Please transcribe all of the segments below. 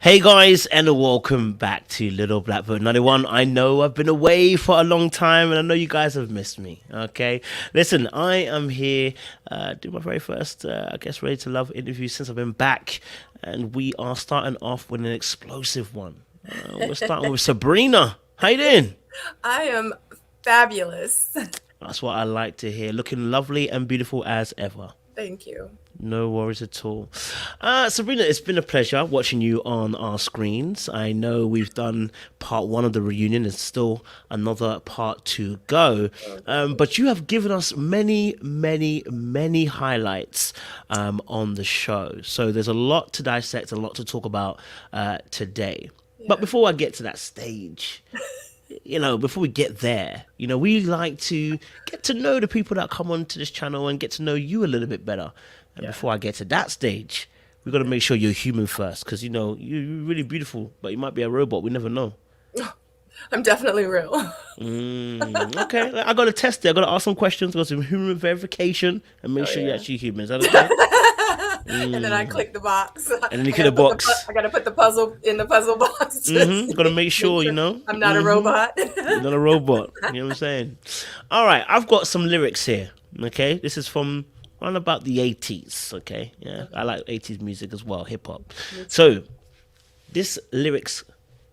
Hey guys, and welcome back to Little Black Book 91. I know I've been away for a long time, and I know you guys have missed me. Okay, listen, I am here doing my very first, Ready to Love interview since I've been back, and we are starting off with an explosive one. We're starting with Sabrina. How you doing? I am fabulous. That's what I like to hear. Looking lovely and beautiful as ever. Thank you. No worries at all. Sabrina, it's been a pleasure watching you on our screens. I know we've done part one of the reunion. There's still another part to go. But you have given us many, many, many highlights on the show. So there's a lot to dissect, a lot to talk about today. Yeah. But before I get to that stage... before we get there, we like to get to know the people that come onto this channel and get to know you a little bit better. And before I get to that stage, we got to make sure you're human first, because, you're really beautiful, but you might be a robot. We never know. I'm definitely real. Okay, I got to test it. I got to ask some questions, got some human verification, and make sure you're actually human. Is that okay? And then I click the box. And then you click the box. I got to put the puzzle in the puzzle box. Got to make sure, I'm not a robot. You're not a robot. You know what I'm saying? All right, I've got some lyrics here. Okay, this is from around about the 80s. Okay, yeah, I like 80s music as well, hip hop. So this lyrics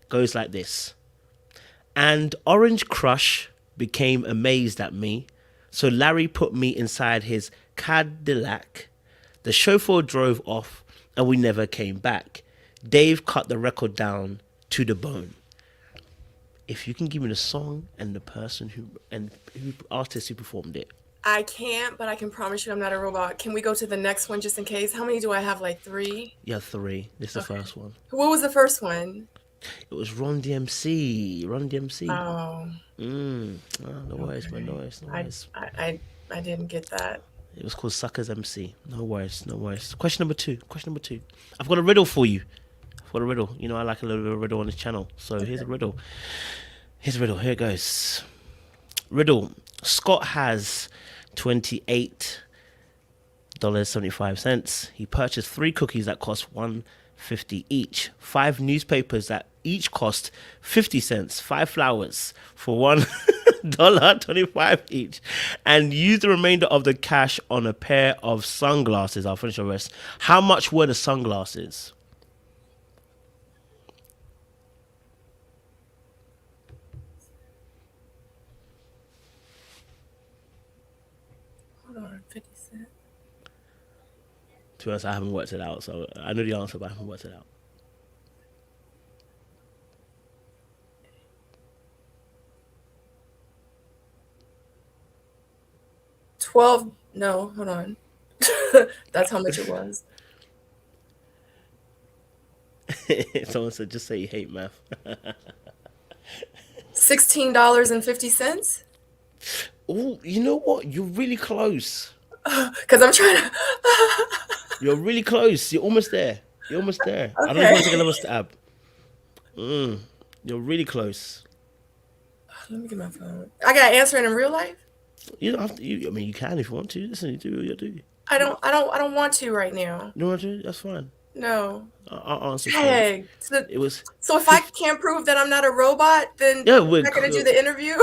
goes like this. And Orange Crush became amazed at me, so Larry put me inside his Cadillac. The chauffeur drove off and we never came back. Dave cut the record down to the bone. If you can give me the song and the person who artist who performed it. I can't, but I can promise you I'm not a robot. Can we go to the next one just in case? How many do I have? Like 3? Yeah, 3. This is the first one. What was the first one? It was Run DMC. Run DMC. Oh. No worries, man. No worries. I didn't get that. It was called Suckers MC. No worries. Question number two. I've got a riddle for you. I like a little bit of riddle on this channel. So here's a riddle. Here it goes. Riddle. Scott has $28.75. He purchased 3 cookies that cost $1.50 each, 5 newspapers that each cost 50 cents, 5 flowers for $1.25 each, and used the remainder of the cash on a pair of sunglasses. I'll finish the rest. How much were the sunglasses? Hold on, 50 cents. To be honest, I haven't worked it out, so I know the answer, but I haven't worked it out. No, hold on. That's how much it was. Someone said, just say you hate math. $16.50? Oh, you know what? You're really close. Because I'm trying to... You're really close. You're almost there. Okay. I don't know if you want to take another stab. You're really close. Let me get my phone. I got to answer it in real life? You don't have to. You can if you want to. Listen, you do. I don't want to right now. You don't want to? That's fine. No. I'll answer. Hey, it was. So if I can't prove that I'm not a robot, then we're not going to do the interview.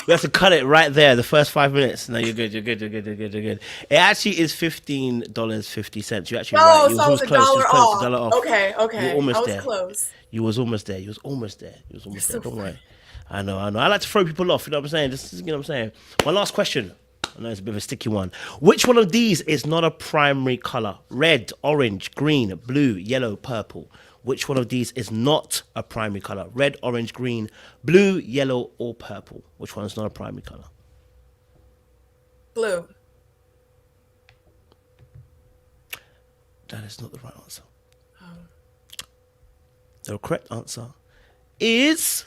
We have to cut it right there. The first 5 minutes. No, you're good. It actually is $15.50. You're actually right. So it was $1 off. $1 off. Okay. You were almost there. Close. You was almost there. Don't worry. I know. I like to throw people off. You know what I'm saying? My last question. I know it's a bit of a sticky one. Which one of these is not a primary color? Red, orange, green, blue, yellow, purple. Which one of these is not a primary color? Red, orange, green, blue, yellow, or purple. Which one is not a primary color? Blue. That is not the right answer. The correct answer is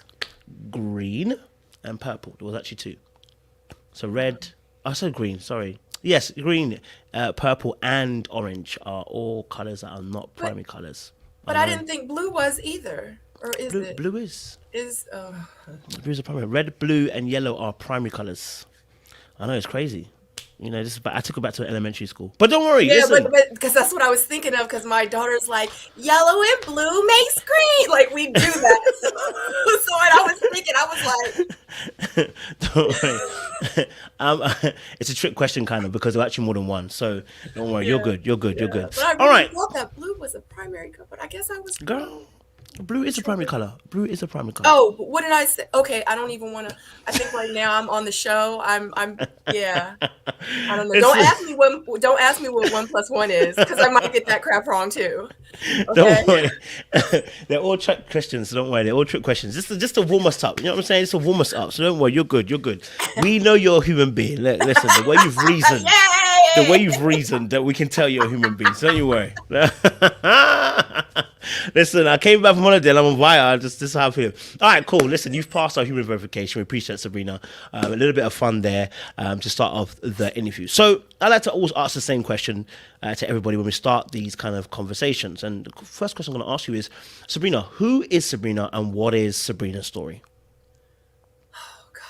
green and purple. There was actually 2. So red. I said green. Sorry. Yes, green, purple, and orange are all colors that are not primary colors. But I didn't think blue was either. Or is it? Blue is. Blue is a primary. Red, blue, and yellow are primary colors. I know, it's crazy. You know, I took her back to elementary school. But don't worry, Yeah, but listen. because that's what I was thinking of. Because my daughter's like, yellow and blue makes green. Like we do that. So when I was thinking, I was like, Don't worry. um, it's a trick question, kind of, because there are actually more than one. So don't worry, you're yeah, good. You're good. You're yeah. good. But I All really right, thought that blue was a primary color. But I guess I was wrong. girl. Blue is a primary Tripping. color. Blue is a primary color. Oh, but what did I say? Okay, I don't even want to. I think right now I'm on the show. Yeah. I don't know. It's Don't ask me what 1 plus 1 is, because I might get that crap wrong too. Okay. don't worry. They're all trick questions. So don't worry. They're all trick questions. Just to warm us up. You know what I'm saying? Just to warm us up. So don't worry. You're good. You're good. We know you're a human being. Listen, the way Yay! you've reasoned that we can tell you're a human being. So don't you worry. Listen, I came back from holiday and I'm on fire. This is how I feel. All right, cool. Listen, you've passed our human verification. We appreciate it, Sabrina. A little bit of fun there to start off the interview. So I like to always ask the same question to everybody when we start these kind of conversations. And the first question I'm going to ask you is, Sabrina, who is Sabrina and what is Sabrina's story? Oh God.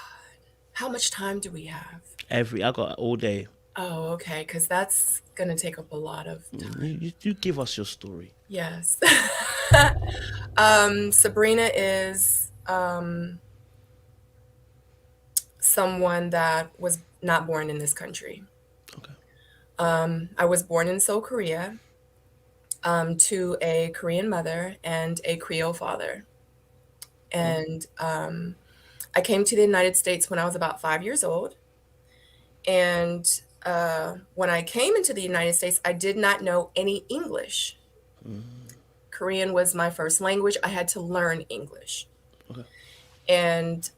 How much time do we have? I got all day. Oh, okay, because that's gonna take up a lot of time. You give us your story. Yes. Sabrina is someone that was not born in this country. Okay. I was born in Seoul, Korea, to a Korean mother and a Creole father. And I came to the United States when I was about 5 years old. And when I came into the United States, I did not know any English. Korean was my first language. I had to learn English. Okay. And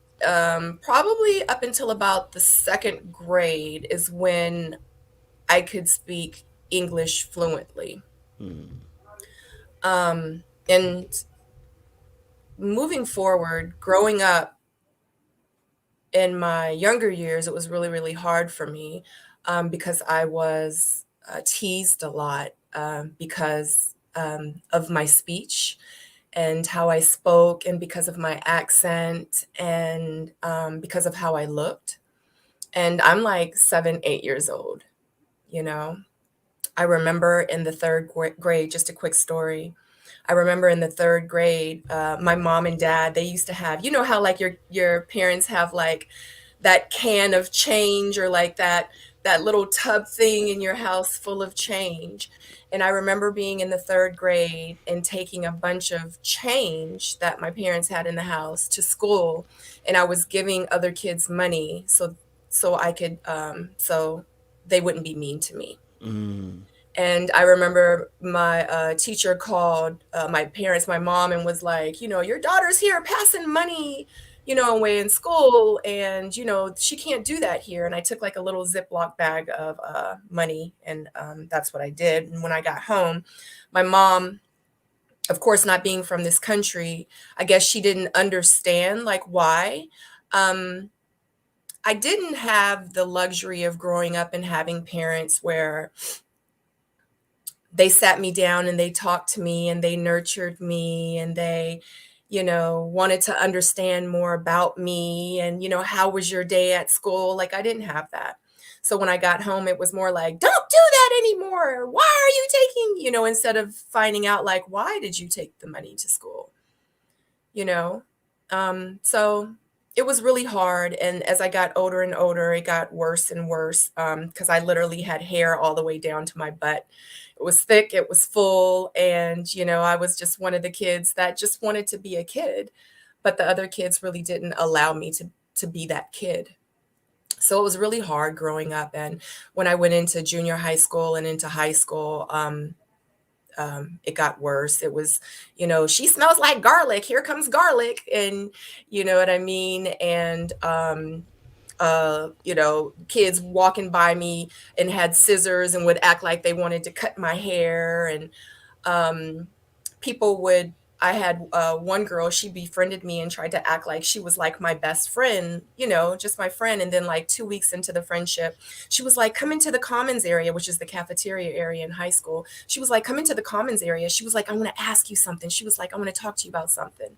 probably up until about the second grade is when I could speak English fluently. And moving forward, growing up in my younger years, it was really, really hard for me because I was teased a lot because of my speech and how I spoke, and because of my accent, and because of how I looked. And I'm like 7, 8 years old, you know. I remember in the third grade, just a quick story. I remember in the third grade, my mom and dad, they used to have, you know how like your parents have like that can of change, or like that little tub thing in your house full of change. And I remember being in the third grade and taking a bunch of change that my parents had in the house to school, and I was giving other kids money so I could so they wouldn't be mean to me. And I remember my teacher called my parents, my mom, and was like, your daughter's here passing money, away in school, and, she can't do that here. And I took like a little Ziploc bag of money, and that's what I did. And when I got home, my mom, of course, not being from this country, I guess she didn't understand like why. Um, I didn't have the luxury of growing up and having parents where they sat me down and they talked to me and they nurtured me, and they, wanted to understand more about me, and, how was your day at school? Like, I didn't have that. So when I got home, it was more like, don't do that anymore. Why are you taking, instead of finding out like, why did you take the money to school? You know? So it was really hard. And as I got older and older, it got worse and worse because I literally had hair all the way down to my butt. It was thick, it was full. And, I was just one of the kids that just wanted to be a kid. But the other kids really didn't allow me to be that kid. So it was really hard growing up. And when I went into junior high school and into high school, it got worse. It was, she smells like garlic. Here comes garlic. And you know what I mean? And, kids walking by me and had scissors and would act like they wanted to cut my hair. And people would, I had one girl, she befriended me and tried to act like she was like my best friend, just my friend. And then like 2 weeks into the friendship, she was like, come into the commons area, which is the cafeteria area in high school. She was like, come into the commons area. She was like, I want to ask you something. She was like, I want to talk to you about something.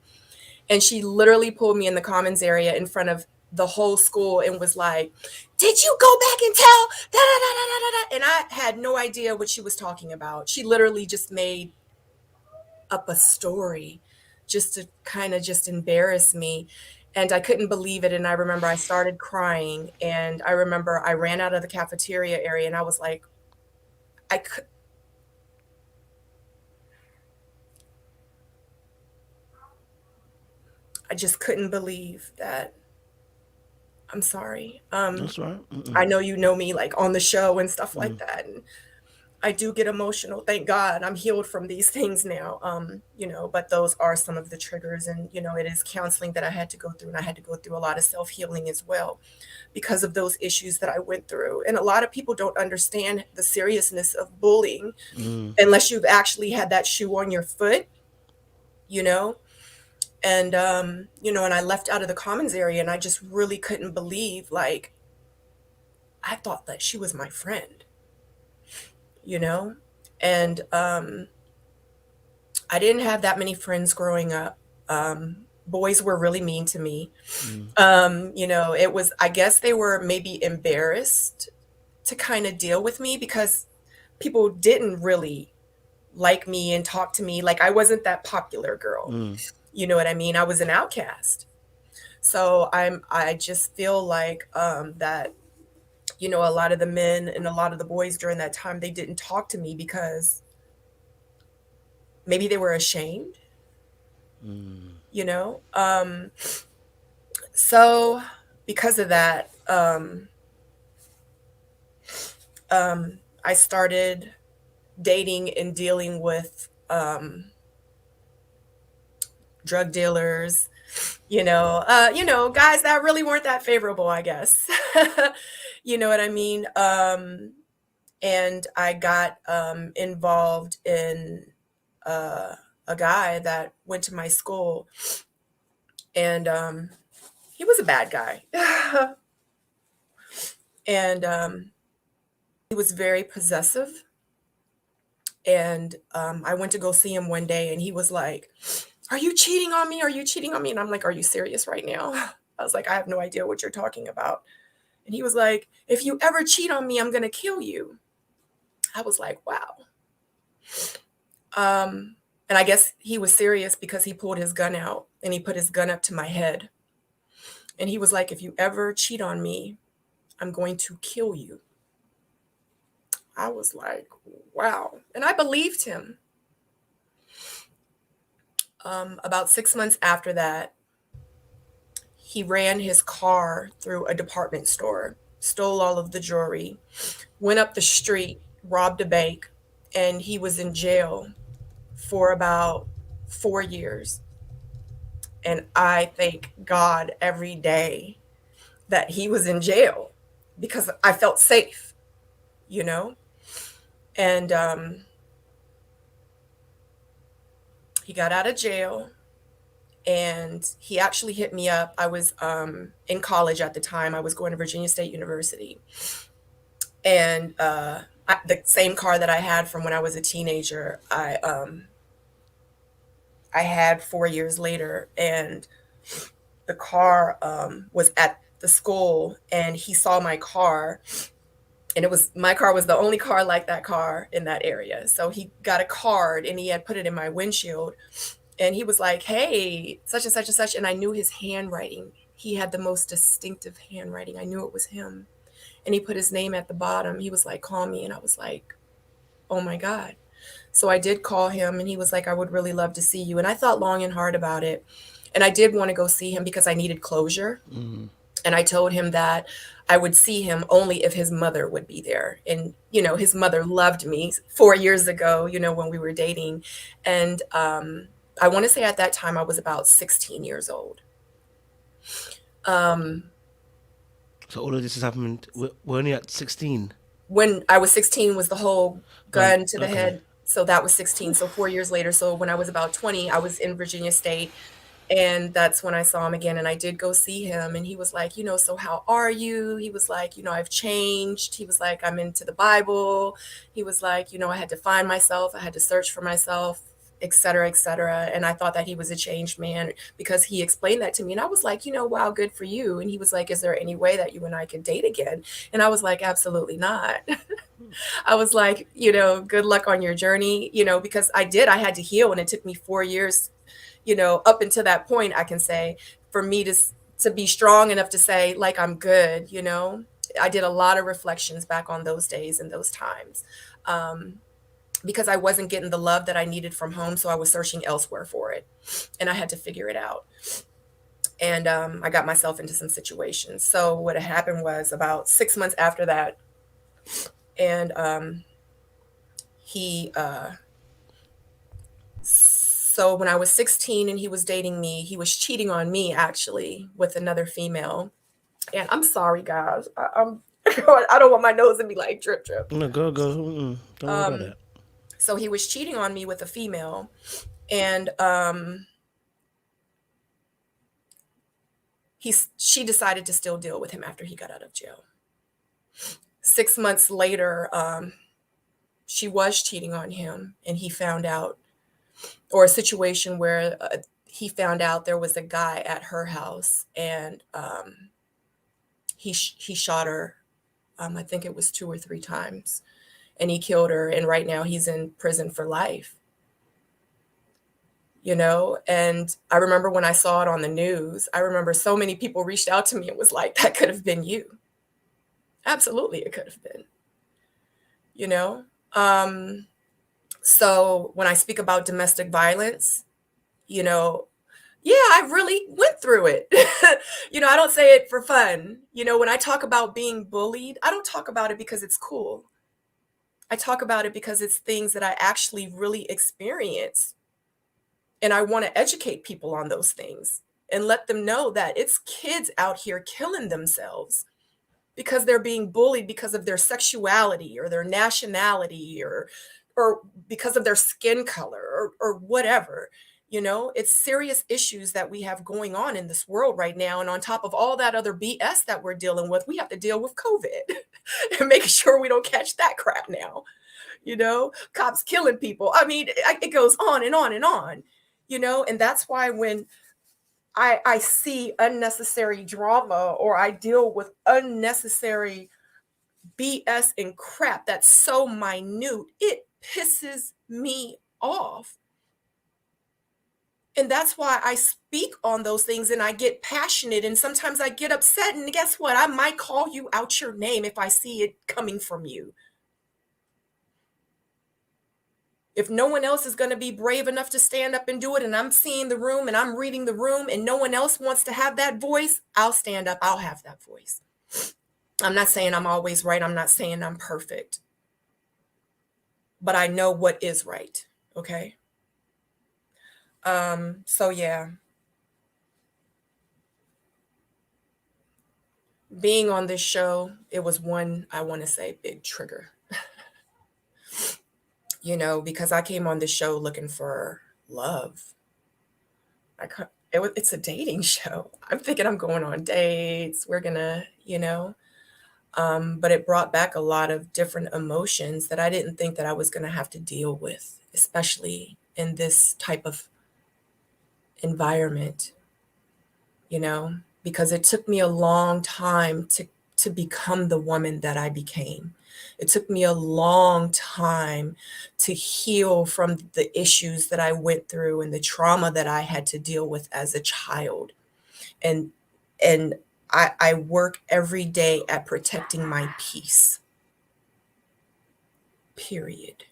And she literally pulled me in the commons area in front of the whole school and was like, "Did you go back and tell da da da da da da?" And I had no idea what she was talking about. She literally just made up a story just to kind of just embarrass me. And I couldn't believe it. And I remember I started crying. And I remember I ran out of the cafeteria area and I was like, I could, I just couldn't believe that. I'm sorry. That's right. I know you know me like on the show and stuff like Mm. that. And I do get emotional. Thank God I'm healed from these things now. But those are some of the triggers. And, it is counseling that I had to go through. And I had to go through a lot of self healing as well because of those issues that I went through. And a lot of people don't understand the seriousness of bullying Mm. unless you've actually had that shoe on your foot, you know? And I left out of the commons area and I just really couldn't believe, like, I thought that she was my friend, you know? And I didn't have that many friends growing up. Boys were really mean to me. Mm. It was, I guess they were maybe embarrassed to kind of deal with me because people didn't really like me and talk to me. Like I wasn't that popular girl. Mm. You know what I mean? I was an outcast. So I just feel like that, a lot of the men and a lot of the boys during that time, they didn't talk to me because maybe they were ashamed, Mm. you know? So because of that, I started dating and dealing with drug dealers, guys that really weren't that favorable, I guess. You know what I mean? And I got involved in a guy that went to my school, and he was a bad guy. And he was very possessive. And I went to go see him one day, and he was like, "Are you cheating on me? Are you cheating on me?" And I'm like, "Are you serious right now?" I was like, "I have no idea what you're talking about." And he was like, "If you ever cheat on me, I'm going to kill you." I was like, wow. And I guess he was serious because he pulled his gun out and he put his gun up to my head. And he was like, "If you ever cheat on me, I'm going to kill you." I was like, wow. And I believed him. About 6 months after that, he ran his car through a department store, stole all of the jewelry, went up the street, robbed a bank, and he was in jail for about 4 years. And I thank God every day that he was in jail because I felt safe, you know? And he got out of jail and he actually hit me up. I was in college at the time. I was going to Virginia State University. And the same car that I had from when I was a teenager, I had 4 years later. And the car was at the school, and he saw my car, and my car was the only car like that car in that area. So he got a card and he had put it in my windshield, and he was like, "Hey, such and such and such." And I knew his handwriting. He had the most distinctive handwriting. I knew it was him. And he put his name at the bottom. He was like, "Call me." And I was like, oh my God. So I did call him, and he was like, "I would really love to see you." And I thought long and hard about it. And I did want to go see him because I needed closure. Mm. And I told him that I would see him only if his mother would be there. And, his mother loved me 4 years ago, when we were dating. And I want to say at that time I was about 16 years old. Um, So all of this has happened. We're only at 16. when I was 16 was the whole Gun. gun to the Okay. head. So that was 16. So 4 years later. So when I was about 20, I was in Virginia State. And that's when I saw him again. And I did go see him. And he was like, "So how are you?" He was like, "I've changed." He was like, "I'm into the Bible." He was like, "I had to find myself. I had to search for myself." et cetera, et cetera. And I thought that he was a changed man because he explained that to me. And I was like, wow, good for you. And he was like, is there any way that you and I could date again? And I was like, absolutely not. I was like, good luck on your journey, because I had to heal, and it took me 4 years, up until that point, I can say, for me to be strong enough to say, like, I'm good. I did a lot of reflections back on those days and those times. Because I wasn't getting the love that I needed from home. So I was searching elsewhere for it, and I had to figure it out. And I got myself into some situations. So what had happened was about 6 months after that, and he, so when I was 16 and he was dating me, he was cheating on me actually with another female. And I'm sorry, guys. I'm I don't want my nose to be like drip, drip. No, go, go. Don't worry about that. So he was cheating on me with a female, and she decided to still deal with him after he got out of jail. 6 months later, she was cheating on him, and he found out, or a situation where he found out there was a guy at her house, and he shot her. I think it was 2 or 3 times, and he killed her. And right now he's in prison for life. And I remember when I saw it on the news, I remember so many people reached out to me and was like, that could have been you. Absolutely, it could have been. So when I speak about domestic violence, yeah, I really went through it. I don't say it for fun. When I talk about being bullied, I don't talk about it because it's cool. I talk about it because it's things that I actually really experience. And I want to educate people on those things and let them know that it's kids out here killing themselves because they're being bullied because of their sexuality or their nationality or because of their skin color or whatever. It's serious issues that we have going on in this world right now. And on top of all that other BS that we're dealing with, we have to deal with COVID and making sure we don't catch that crap now. Cops killing people. I mean, it goes on and on and on. And that's why when I see unnecessary drama or I deal with unnecessary BS and crap that's so minute, it pisses me off. And that's why I speak on those things and I get passionate, and sometimes I get upset, and guess what? I might call you out your name if I see it coming from you. If no one else is going to be brave enough to stand up and do it, and I'm seeing the room and I'm reading the room and no one else wants to have that voice, I'll stand up. I'll have that voice. I'm not saying I'm always right. I'm not saying I'm perfect. But I know what is right. Okay? So yeah. Being on this show, it was one, I want to say, big trigger. Because I came on this show looking for love. It's a dating show. I'm thinking I'm going on dates. We're gonna, but it brought back a lot of different emotions that I didn't think that I was gonna have to deal with, especially in this type of environment, because it took me a long time to become the woman that I became. It took me a long time to heal from the issues that I went through and the trauma that I had to deal with as a child. And I work every day at protecting my peace. Period.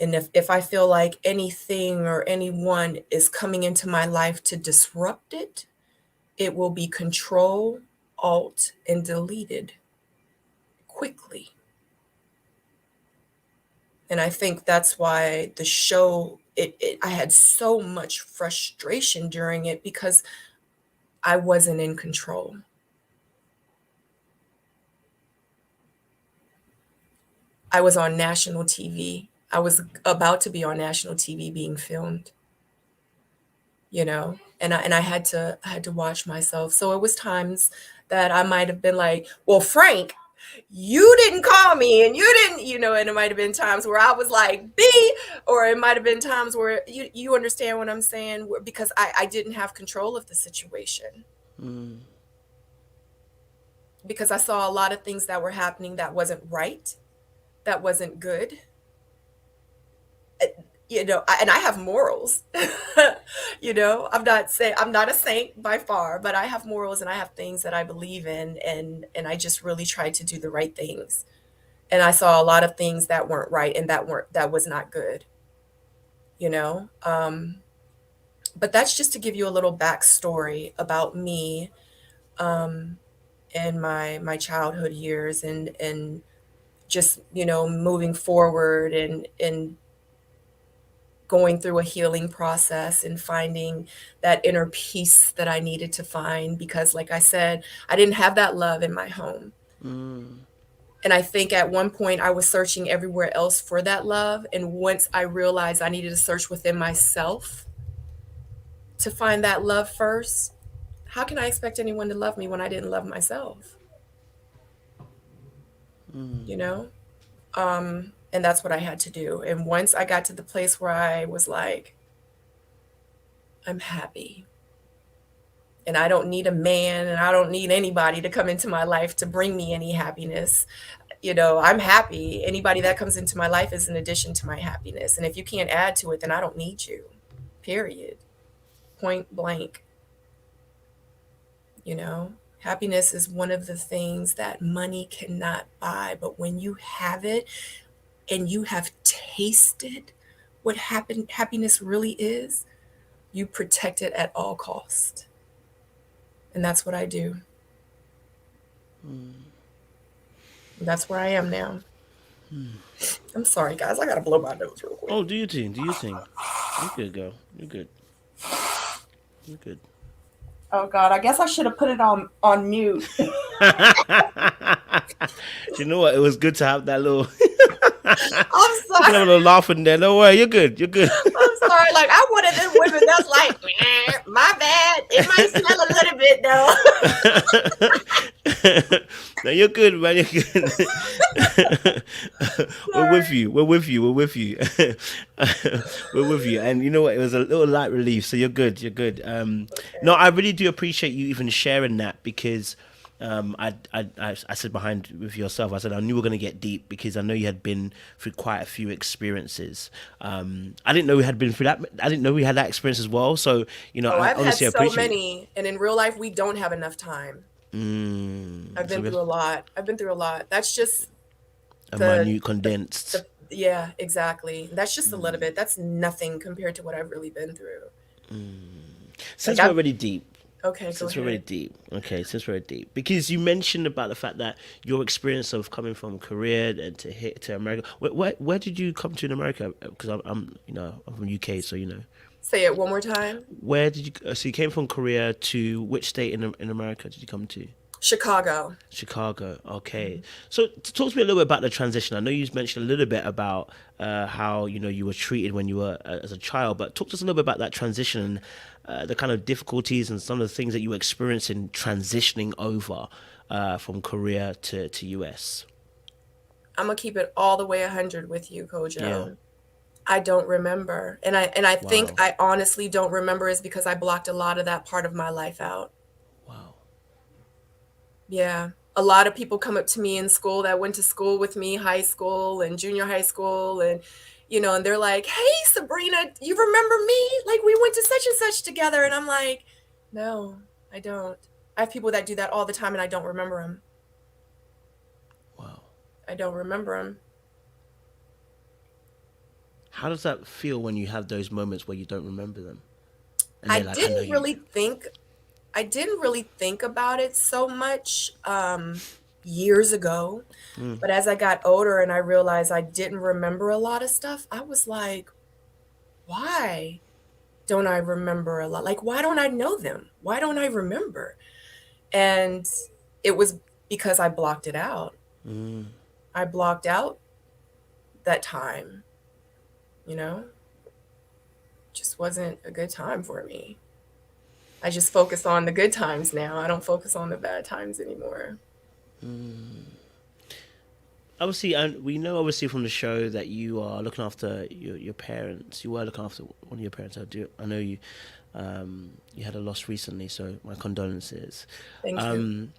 And if I feel like anything or anyone is coming into my life to disrupt it, it will be Control, Alt, and deleted quickly. And I think that's why the show, I had so much frustration during it because I wasn't in control. I was on national TV. I was about to be on national TV being filmed, and I had to watch myself. So it was times that I might have been like, well, Frank, You didn't call me and you didn't, and it might have been times where I was like, B, or it might have been times where you understand what I'm saying? Because I didn't have control of the situation, because I saw a lot of things that were happening that wasn't right, that wasn't good. And I have morals. I'm not a saint by far, but I have morals and I have things that I believe in, and I just really try to do the right things. And I saw a lot of things that weren't right and that was not good, you know. But that's just to give you a little backstory about me, um, and my childhood years, and just moving forward, and going through a healing process and finding that inner peace that I needed to find, because like I said, I didn't have that love in my home. Mm. And I think at one point I was searching everywhere else for that love, and once I realized I needed to search within myself to find that love first, how can I expect anyone to love me when I didn't love myself? You know? And that's what I had to do. And once I got to the place where I was like, I'm happy, and I don't need a man, and I don't need anybody to come into my life to bring me any happiness. I'm happy. Anybody that comes into my life is an addition to my happiness. And if you can't add to it, then I don't need you. Period. Point blank. Happiness is one of the things that money cannot buy. But when you have it and you have tasted what happiness really is, you protect it at all cost. And that's what I do. That's where I am now. I'm sorry, guys. I gotta blow my nose real quick. Oh, do you think? Do you think? You good, girl. You good. You good. Oh God, I guess I should have put it on mute. You know what? It was good to have that little. I'm You can sorry. have a little laugh in there. No worry, you're good. You're good. I'm sorry. Like, I'm one of them women that's like, my bad. It might smell a little bit No, you're good, man. You're good. though. We're with Sorry. you. We're with you. We're with you. We're with you. And you know what? It was a little light relief. So you're good. You're good. No, Okay. I really do appreciate you even sharing that, because I said behind with yourself, I said I knew we were going to get deep because I know you had been through quite a few experiences. I didn't know we had been through that. I didn't know we had that experience as well. So, Oh, I I've had honestly so appreciate it. many, and in real life, we don't have enough time. I've So been we have through a lot. I've been through a lot. That's just a the, minute condensed. yeah, exactly. That's just a little bit. That's nothing compared to what I've really been through. Like, Since we're already deep, okay, go since we're already ahead. deep, okay, since we're already deep, because you mentioned about the fact that your experience of coming from Korea and to hit to America. Where did you come to in America? Because I'm from UK, so Say it one more time. where did you? So you came from Korea to which state in America did you come to? Chicago. Chicago. Okay. So talk to me a little bit about the transition. I know you mentioned a little bit about how you were treated when you were as a child, but talk to us a little bit about that transition, the kind of difficulties and some of the things that you were experiencing transitioning over from Korea to US. I'm gonna keep it all the way 100 with you, Yeah. Kojo. I don't remember. And I think Wow. I honestly don't remember is because I blocked a lot of that part of my life out. Wow. Yeah. A lot of people come up to me in school that went to school with me, high school and junior high school, and they're like, "Hey, Sabrina, you remember me? Like, we went to such and such together." And I'm like, "No, I don't." I have people that do that all the time and I don't remember them. Wow. I don't remember them. How does that feel when you have those moments where you don't remember them and I they're like, I know didn't you. really think I didn't really think about it so much years ago, Mm, but as I got older and I realized I didn't remember a lot of stuff, I was like, why don't I remember a lot? Like, why don't I know them? Why don't I remember? And it was because I blocked it out. mm. I blocked out that time, you know, just wasn't a good time for me. I just focus on the good times now. I don't focus on the bad times anymore. obviously, and we know obviously from the show that you are looking after your parents. You were looking after one of your parents. I know you. You had a loss recently, so my condolences. Thank you. Um,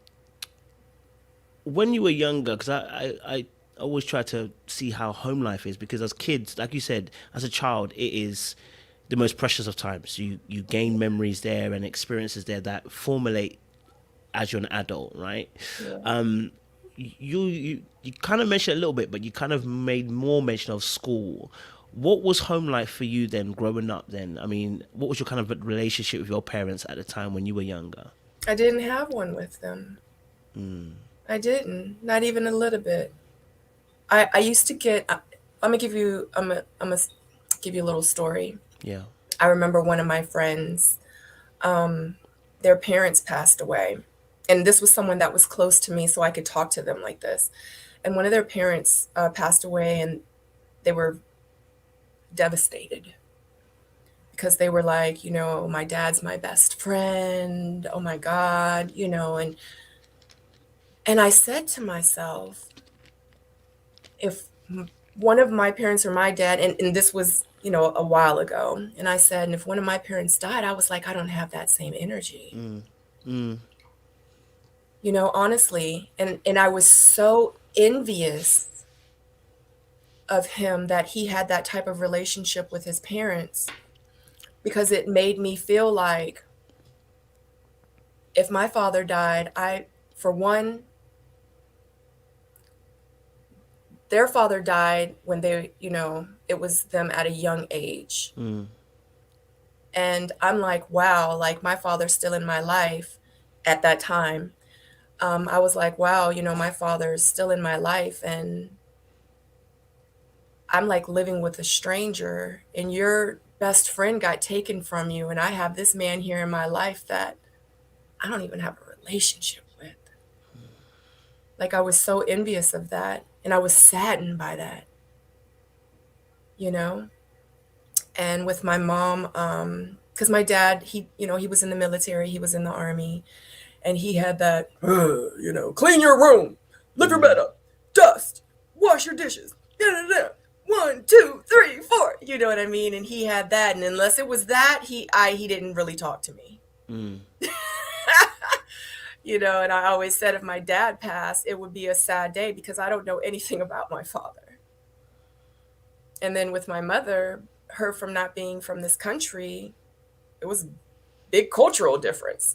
when you were younger, because I always try to see how home life is, because as kids, like you said, as a child, it is the most precious of times. You gain memories there and experiences there that formulate as you're an adult, right? Yeah. You kind of mentioned it a little bit, but you kind of made more mention of school. What was home life for you then, growing up? Then, I mean, what was your kind of relationship with your parents at the time when you were younger? I didn't have one with them. I didn't, not even a little bit. I used to get. I'm gonna give you a little story. Yeah. I remember one of my friends. Um, their parents passed away, and this was someone that was close to me, so I could talk to them like this. And one of their parents passed away, and they were devastated because they were like, my dad's my best friend. Oh my God, and I said to myself, if one of my parents or my dad, and this was, a while ago, and I said, and if one of my parents died, I was like, I don't have that same energy, Mm. honestly. And I was so envious of him that he had that type of relationship with his parents, because it made me feel like if my father died, for one, their father died when it was them at a young age. Mm. And I'm like, wow, like my father's still in my life at that time. I was like, wow, my father's still in my life, and I'm like living with a stranger, and your best friend got taken from you. And I have this man here in my life that I don't even have a relationship with. Like, I was so envious of that. And I was saddened by that, you know? And with my mom, because my dad, he was in the military, he was in the army, and he had that, clean your room, lift your bed up, dust, wash your dishes, da, da, da. 1, 2, 3, 4. You know what I mean? And he had that, and unless it was that, he didn't really talk to me. Mm. And I always said if my dad passed, it would be a sad day because I don't know anything about my father. And then with my mother, her from not being from this country, it was a big cultural difference.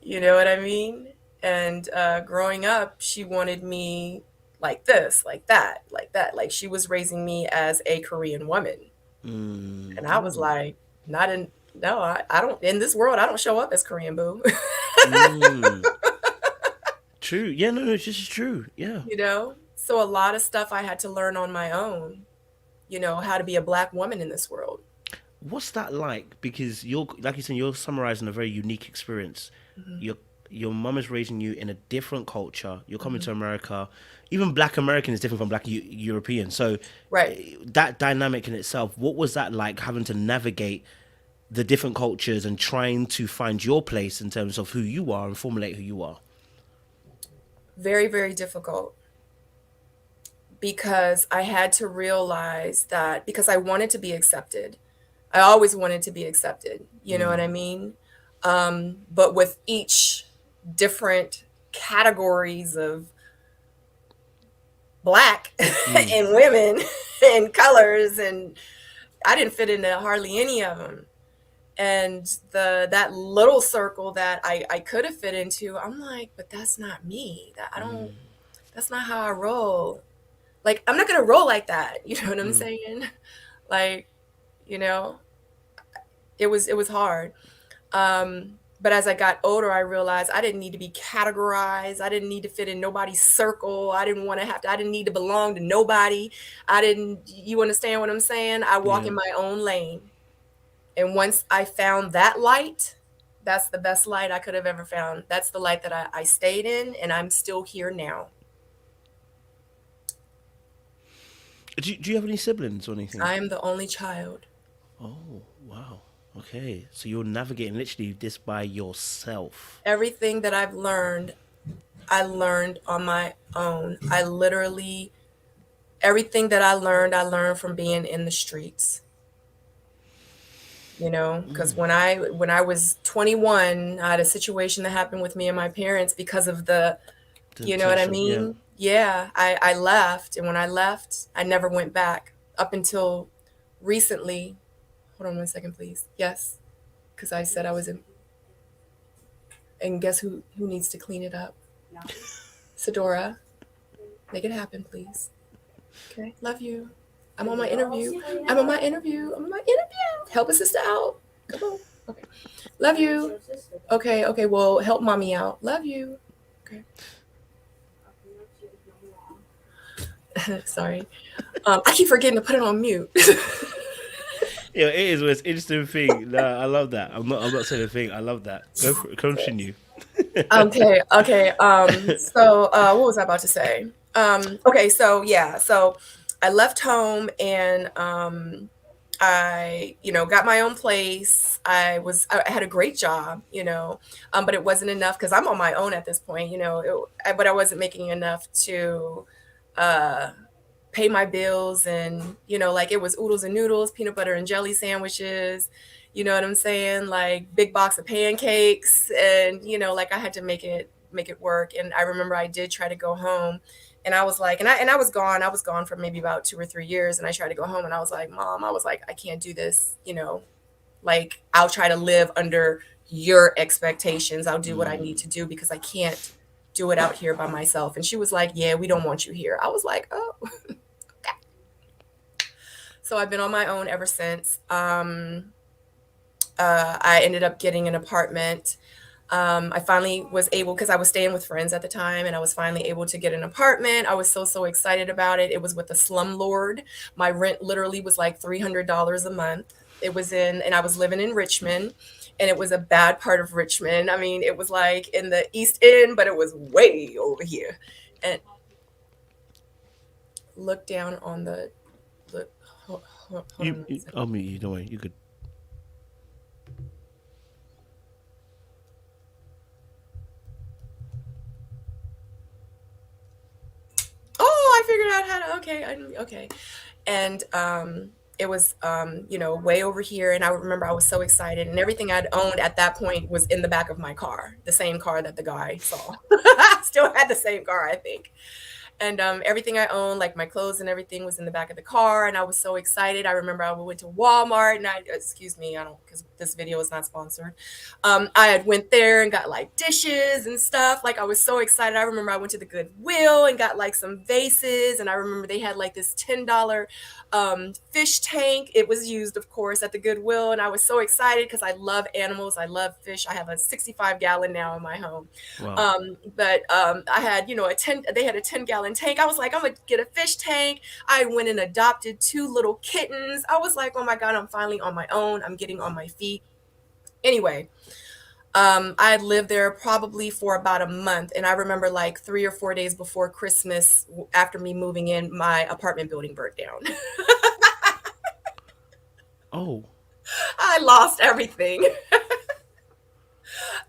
You know what I mean? And growing up, she wanted me like this, like that, like that. Like she was raising me as a Korean woman. Mm. And I was Oh. like, not in, no, I don't, in this world, I don't show up as Korean boo. Mm. True. Yeah. No. No. This is true. Yeah. So a lot of stuff I had to learn on my own, how to be a Black woman in this world. What's that like? Because you're, like you said, you're summarizing a very unique experience. Hmm. Your your mum is raising you in a different culture. You're coming Hmm. to America. Even Black American is different from Black European. So Right. that dynamic in itself. What was that like, having to navigate the different cultures and trying to find your place in terms of who you are and formulate who you are? Very, very difficult, because I had to realize that because I wanted to be accepted. I always wanted to be accepted. You know what I mean? But with each different categories of Black Mm. and women and colors, and I didn't fit into hardly any of them. And that little circle that I could have fit into, I'm like, but that's not me. That I don't. That's not how I roll. Like, I'm not gonna roll like that. You know what I'm Mm. saying? Like, you know, it was hard. But as I got older, I realized I didn't need to be categorized. I didn't need to fit in nobody's circle. I didn't want to have to. I didn't need to belong to nobody. I didn't. You understand what I'm saying? I walk Yeah. in my own lane. And once I found that light, that's the best light I could have ever found. That's the light that I stayed in, and I'm still here now. Do you have any siblings or anything? I am the only child. Oh, wow. Okay. So you're navigating literally this by yourself. Everything that I've learned I learned on my own. I literally, everything that I learned from being in the streets. You know, because when I was 21, I had a situation that happened with me and my parents because of the, you know what I Temptation, yeah. mean? Yeah, I left, and when I left, I never went back up until recently. Hold on one second, please. Yes, because I said I was in, and guess who needs to clean it up? Sedora, make it happen, please. Okay, love you. I'm on my interview. I'm on my interview. I'm on my interview. Help a sister out. Come on. Okay. Love you. Okay, okay. Well, help mommy out. Love you. Okay. Sorry. I keep forgetting to put it on mute. Yeah, it is. It's an interesting thing. Nah, I love that. I'm not saying a thing. I love that. Go for it. Continue. Okay, okay. So what was I about to say? Okay, so yeah, so I left home, and I, got my own place. I had a great job, but it wasn't enough because I'm on my own at this point, but I wasn't making enough to uh pay my bills, and like it was oodles and noodles, peanut butter and jelly sandwiches, you know what I'm saying, like big box of pancakes, and like I had to make it work. And I remember I did try to go home, and I was like, and I was gone for maybe about 2 or 3 years, and I tried to go home, and I was like, Mom, I was like, I can't do this, like I'll try to live under your expectations. I'll do what I need to do because I can't do it out here by myself. And she was like, yeah, we don't want you here. I was like, oh. So I've been on my own ever since. I ended up getting an apartment. I finally was able, because I was staying with friends at the time, and I was finally able to get an apartment. I was so excited about it. It was with a slumlord. My rent literally was like $300 a month. It was in, and I was living in Richmond, and it was a bad part of Richmond. I mean, it was like in the East End, but it was way over here. And look down on the, look, hold on You, one you second. I'll mute you. Don't worry. You could. Oh, I figured out how to, okay, okay. And it was, way over here. And I remember I was so excited, and everything I'd owned at that point was in the back of my car, the same car that the guy saw. I still had the same car, I think. And everything I owned, like my clothes and everything, was in the back of the car, and I was so excited. I remember I went to Walmart, and excuse me, I don't, because this video is not sponsored. I had went there and got like dishes and stuff. Like I was so excited. I remember I went to the Goodwill and got like some vases, and I remember they had like this $10 fish tank. It was used, of course, at the Goodwill, and I was so excited because I love animals. I love fish. I have a 65-gallon now in my home. Wow. But I had, they had a 10-gallon tank. I was like, I'm gonna get a fish tank. I went and adopted two little kittens. I was like, oh my God, I'm finally on my own. I'm getting on my feet. Anyway, I had lived there probably for about a month. And I remember like 3 or 4 days before Christmas, after me moving in, my apartment building burnt down. Oh. I lost everything.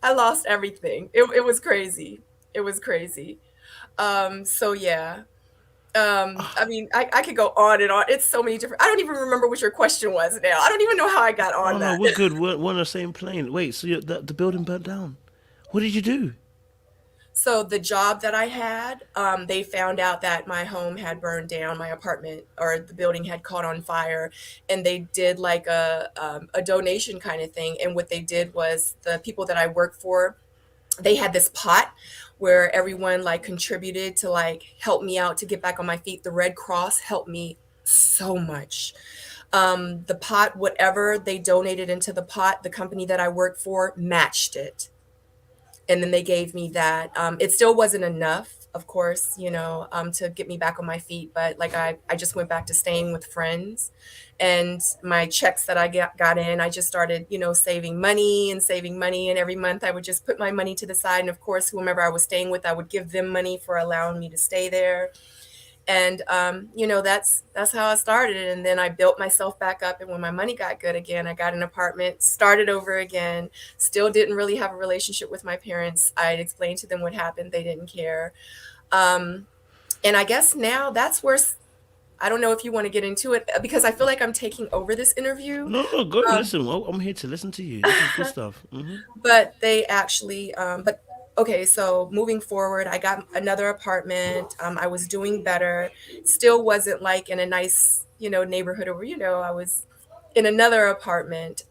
I lost everything. It was crazy. It was crazy. So yeah. I mean, I could go on and on. It's so many different. I don't even remember what your question was now. I don't even know how I got Oh on no, that. we're good. We're on the same plane. Wait, so the building burnt down. What did you do? So the job that I had, they found out that my home had burned down, my apartment or the building had caught on fire, and they did like a donation kind of thing. And what they did was, the people that I work for, they had this pot where everyone like contributed to like help me out to get back on my feet. The Red Cross helped me so much. The pot, whatever they donated into the pot, the company that I work for matched it, and then they gave me that. It still wasn't enough, of course, to get me back on my feet. But like I just went back to staying with friends, and my checks that I got in, I just started, saving money and saving money. And every month I would just put my money to the side. And of course, whomever I was staying with, I would give them money for allowing me to stay there. And that's how I started. And then I built myself back up. And when my money got good again, I got an apartment, started over again. Still didn't really have a relationship with my parents. I explained to them what happened. They didn't care. Um, and I guess now that's where I don't know if you want to get into it, because I feel like I'm taking over this interview. No, no, go Um, listen. I'm here to listen to you. This is good stuff. but they actually, but okay, so moving forward, I got another apartment. I was doing better. Still wasn't like in a nice, neighborhood, or, I was in another apartment.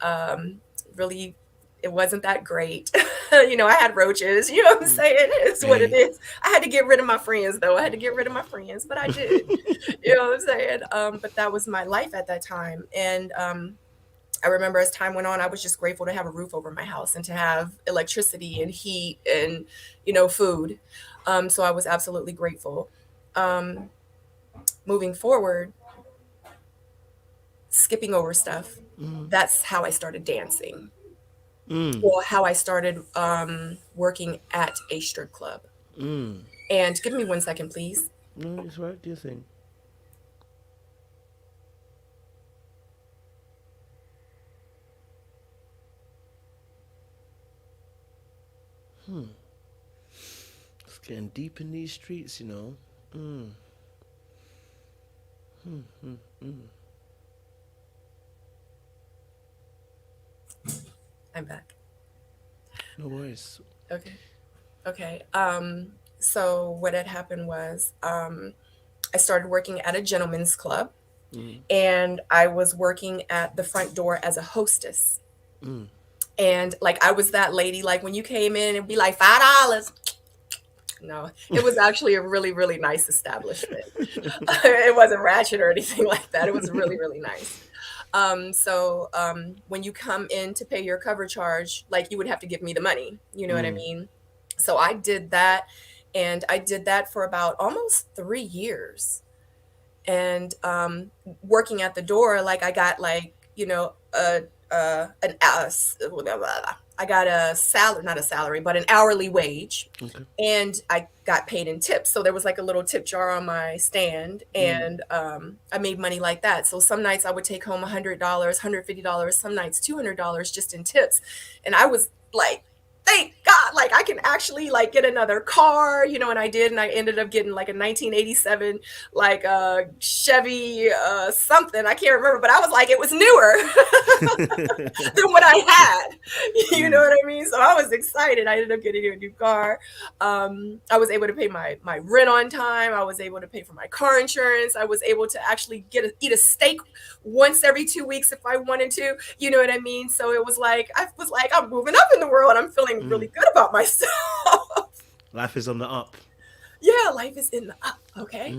Really, it wasn't that great. I had roaches, what I'm saying? It's what it Hey. is. I had to get rid of my friends, though. I had to get rid of my friends, but I did. You know what I'm saying? But that was my life at that time. And I remember as time went on, I was just grateful to have a roof over my house and to have electricity and heat and, food. So I was absolutely grateful. Um, Moving forward, skipping over stuff, that's how I started dancing. Mm, Well, how I started working at a strip club. mm. And give me 1 second, please. No, it's right. Do your thing. It's getting deep in these streets, you know. Mm, I'm back. no worries. Okay. Okay. So what had happened was I started working at a gentleman's club, Mm, and I was working at the front door as a hostess. mm, And like I was that lady, like when you came in, it'd be like $5. No, it was actually a really, really nice establishment. It wasn't ratchet or anything like that. It was really, really nice. So when you come in to pay your cover charge, like you would have to give me the money. You know what I mm, mean? So I did that, and I did that for about almost 3 years. And working at the door, like I got like I got a salary, not a salary, but an hourly wage, okay. and I got paid in tips. So there was like a little tip jar on my stand, Mm, and I made money like that. So some nights I would take home $100, $150, some nights $200 just in tips, and I was like, thank God, like I can actually like get another car, and I did, and I ended up getting like a 1987 like Chevy something, I can't remember, but I was like, it was newer than what I had. You know mm, what I mean? So I was excited. I ended up getting a new car. I was able to pay my rent on time. I was able to pay for my car insurance. I was able to actually eat a steak once every 2 weeks if I wanted to. You know what I mean? So it was like I was like, I'm moving up in the world. I'm feeling mm. really good about myself. Life is on the up. Yeah, life is in the up. Okay.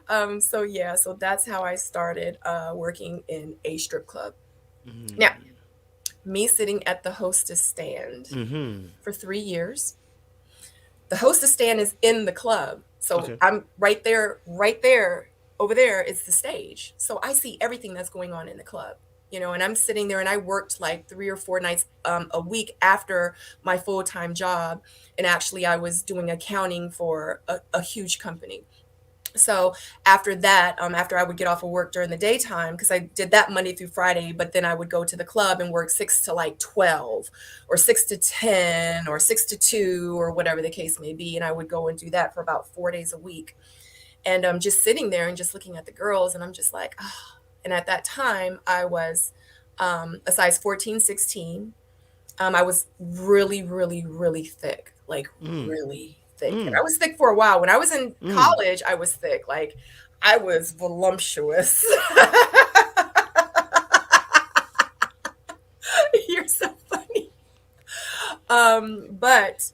Mm, So yeah, so that's how I started working in a strip club. Now, mm, me sitting at the hostess stand mm-hmm. for 3 years. The hostess stand is in the club. So Okay. I'm right there, over there is the stage. So I see everything that's going on in the club. And I'm sitting there, and I worked like 3 or 4 nights a week after my full-time job. And actually, I was doing accounting for a huge company. So after that, after I would get off of work during the daytime, because I did that Monday through Friday, but then I would go to the club and work 6 to like 12, or 6 to 10, or 6 to 2, or whatever the case may be. And I would go and do that for about 4 days a week. And I'm just sitting there and just looking at the girls, and I'm just like, oh. And at that time, I was a size 14, 16. I was really, really, really thick, like Mm, really thick. And I mm, was thick for a while. When I was in mm. college, I was thick. Like I was voluptuous. You're so funny. But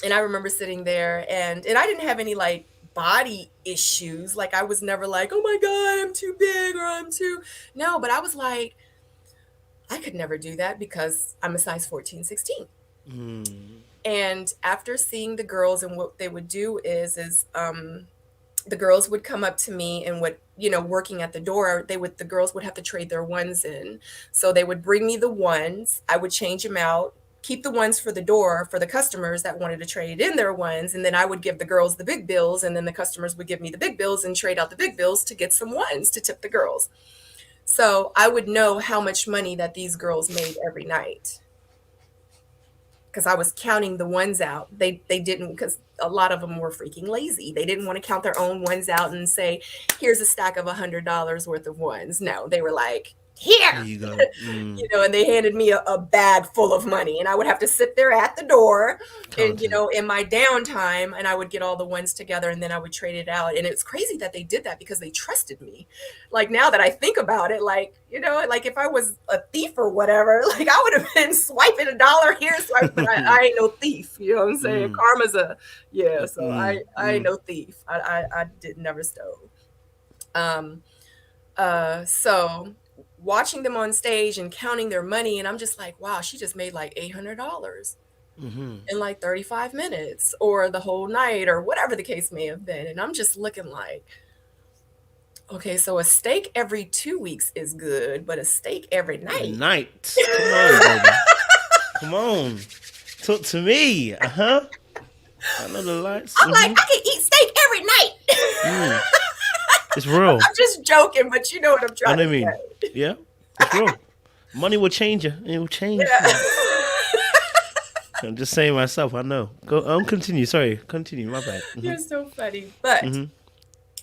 and I remember sitting there, and I didn't have any like body issues. Like I was never like, oh my God, I'm too big, or I'm too no, but I was like, I could never do that because I'm a size 14, 16. Mm, And after seeing the girls, and what they would do is the girls would come up to me, and working at the door, the girls would have to trade their ones in. So they would bring me the ones, I would change them out, keep the ones for the door for the customers that wanted to trade in their ones. And then I would give the girls the big bills, and then the customers would give me the big bills and trade out the big bills to get some ones to tip the girls. So I would know how much money that these girls made every night, because I was counting the ones out. They didn't, because a lot of them were freaking lazy. They didn't want to count their own ones out and say, here's a stack of $100 worth of ones. No, they were like, There here, you go. and they handed me a bag full of money, and I would have to sit there at the door and, Counting. in my downtime, and I would get all the ones together, and then I would trade it out. And it's crazy that they did that because they trusted me. Like, now that I think about it, like, like if I was a thief or whatever, like I would have been swiping $1 here, but I ain't no thief. You know what I'm saying? Karma's so I ain't no thief. I did never stole. So watching them on stage and counting their money, and I'm just like, wow, she just made like $800 in like 35 minutes or the whole night or whatever the case may have been. And I'm just looking like, okay, so a steak every 2 weeks is good, but a steak every night. Come on, baby. Come on. Talk to me. I know the lights. I'm like, I can eat steak every night. It's real. I'm just joking, but you know what I'm trying to say. Yeah, it's real. Money will change you. It will change you. I'm just saying myself. I know. Go. Continue. Sorry. Continue. My bad. You're so funny. But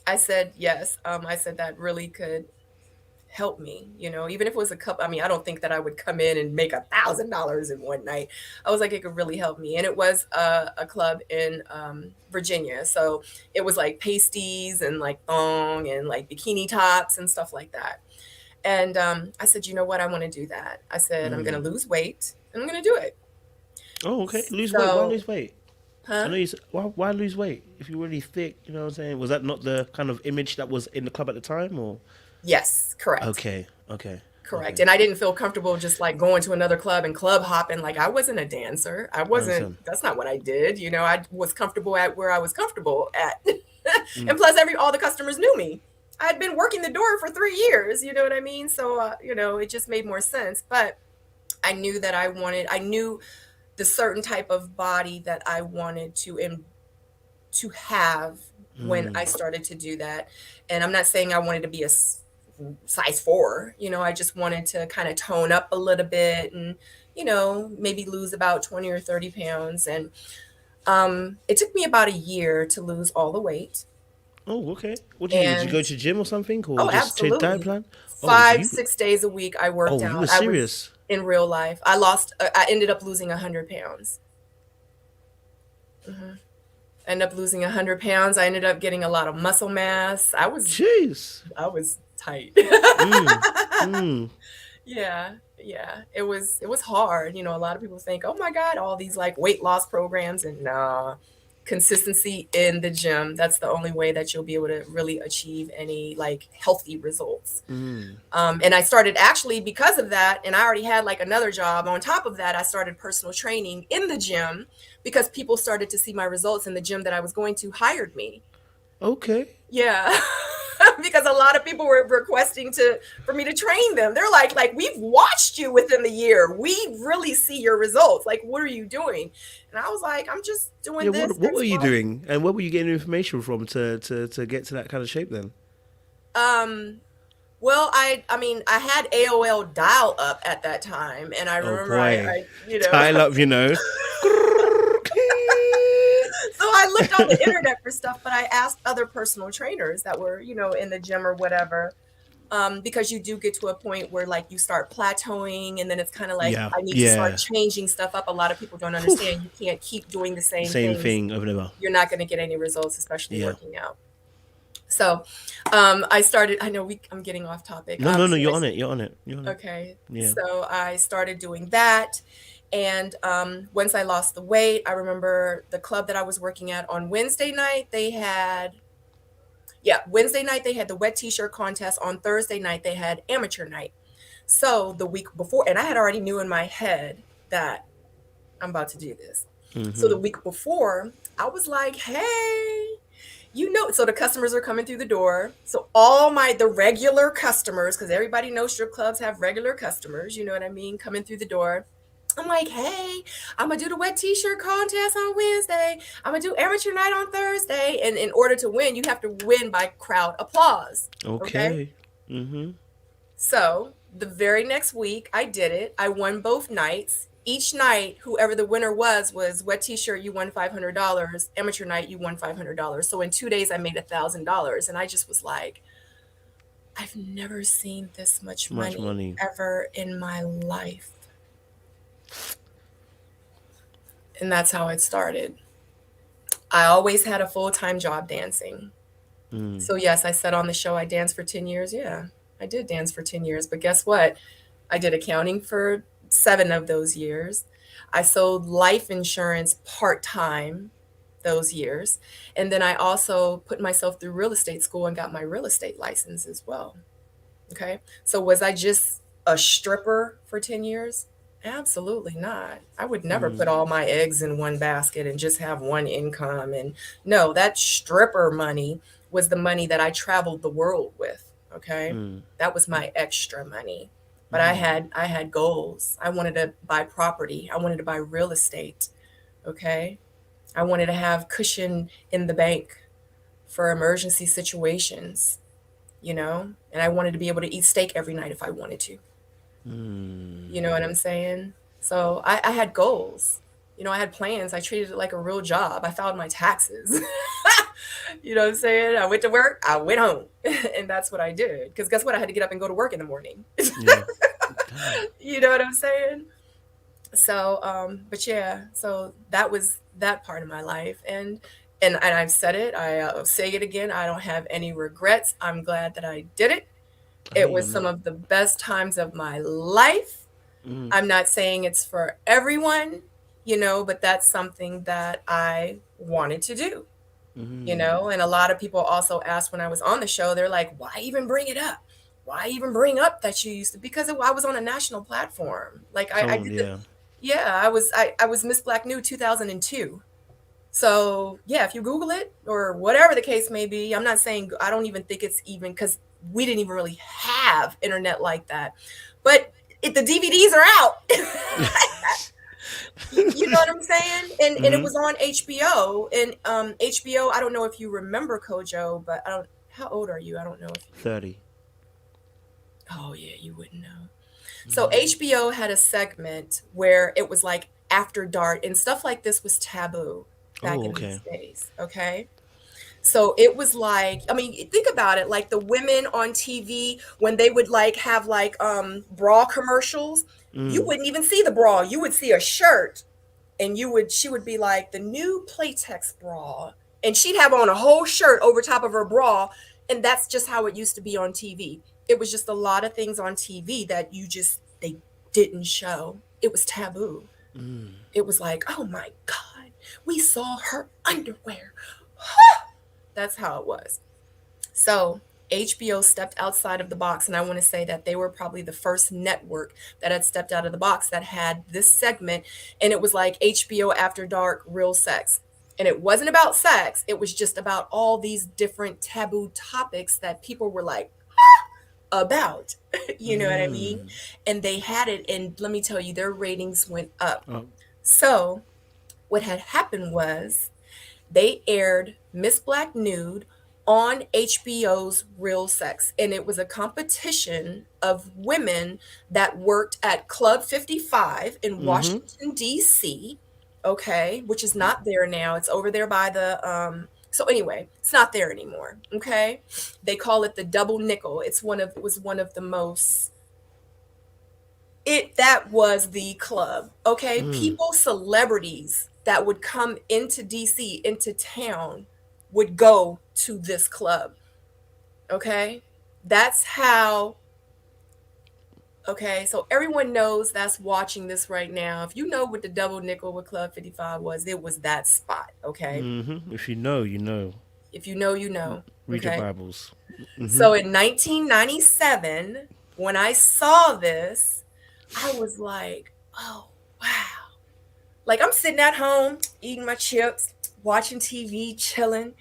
I said yes. I said that really could help me. Even if it was a cup. I mean, I don't think that I would come in and make $1,000 in one night. I was like, it could really help me. And it was a club in Virginia. So it was like pasties and like thong and like bikini tops and stuff like that. And I said, you know what? I want to do that. I said, I'm going to lose weight and I'm going to do it. Oh, okay. Lose weight. Why lose weight? Huh? I know you said, why lose weight if you're really thick? You know what I'm saying? Was that not the kind of image that was in the club at the time, or? Yes, correct. Okay. Correct. And I didn't feel comfortable just like going to another club and club hopping. Like, I wasn't a dancer. That's not what I did. I was comfortable at where I was comfortable at. And plus all the customers knew me. I had been working the door for 3 years, you know what I mean? So, it just made more sense. But I knew that I knew the certain type of body that I wanted to have when I started to do that. And I'm not saying I wanted to be a size 4, I just wanted to kind of tone up a little bit and, maybe lose about 20 or 30 pounds. And it took me about a year to lose all the weight. Oh, okay. What did you do? Did you go to the gym or something, or just change absolutely. diet plan? 5-6 days a week I worked out. You were serious? In real life. I ended up losing 100 pounds. Ended up losing 100 pounds. I ended up getting a lot of muscle mass. I was tight. Yeah. It was hard. A lot of people think, oh my God, all these like weight loss programs, and nah. Consistency in the gym. That's the only way that you'll be able to really achieve any like healthy results. And I started actually because of that, and I already had like another job. On top of that, I started personal training in the gym because people started to see my results, and the gym that I was going to hired me. Okay. Yeah. Because a lot of people were requesting for me to train them. They're like, we've watched you within the year. We really see your results. Like, what are you doing? And I was like, I'm just doing this. What were you doing? And where were you getting information from to get to that kind of shape then? Well, I had AOL dial up at that time, and I remember dial up, So I looked on the internet for stuff, but I asked other personal trainers that were, in the gym or whatever, because you do get to a point where like you start plateauing, and then it's kind of like I need to start changing stuff up. A lot of people don't understand. You can't keep doing the same thing over and over. You're not going to get any results, especially working out. So I started. I know I'm getting off topic. No, you're on it. Okay. Yeah. So I started doing that. And once I lost the weight, I remember the club that I was working at on Wednesday night, they had the wet t-shirt contest. On Thursday night, they had amateur night. So the week before, and I had already knew in my head that I'm about to do this. So the week before, I was like, hey, so the customers are coming through the door. So all the regular customers, because everybody knows strip clubs have regular customers, you know what I mean, coming through the door. I'm like, hey, I'm gonna do the wet t-shirt contest on Wednesday. I'm gonna do amateur night on Thursday. And in order to win, you have to win by crowd applause. Okay. Okay. Mm-hmm. So the very next week, I did it. I won both nights. Each night, whoever the winner was wet t-shirt, you won $500. Amateur night, you won $500. So in 2 days, I made $1,000. And I just was like, I've never seen this much Much money money. ever in my life. And that's how it started. I always had a full-time job dancing. Mm. So yes, I said on the show I danced for 10 years. Yeah, I did dance for 10 years. But guess what? I did accounting for 7 of those years. I sold life insurance part-time those years. And then I also put myself through real estate school and got my real estate license as well. Okay. So was I just a stripper for 10 years? Absolutely not. I would never put Mm. all my eggs in one basket and just have one income. And no, that stripper money was the money that I traveled the world with. Okay. Mm. That was my extra money. But I Mm. had I had goals. I wanted to buy property. I wanted to buy real estate. Okay. I wanted to have cushion in the bank for emergency situations, and I wanted to be able to eat steak every night if I wanted to. You know Mm. what I'm saying? So I had goals. I had plans. I treated it like a real job. I filed my taxes. You know what I'm saying? I went to work, I went home. And that's what I did. Because guess what? I had to get up and go to work in the morning. Yeah. Damn. You know what I'm saying? So, but yeah, so that was that part of my life. And I've said it, I'll say it again. I don't have any regrets. I'm glad that I did it. It was some Amen. of the best times of my life. Mm. I'm not saying it's for everyone, but that's something that I wanted to do, Mm. and a lot of people also asked when I was on the show, they're like, why even bring it up? Why even bring up that you used to, because I was on a national platform. Like I Oh did the, yeah. yeah, I was Miss Black New 2002. So yeah, if you Google it or whatever the case may be, I'm not saying, I don't even think it's even, because we didn't even really have internet like that. But the DVDs are out. You know what I'm saying? And it Mm-hmm. was on HBO. And HBO, I don't know if you remember Kojo, but I don't. How old are you? I don't know if you. 30. Oh yeah, you wouldn't know. So Mm. HBO had a segment where it was like after dark, and stuff like this was taboo back Oh, in these okay. days. Okay. So it was like, I mean, think about it, like the women on TV when they would like have like bra commercials, you Mm. wouldn't even see the bra. You would see a shirt, and she would be like the new Playtex bra, and she'd have on a whole shirt over top of her bra. And that's just how it used to be on TV. It was just a lot of things on TV that they didn't show. It was taboo. Mm. It was like, oh my God, we saw her underwear. That's how it was. So HBO stepped outside of the box, and I want to say that they were probably the first network that had stepped out of the box that had this segment, and it was like HBO After Dark Real Sex. And it wasn't about sex, it was just about all these different taboo topics that people were like about. You know what I mean? Mm. And they had it, and let me tell you, their ratings went up. Oh. So what had happened was they aired Miss Black Nude on HBO's Real Sex. And it was a competition of women that worked at Club 55 in Mm-hmm. Washington, D.C., okay, which is not there now. It's over there by so anyway, it's not there anymore, okay? They call it the double nickel. It was one of the most, that was the club, okay? Mm. People, celebrities that would come into DC, into town, would go to this club, okay? That's how, okay? So everyone knows that's watching this right now. If you know what the double nickel with Club 55 was, it was that spot, okay? Mm-hmm. If you know, you know. If you know, you know, Read your okay? Bibles. Mm-hmm. So in 1997, when I saw this, I was like, oh, wow. Like I'm sitting at home, eating my chips, watching TV, chilling.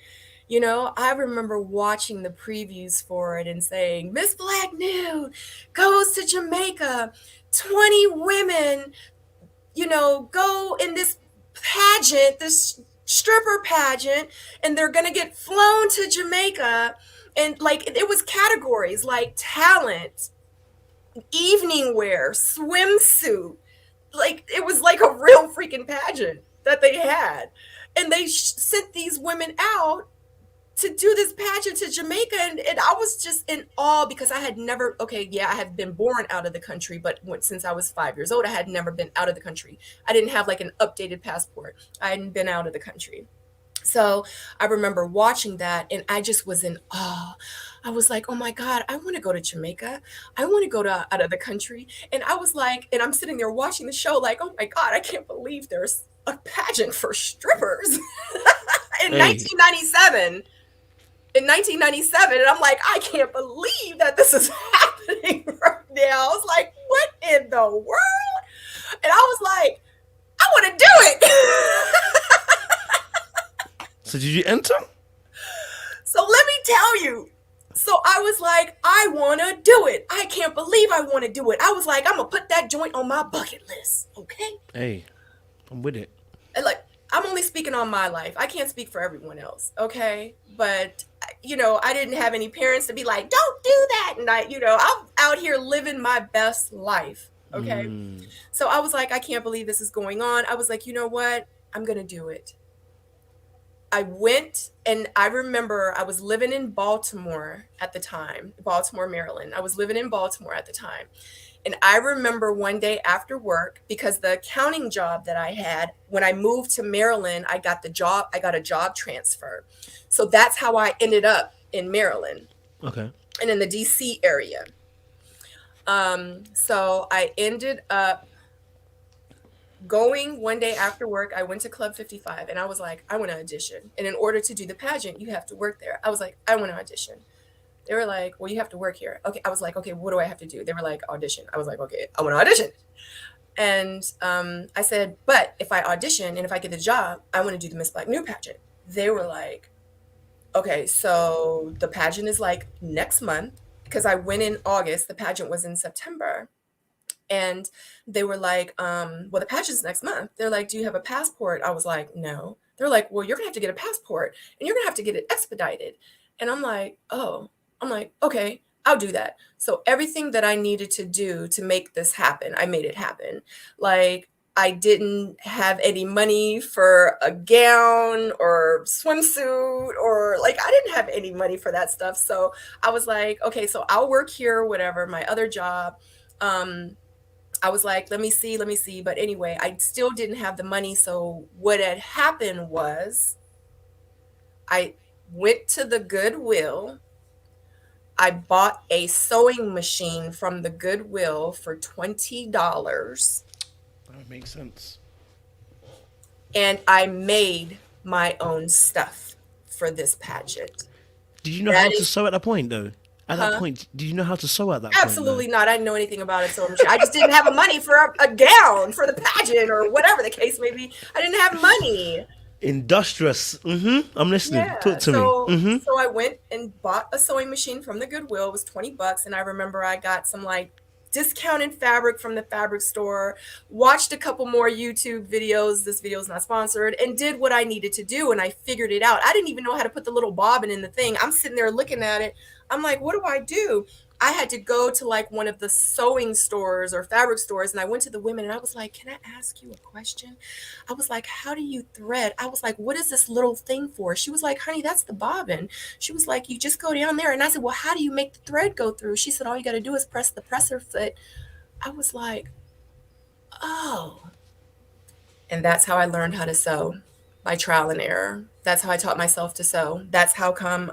I remember watching the previews for it and saying, Miss Black Nude goes to Jamaica, 20 women, go in this pageant, this stripper pageant, and they're going to get flown to Jamaica. And like, it was categories like talent, evening wear, swimsuit. Like, it was like a real freaking pageant that they had. And they sent these women out to do this pageant to Jamaica, and I was just in awe because I had never, okay, yeah, I had been born out of the country, but since I was 5 years old, I had never been out of the country. I didn't have like an updated passport. I hadn't been out of the country. So I remember watching that and I just was in awe. I was like, oh my God, I want to go to Jamaica. I want to go to out of the country. And I was like, and I'm sitting there watching the show like, oh my God, I can't believe there's a pageant for strippers in Hey, 1997. In 1997, and I'm like, I can't believe that this is happening right now. I was like, what in the world? And I was like, I want to do it. so did you enter? So let me tell you. So I was like, I want to do it. I can't believe I want to do it. I was like, I'm going to put that joint on my bucket list. Okay. Hey, I'm with it. And like, I'm only speaking on my life. I can't speak for everyone else. Okay. But, I didn't have any parents to be like, don't do that. And I'm out here living my best life. Okay. So I was like, I can't believe this is going on. I was like, you know what? I'm going to do it. I went, and I remember I was living in Baltimore at the time, Baltimore, Maryland. I was living in Baltimore at the time. And I remember one day after work, because the accounting job that I had, when I moved to Maryland, I got a job transfer. So that's how I ended up in Maryland Okay. and in the DC area. So I ended up going one day after work. I went to Club 55 and I was like, I want to audition. And in order to do the pageant, you have to work there. I was like, I want to audition. They were like, well, you have to work here. Okay. I was like, okay, what do I have to do? They were like, audition. I was like, okay, I want to audition. And I said, but if I audition and if I get the job, I want to do the Miss Black New pageant. They were like, okay, so the pageant is like next month, because I went in August. The pageant was in September. And they were like, well, the pageant's next month. They're like, do you have a passport? I was like, no. They're like, well, you're going to have to get a passport and you're going to have to get it expedited. And I'm like, oh, I'm like, okay, I'll do that. So everything that I needed to do to make this happen, I made it happen. Like, I didn't have any money for a gown or swimsuit, or like, I didn't have any money for that stuff. So I was like, okay, so I'll work here, whatever, my other job. I was like, let me see. But anyway, I still didn't have the money. So what had happened was I went to the Goodwill. I bought a sewing machine from the Goodwill for $20, That makes sense. and I made my own stuff for this pageant. Did you know how That to is, sew at that point, though? At that huh? point, did you know how to sew at that point, though? Absolutely not. I didn't know anything about it. So I just didn't have the money for a gown for the pageant or whatever the case may be. I didn't have money. Industrious. I'm listening. Yeah. Talk to me. So I went and bought a sewing machine from the Goodwill. It was $20. And I remember I got some like discounted fabric from the fabric store, watched a couple more YouTube videos. This video is not sponsored, and did what I needed to do. And I figured it out. I didn't even know how to put the little bobbin in the thing. I'm sitting there looking at it. I'm like, what do I do? I had to go to like one of the sewing stores or fabric stores, and I went to the women and I was like, can I ask you a question? I was like, how do you thread? I was like, what is this little thing for? She was like, honey, that's the bobbin. She was like, you just go down there. And I said, well, how do you make the thread go through? She said, all you got to do is press the presser foot. I was like, oh. And that's how I learned how to sew, by trial and error. That's how I taught myself to sew. That's how come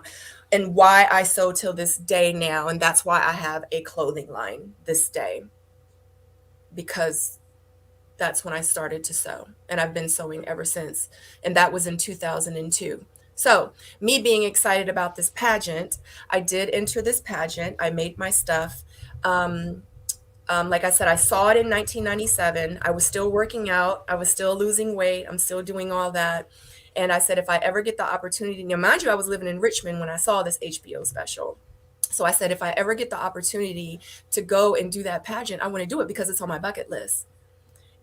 and why I sew till this day now. And that's why I have a clothing line this day, because that's when I started to sew. And I've been sewing ever since. And that was in 2002. So, me being excited about this pageant, I did enter this pageant. I made my stuff. Like I said, I saw it in 1997. I was still working out. I was still losing weight. I'm still doing all that. And I said, if I ever get the opportunity, now mind you, I was living in Richmond when I saw this HBO special. So I said, if I ever get the opportunity to go and do that pageant, I want to do it because it's on my bucket list.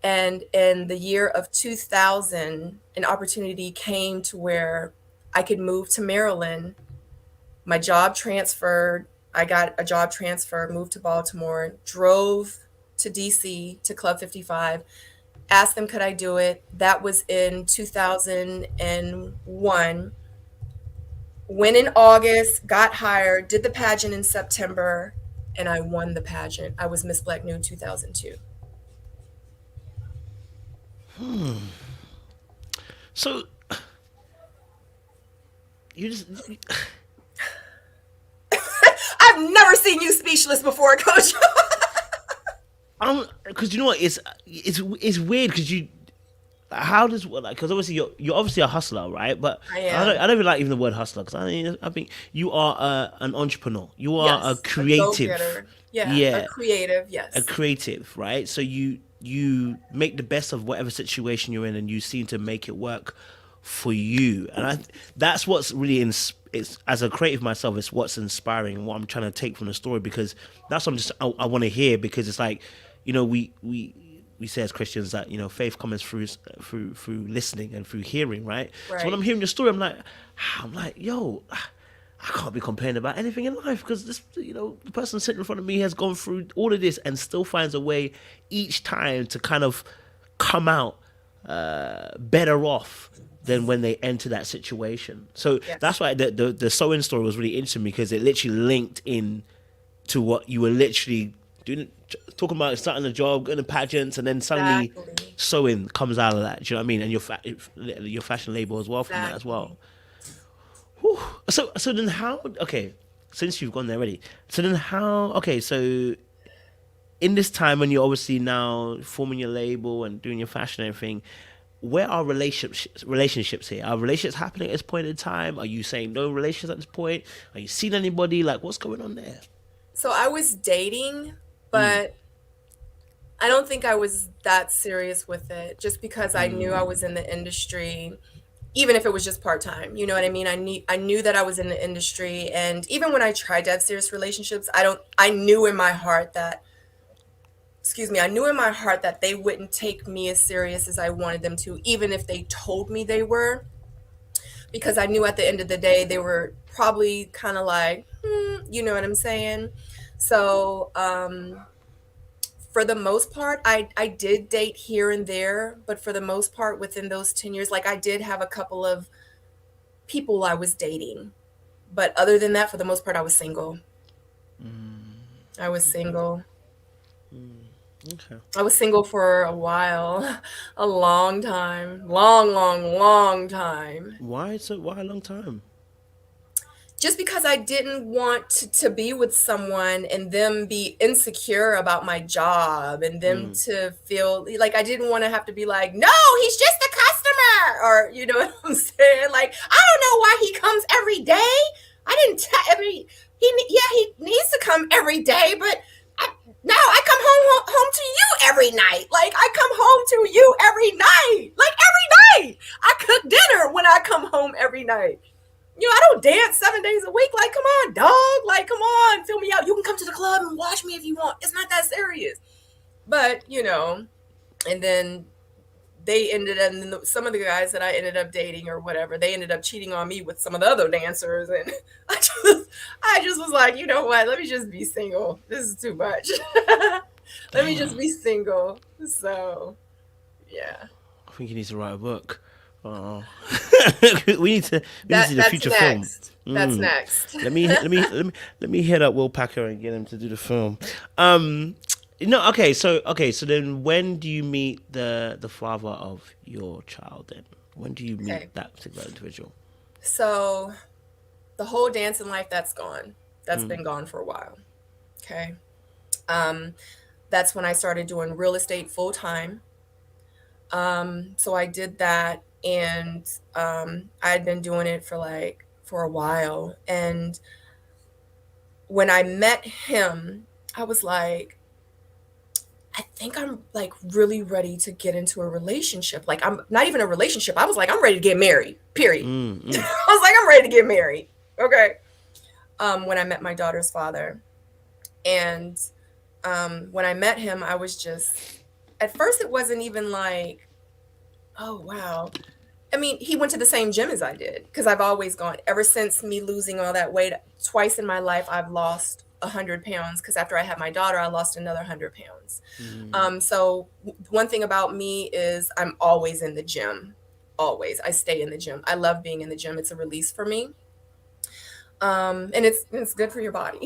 And in the year of 2000, an opportunity came to where I could move to Maryland. My job transferred. I got a job transfer, moved to Baltimore, drove to DC to Club 55, asked them could I do it. That was in 2001. Went in August, got hired, did the pageant in September, and I won the pageant. I was Miss Black New 2002. So you just I've never seen you speechless before, Coach. because you know what, it's weird because you how does like because obviously you're obviously a hustler, right? But I I am. don't even like even the word hustler because I think you are an entrepreneur. You are a Yes, a creative, go-getter. Yeah, a yeah, creative. a Yes, creative, right? So you make the best of whatever situation you're in, and you seem to make it work for you. And that's what's really it's as a creative myself, it's what's inspiring and what I'm trying to take from the story because that's what I want to hear because it's like, we say as Christians that faith comes through listening and through hearing, right? So when I'm right. hearing your story, I'm like, yo, I can't be complaining about anything in life because this, the person sitting in front of me has gone through all of this and still finds a way each time to kind of come out better off than when they enter that situation. So Yes, that's why the sewing story was really interesting because it literally linked in to what you were literally doing, talking about starting a job, going to pageants, and then suddenly exactly. sewing comes out of that. Do you know what I mean? And your fashion label as well from that as well. Exactly. Whew. So then how? Okay, since you've gone there already, so then how? Okay, so in this time when you're obviously now forming your label and doing your fashion and everything, where are relationships here? Are relationships happening at this point in time? Are you saying no relations at this point? Are you seeing anybody? Like, what's going on there? So I was dating, Mm, but I don't think I was that serious with it just because I knew I was in the industry, even if it was just part-time. You know what I mean? I knew that I was in the industry, and even when I tried to have serious relationships, I knew in my heart that, excuse me, I knew in my heart that they wouldn't take me as serious as I wanted them to, even if they told me they were, because I knew at the end of the day they were probably kind of like, you know what I'm saying? So, for the most part, I did date here and there, but for the most part, within those 10 years, like I did have a couple of people I was dating. But other than that, for the most part, I was single. I was okay, single. okay. I was single for a while, a long time, long, long, long time. Why a long time? Just because I didn't want to be with someone and them be insecure about my job and them Mm, to feel like I didn't want to have to be like, no, he's just a customer, or you know what I'm saying? Like, I don't know why he comes every day. I didn't tell every yeah, he needs to come every day, but I, now I come home to you every night. Like I come home to you every night. Like every night. I cook dinner when I come home every night. I don't dance 7 days a week. Like, come on, dog. Like, come on, fill me out. You can come to the club and watch me if you want. It's not that serious. But, and then some of the guys that I ended up dating or whatever, they ended up cheating on me with some of the other dancers. And I just was like, you know what? Let me just be single. This is too much. Let me just damn. be single. So, yeah. I think he needs to write a book. Oh, we need to That see the that's feature film. next. That's Mm. next. Let me hit up Will Packer and get him to do the film. No, okay, so then when do you meet the father of your child? Then when do you meet Okay. that particular individual? So the whole dancing life, that's gone. That's Mm, been gone for a while. Okay. Um, that's when I started doing real estate full time. So I did that, and I had been doing it for a while. And when I met him, I was like, I think I'm like really ready to get into a relationship. Like I'm not even a relationship. I was like, I'm ready to get married. Period. mm, mm. I was like, I'm ready to get married. Okay. When I met my daughter's father. And when I met him, I was just, at first it wasn't even like, oh, wow. I mean, he went to the same gym as I did because I've always gone ever since me losing all that weight. Twice in my life, I've lost 100 pounds because after I had my daughter, I lost another 100 pounds. Mm. So one thing about me is I'm always in the gym. Always. I stay in the gym. I love being in the gym. It's a release for me. And it's good for your body.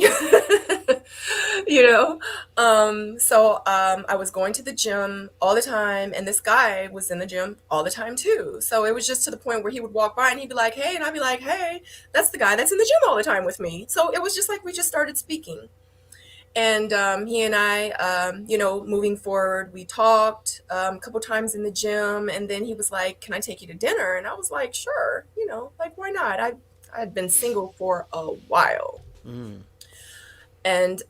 you know I was going to the gym all the time, and this guy was in the gym all the time too. So it was just to the point where he would walk by and he'd be like, hey, and I'd be like, hey, that's the guy that's in the gym all the time with me. So it was just like we just started speaking. And he and I, moving forward, we talked a couple times in the gym, and then he was like, can I take you to dinner? And I was like, sure, like, why not? I'd been single for a while. Mm. And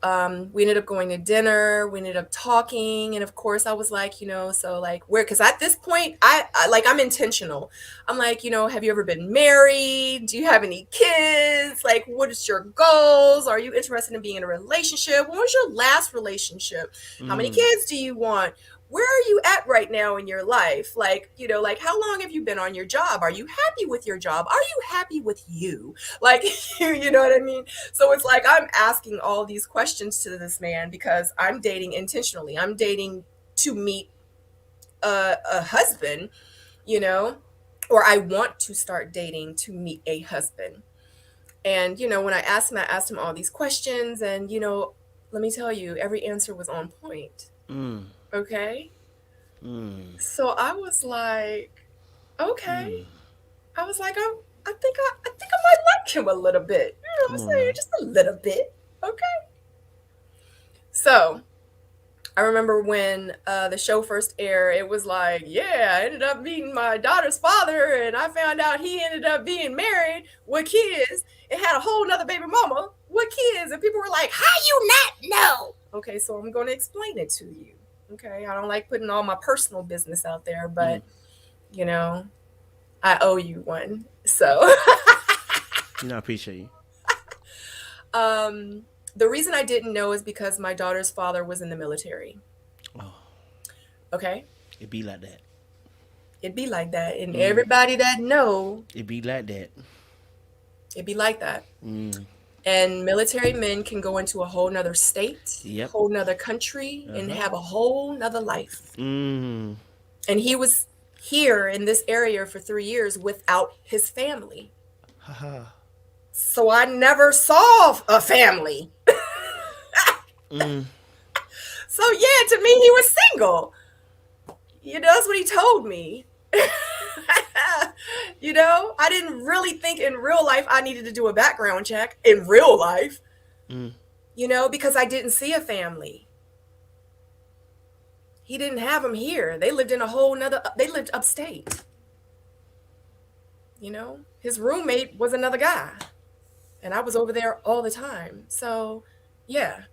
we ended up going to dinner. We ended up talking, and of course, I was like, so like, where? Because at this point, I'm intentional. I'm like, have you ever been married? Do you have any kids? Like, what is your goals? Are you interested in being in a relationship? What was your last relationship? How many Mm. kids do you want? Where are you at right now in your life? Like, like, how long have you been on your job? Are you happy with your job? Are you happy with you? Like, you know what I mean? So it's like I'm asking all these questions to this man because I'm dating intentionally. I'm dating to meet a husband, you know, or I want to start dating to meet a husband. And, when I asked him all these questions, and, let me tell you, every answer was on point. Mm. Okay. Mm. So I was like, okay. Mm. I was like, I think I might like him a little bit. You know what Come I'm on saying? now. Just a little bit. Okay. So I remember when the show first aired, it was like, yeah, I ended up meeting my daughter's father, and I found out he ended up being married with kids and had a whole nother baby mama with kids. And people were like, how you not know? Okay, so I'm going to explain it to you. Okay, I don't like putting all my personal business out there, Mm. but, you know, I owe you one. So I appreciate you. um, the reason I didn't know is because my daughter's father was in the military. Oh, Okay, it be like that. it'd be like that, and Mm. everybody that know, It be like that. it'd be like that. Mm. And military men can go into a whole nother state, Yep. whole nother country, Uh and huh. have a whole nother life. Mm. And he was here in this area for 3 years without his family. Haha. So I never saw a family. Mm. So yeah, to me, he was single. That's what he told me. I didn't really think in real life I needed to do a background check in real life, Mm. because I didn't see a family. He didn't have them here. They lived in a whole nother, they lived upstate. His roommate was another guy, and I was over there all the time. So, yeah,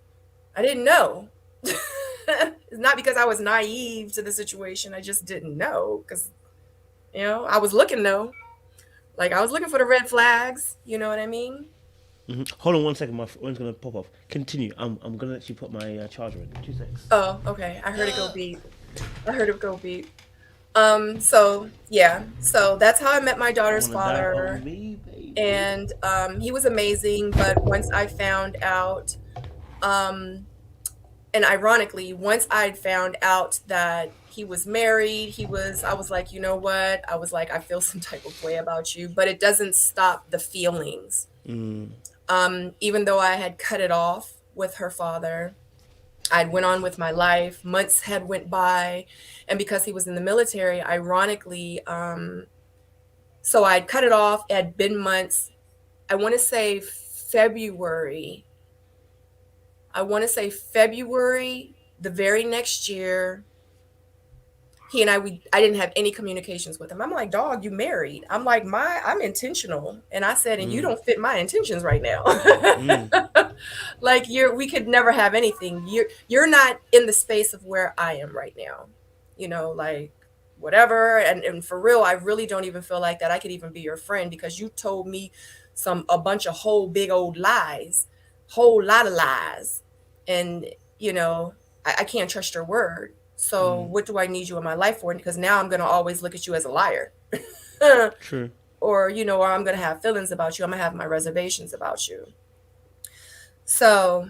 I didn't know. It's not because I was naive to the situation. I just didn't know because, I was looking though. Like I was looking for the red flags. You know what I mean? Hmm. Hold on 1 second. My phone's gonna pop off. Continue. I'm gonna actually put my charger in. 2 seconds. Oh, okay. I heard it go beep. I heard it go beep. So yeah. So that's how I met my I daughter's wanna die on father. me, baby. And he was amazing. But once I found out, um, and ironically, once I'd found out that he was married, I was like, you know what? I was like, I feel some type of way about you, but it doesn't stop the feelings. Mm. Even though I had cut it off with her father, I went on with my life. Months had went by, and because he was in the military, ironically, so I'd cut it off. It had been months. I want to say February. I want to say February, the very next year. He and I didn't have any communications with him. I'm like, dog, you married. I'm like, I'm intentional. And I said, and you Mm. don't fit my intentions right now. Mm. Like we could never have anything. You're not in the space of where I am right now. Like whatever. And for real, I really don't even feel like that I could even be your friend because you told me a bunch of whole big old lies, whole lot of lies. And, I can't trust your word. So Mm. what do I need you in my life for? Because now I'm going to always look at you as a liar. True. Or, or I'm going to have feelings about you. I'm going to have my reservations about you. So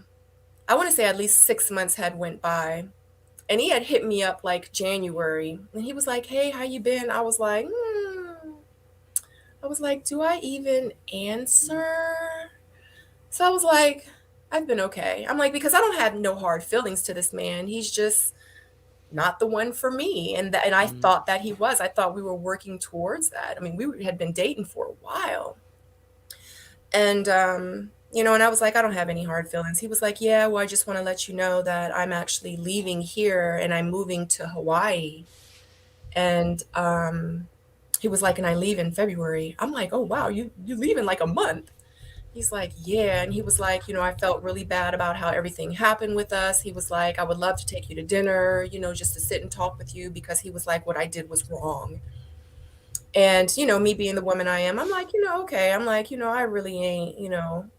I want to say at least 6 months had went by, and he had hit me up like January, and he was like, "Hey, how you been?" I was like, "Do I even answer?" So I was like, "I've been okay." I'm like, because I don't have no hard feelings to this man. He's just not the one for me. And I Mm. thought that he was. I thought we were working towards that. I mean, we had been dating for a while. And and I was like, I don't have any hard feelings. He was like, "Yeah, well, I just want to let you know that I'm actually leaving here and I'm moving to Hawaii." And he was like, "And I leave in February." I'm like, "Oh wow, you leave in like a month." He's like, "Yeah." And he was like, "I felt really bad about how everything happened with us." He was like, "I would love to take you to dinner, just to sit and talk with you," because he was like, "What I did was wrong." And, me being the woman I am, I'm like, okay. I'm like, I really ain't,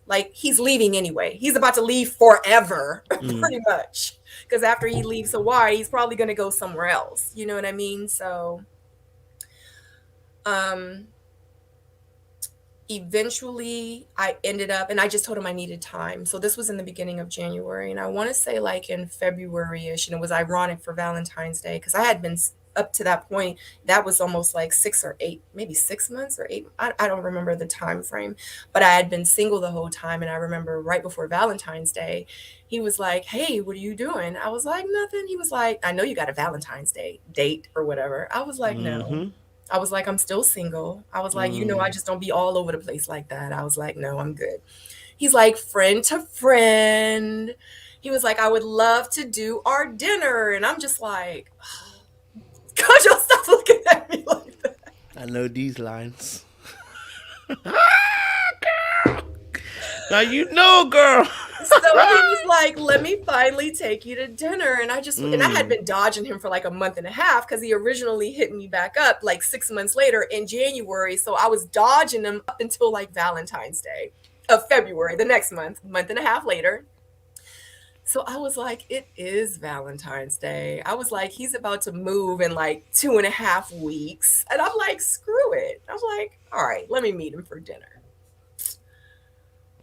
like he's leaving anyway. He's about to leave forever, Mm. pretty much. Because after he leaves Hawaii, he's probably going to go somewhere else. You know what I mean? So, um, eventually I ended up, and I just told him I needed time. So this was in the beginning of January, and I want to say like in February-ish, and it was ironic for Valentine's Day because I had been up to that point, that was almost like 6 or 8, maybe 6 months or 8. I don't remember the time frame, but I had been single the whole time. And I remember right before Valentine's Day, he was like, "Hey, what are you doing?" I was like, "Nothing." He was like, "I know you got a Valentine's Day date or whatever." I was like, "No." Mm-hmm. I was like, "I'm still single." I was like, "I Mm. just don't be all over the place like that." I was like, "No, I'm good." He's like, "Friend to friend." He was like, "I would love to do our dinner." And I'm just like, God, y'all stop looking at me like that. I know these lines. Now you know, girl. So he was like, "Let me finally take you to dinner." And I had Mm. been dodging him for like a month and a half because he originally hit me back up like 6 months later in January. So I was dodging him up until like Valentine's Day of February, the next month and a half later. So I was like, it is Valentine's Day. I was like, he's about to move in like 2.5 weeks. And I'm like, screw it. I'm like, all right, let me meet him for dinner.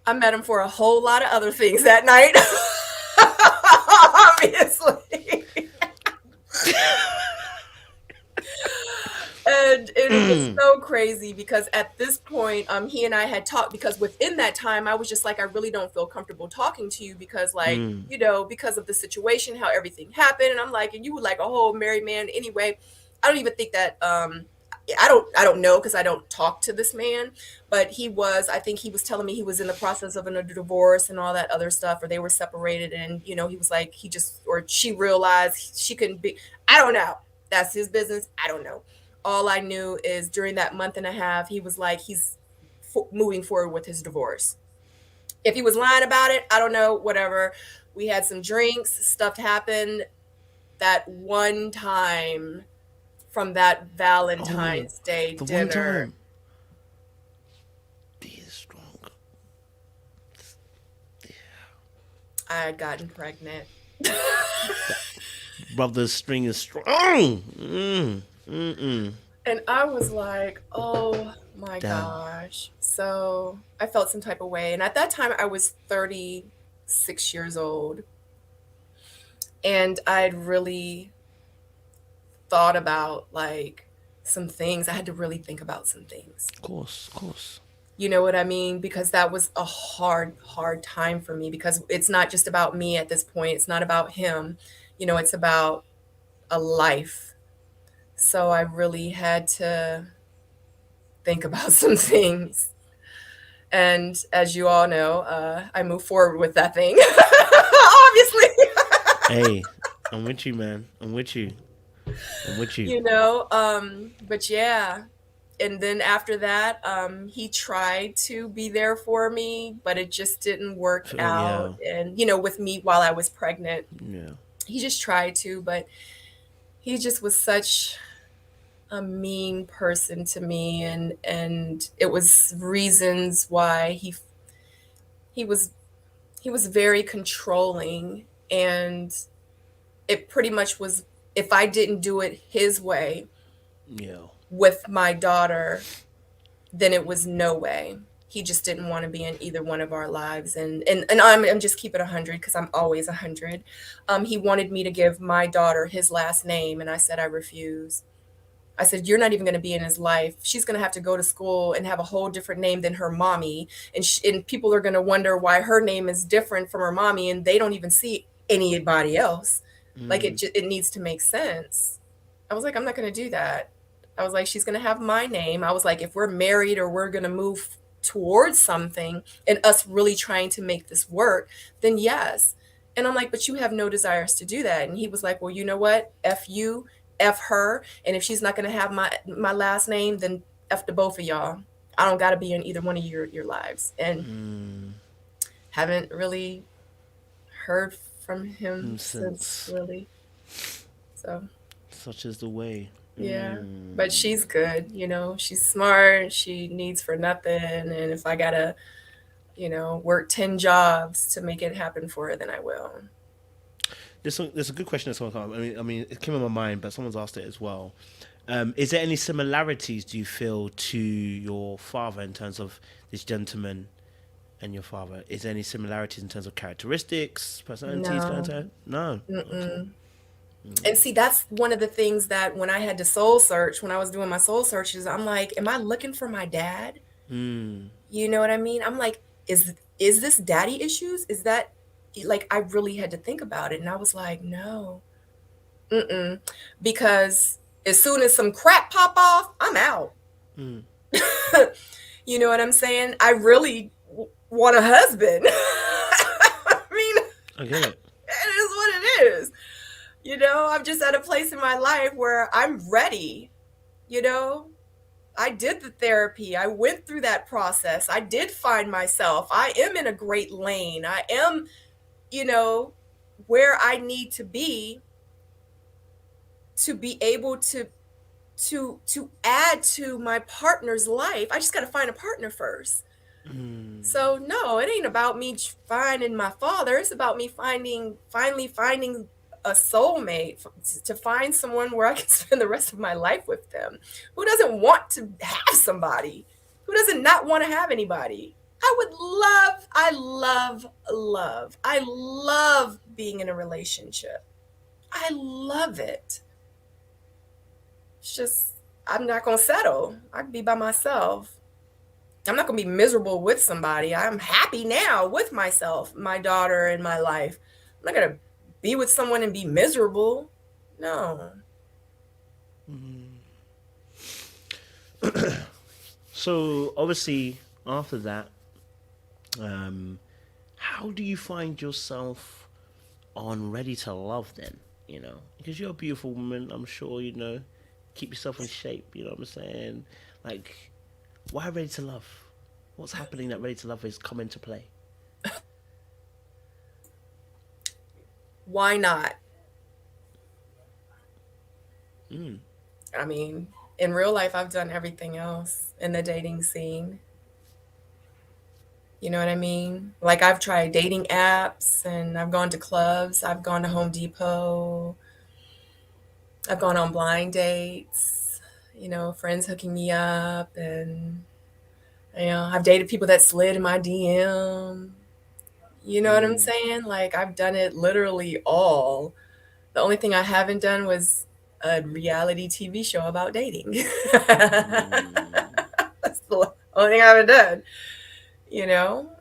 I met him for a whole lot of other things that night. Obviously. And it was Mm. so crazy because at this point, he and I had talked, because within that time, I was just like, I really don't feel comfortable talking to you because, like, Mm. because of the situation, how everything happened. And I'm like, and you were like a whole married man anyway. I don't even think that, I don't know because I don't talk to this man, but I think he was telling me he was in the process of a divorce and all that other stuff, or they were separated. And, he was like, or she realized she couldn't be, I don't know. That's his business. I don't know. All I knew is during that month and a half, he was like, he's moving forward with his divorce. If he was lying about it, I don't know, whatever. We had some drinks, stuff happened that one time from that Oh, Valentine's Day the one dinner. time. Be strong. I had gotten pregnant. That brother's string is strong. Mm. Mm-mm. And I was like, oh my Damn. gosh. So I felt some type of way. And at that time, I was 36 years old. And I'd really thought about like some things. I had to really think about some things. Of course, of course. You know what I mean? Because that was a hard, hard time for me because it's not just about me at this point. It's not about him. It's about a life. So I really had to think about some things. And as you all know, I moved forward with that thing, obviously. Hey, I'm with you, man. I'm with you. I'm with you. But yeah. And then after that, he tried to be there for me, but it just didn't work out. Yeah, And, with me while I was pregnant, yeah. he just tried to, but he just was such a mean person to me. And it was reasons why he was, he was very controlling, and it pretty much was if I didn't do it his way Yeah. with my daughter, then it was no way. He just didn't want to be in either one of our lives. And I'm just keep it 100 because I'm always 100. He wanted me to give my daughter his last name, and I said I refuse. I said, you're not even going to be in his life. She's going to have to go to school and have a whole different name than her mommy. And people are going to wonder why her name is different from her mommy, and they don't even see anybody else. Like it needs to make sense. I was like, I'm not going to do that. I was like, she's going to have my name. I was like, if we're married or we're going to move towards something and us really trying to make this work, then yes. And I'm like, but you have no desires to do that. And he was like, well, you know what? F you, F her. And if she's not going to have my last name, then F the both of y'all. I don't got to be in either one of your lives. And haven't really heard from him since, Since really. So such is the way. yeah, but she's good, she's smart, she needs for nothing, and if I gotta, work 10 jobs to make it happen for her, then I will. There's a good question that someone asked. I mean, it came in my mind, but someone's asked it as well. Is there any similarities do you feel to your father in terms of this gentleman and your father? Is there any similarities in terms of characteristics, personalities, kind No. of thing? No. Okay. Mm-mm. And see, that's one of the things that when I had to soul search, when I was doing my soul searches, I'm like, am I looking for my dad? Mm. You know what I mean? I'm like, is this daddy issues? Is that like I really had to think about it, and I was like, no. Mm-mm. Because as soon as some crap pop off, I'm out. Mm. You know what I'm saying? I really want a husband. I mean, I get it. it is what it is. I'm just at a place in my life where I'm ready. You know, I did the therapy. I went through that process. I did find myself. I am in a great lane. I am, you know, where I need to be able to add to my partner's life. I just got to find a partner first. So no, it ain't about me finding my father. It's about me finally finding a soulmate, to find someone where I can spend the rest of my life with them. Who doesn't want to have somebody? Who doesn't not want to have anybody? I love being in a relationship. I love it. It's just, I'm not going to settle. I can be by myself. I'm not going to be miserable with somebody. I'm happy now with myself, my daughter, and my life. I'm not going to be with someone and be miserable. No. So obviously, after that, how do you find yourself on Ready to Love then? Because you're a beautiful woman, I'm sure, keep yourself in shape, you know what I'm saying? Like, why Ready to Love? What's happening that Ready to Love is coming to play? Why not? I mean, in real life, I've done everything else in the dating scene. You know what I mean? Like, I've tried dating apps, and I've gone to clubs, I've gone to Home Depot, I've gone on blind dates, friends hooking me up, and I've dated people that slid in my DM. You know what I'm saying? Like, I've done it literally all. The only thing I haven't done was a reality TV show about dating. That's the only thing I haven't done.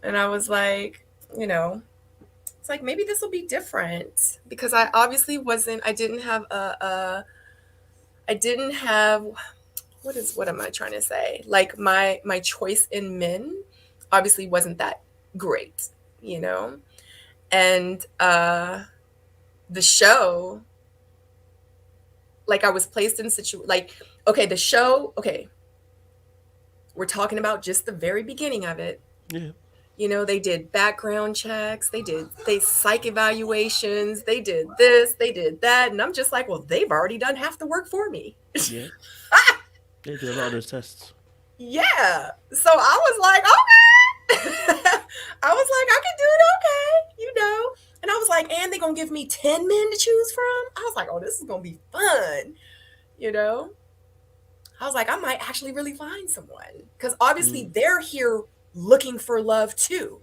And I was like, it's like, maybe this will be different, because I obviously I didn't have I didn't have, what am I trying to say? Like, my choice in men obviously wasn't that great, you know? And the show, like, I was placed in like, okay, the show, okay, we're talking about just the very beginning of it. Yeah. They did background checks, they psych evaluations, they did this, they did that, and I'm just like, well, they've already done half the work for me. Yeah. They do a lot of those tests. Yeah. So I was like, okay. I was like, I can do it, okay, And I was like, and they're gonna give me 10 men to choose from. I was like, oh, this is gonna be fun, you know? I was like, I might actually really find someone. Because obviously they're here looking for love too,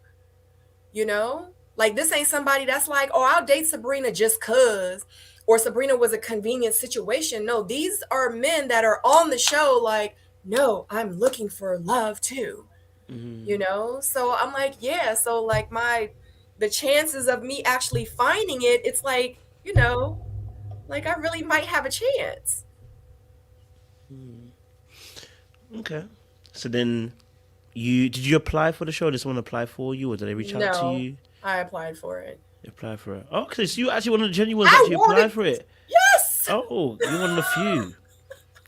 you know? Like, this ain't somebody that's like, oh, I'll date Sabrina just cuz, or Sabrina was a convenient situation. No, these are men that are on the show like, no, I'm looking for love too, you know? So I'm like, yeah, so like the chances of me actually finding it, it's like, you know, like I really might have a chance. Okay. So then, did you apply for the show? Did someone apply for you, or did they reach out to No, you? I applied for it. You apply for it. Oh, okay, so you actually one of the genuine ones I actually apply wanted, for it. yes. Oh, you're one of the few.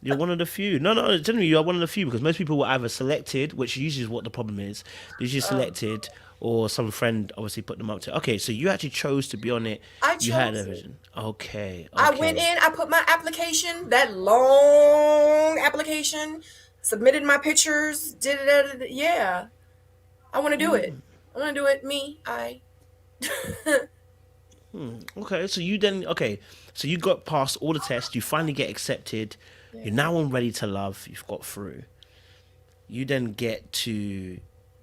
You're one of the few. No, no, generally you are one of the few because most people were either selected, which usually is what the problem is. They're usually Um, selected, or some friend obviously put them up to. Okay, so you actually chose to be on it. I You had a chose it. vision. Okay, I went okay. in, I put my application, that long application, submitted my pictures, did it. Yeah, I want to do it. I want to do it. Me, I. Okay, so you then so you got past all the tests. You finally get accepted. You're Yeah. now on Ready to Love. You've got through. You then get to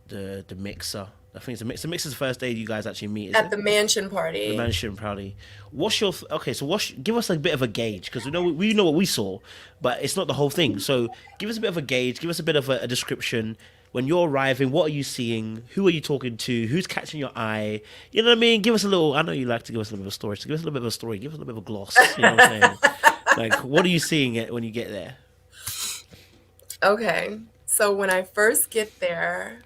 the mixer. I think it's the mixer. The mixer's the first day you guys actually meet, is At it? the mansion The party. mansion proudly. What's your okay? So give us a bit of a gauge because we know what we saw, but it's not the whole thing. So give us a bit of a gauge. Give us a bit of a description. When you're arriving, what are you seeing? Who are you talking to? Who's catching your eye? You know what I mean? Give us a little. I know you like to give us a little bit of a story. So give us a little bit of a story. Give us a little bit of a gloss. You know what I'm saying? Like, what are you seeing it when you get there? Okay, so when I first get there,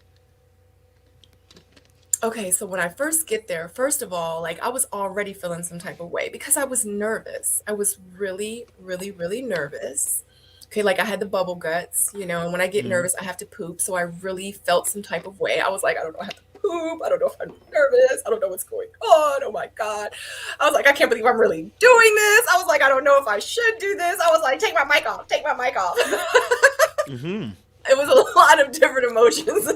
first of all, like I was already feeling some type of way because I was nervous. I was really, really, really nervous. Okay, like I had the bubble guts, you know, and when I get Mm. nervous, I have to poop. So I really felt some type of way. I was like, I don't know how to poop. I don't know if I'm nervous. I don't know what's going on. Oh my God. I was like, I can't believe I'm really doing this. I was like, I don't know if I should do this. I was like, take my mic off, take my mic off. Mm-hmm. It was a lot of different emotions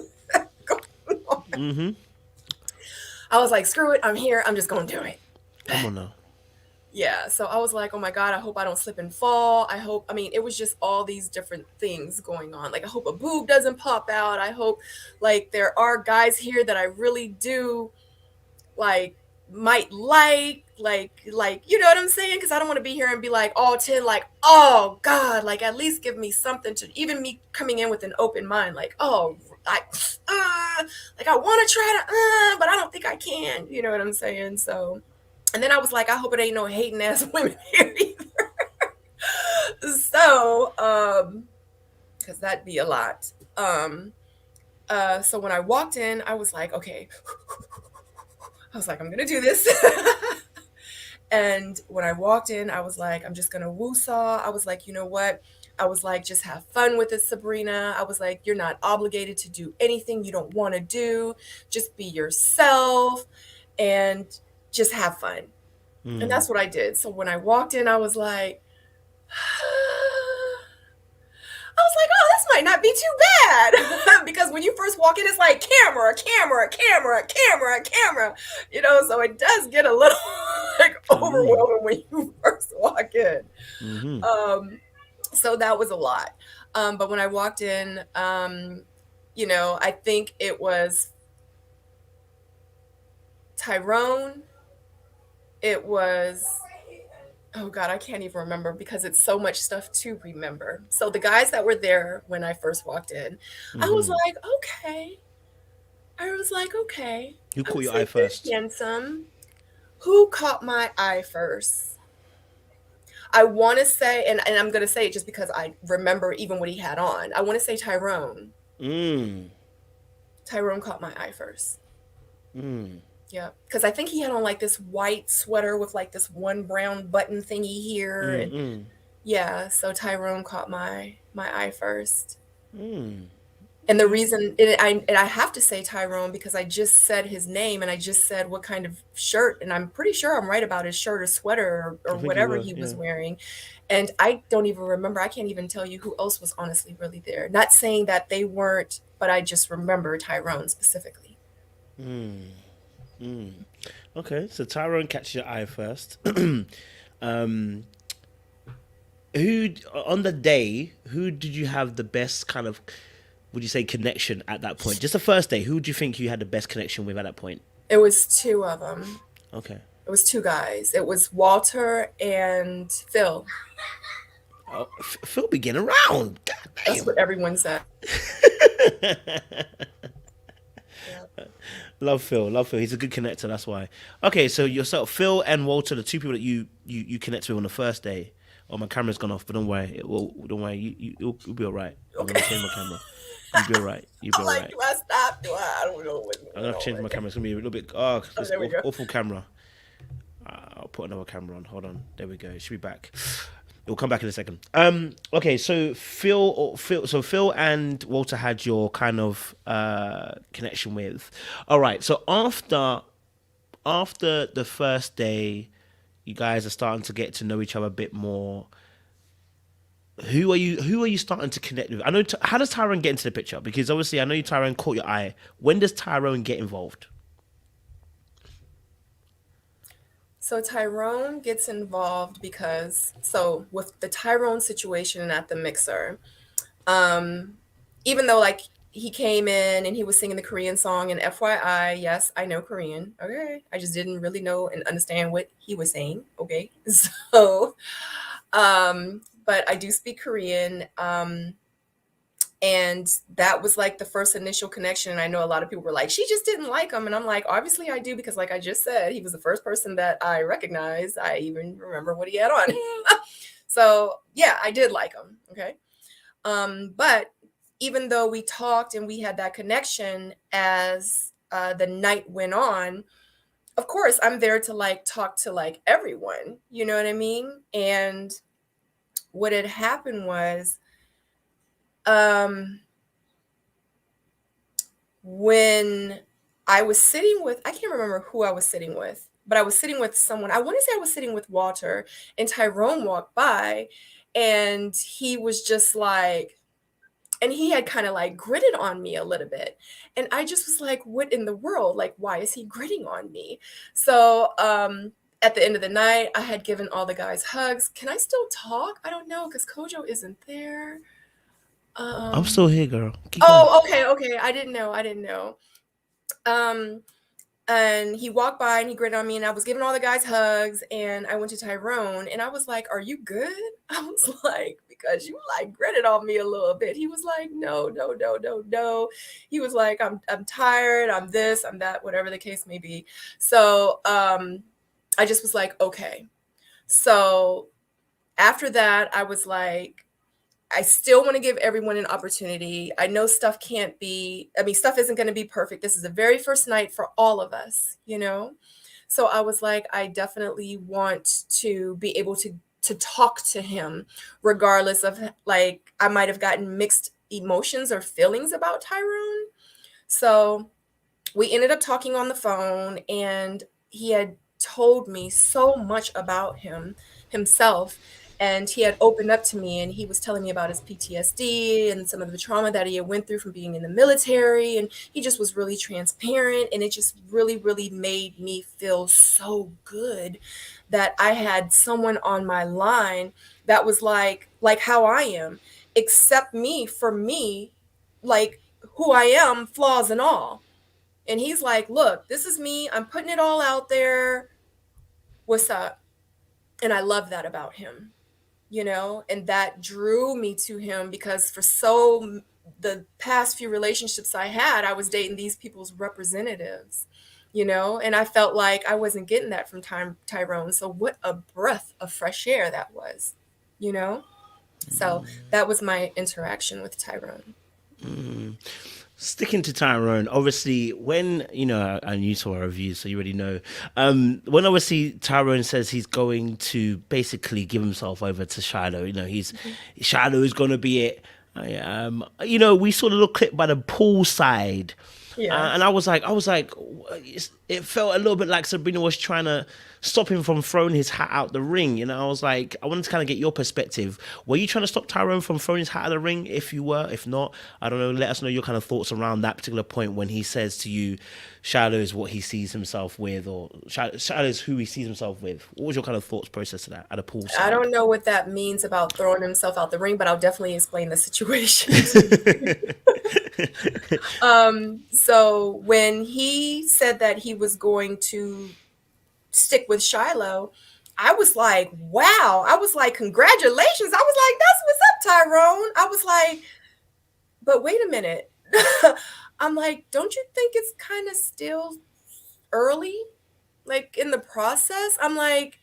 going on. Mm-hmm. I was like, screw it, I'm here, I'm just gonna do it. Come on now. Yeah, so I was like, oh my God, I hope I don't slip and fall. I mean, it was just all these different things going on. Like, I hope a boob doesn't pop out. I hope, like, there are guys here that I really do, like, might you know what I'm saying? Because I don't want to be here and be like, all 10, like, oh God, like, at least give me something to, even me coming in with an open mind, like, oh, I, like, I want to try to, but I don't think I can. You know what I'm saying? So. And then I was like, I hope it ain't no hating ass women here either. So, because that'd be a lot. So when I walked in, I was like, okay, I was like, I'm gonna do this. And when I walked in, I was like, I'm just gonna woo-saw. I was like, you know what? I was like, just have fun with it, Sabrina. I was like, you're not obligated to do anything you don't want to do. Just be yourself and just have fun. And Mm. that's what I did. So when I walked in, I was like, oh, this might not be too bad. Because when you first walk in, it's like camera, camera, camera, camera, camera. You know, so it does get a little like Mm. overwhelming when you first walk in. Mm-hmm. Um, so that was a lot. But when I walked in, you know, I think it was Tyrone. It was, oh God, I can't even remember because it's so much stuff to remember. So the guys that were there when I first walked in, I was Mm-hmm. like, okay. I was like, okay. Who I caught was your eye like, they're first? handsome. Who caught my eye first? I want to say, and I'm going to say it just because I remember even what he had on. I want to say Tyrone. Mm. Tyrone caught my eye first. Mm. Yeah, because I think he had on like this white sweater with like this one brown button thingy here, and Mm. yeah, so Tyrone caught my eye first. Mm. And the Okay. reason, and I have to say Tyrone because I just said his name and I just said what kind of shirt, and I'm pretty sure I'm right about his shirt or sweater or I think you whatever were. he was Yeah. wearing. And I don't even remember. I can't even tell you who else was honestly really there. Not saying that they weren't, but I just remember Tyrone specifically. Mm. Okay, so Tyrone catches your eye first. um, who on the day? Who did you have the best kind of? Would you say connection at that point? Just the first day. Who do you think you had the best connection with at that point? It was two of them. Okay. It was two guys. It was Walter and Phil. Oh, Phil be getting around. God That's damn. what everyone said. Yeah. Love Phil. Love Phil. He's a good connector. That's why. Okay, so yourself, Phil and Walter, the two people that you connected with on the first day. Oh, my camera's gone off, but don't worry. Don't worry. You'll be all right. I'm gonna Okay. change my camera. You'll be all right. You'll be I'm all like, right. do I stop? Do I? I don't know what's I'm going gonna have to change my camera. It's gonna be a little bit. Oh, Oh, this there we go. awful camera. I'll put another camera on. Hold on. There we go. It should be back. It will come back in a second. Okay. So Phil and Walter had your kind of connection with. All right. So after the first day, you guys are starting to get to know each other a bit more. Who are you starting to connect with? I know. How does Tyrone get into the picture? Because obviously, I know Tyrone caught your eye. When does Tyrone get involved? So Tyrone gets involved because, so with the Tyrone situation at the mixer, um, even though like he came in and he was singing the Korean song, and FYI, yes, I know Korean. Okay. I just didn't really know and understand what he was saying. Okay. So, but I do speak Korean. And that was like the first initial connection. And I know a lot of people were like, she just didn't like him. And I'm like, obviously I do, because like I just said, he was the first person that I recognized. I even remember what he had on. So yeah, I did like him. Okay. But even though we talked and we had that connection as the night went on, of course, I'm there to like talk to like everyone, you know what I mean? And what had happened was, um, when I was sitting with, I can't remember who I was sitting with, but I was sitting with someone. I want to say I was sitting with Walter, and Tyrone walked by, and he was just like, and he had kind of like gritted on me a little bit. And I just was like, what in the world? Like, why is he gritting on me? So, at the end of the night, I had given all the guys hugs. Can I still talk? I don't know, because Kojo isn't there. I'm Um, still here, girl. Keep going. oh, okay, okay. I didn't know. I didn't know. Um, and he walked by and he gritted on me, and I was giving all the guys hugs, and I went to Tyrone and I was like, are you good? I was like, because you like gritted on me a little bit. He was like, no, no, no, no, no. He was like, I'm tired, I'm this, I'm that, whatever the case may be. So I just was like, okay. So after that, I was like, I still want to give everyone an opportunity. I know stuff can't be, I mean, stuff isn't going to be perfect. This is the very first night for all of us, you know? So I was like, I definitely want to be able to talk to him, regardless of like I might have gotten mixed emotions or feelings about Tyrone. So we ended up talking on the phone, and he had told me so much about himself, and he had opened up to me, and he was telling me about his PTSD and some of the trauma that he had went through from being in the military, and he just was really transparent, and it just really really made me feel so good that I had someone on my line that was like how I am, accept me for me, like who I am, flaws and all. And he's like, look, this is me. I'm putting it all out there. What's up? And I love that about him, you know, and that drew me to him because for the past few relationships I had, I was dating these people's representatives, you know, and I felt like I wasn't getting that from Tyrone. So what a breath of fresh air that was, you know? So that was my interaction with Tyrone. Sticking to Tyrone, obviously, when and you saw our review, so you already know. When obviously Tyrone says he's going to basically give himself over to Shiloh, Shiloh is going to be it. We saw a little clip by the poolside Yeah. And it felt a little bit like Sabrina was trying to stop him from throwing his hat out the ring. You know, I was like, I wanted to kind of get your perspective. Were you trying to stop Tyrone from throwing his hat out of the ring? If you were, if not, I don't know. Let us know your kind of thoughts around that particular point when he says to you, Shiloh is what he sees himself with, or Shiloh is who he sees himself with. What was your kind of thoughts process to that at a I poolside? don't know what that means about throwing himself out the ring, but I'll definitely explain the situation to you. So when he said that he was going to stick with Shiloh, I was like, wow. I was like, congratulations. I was like, that's what's up, Tyrone. I was like, but wait a minute. I'm like, don't you think it's kind of still early, like in the process? I'm like,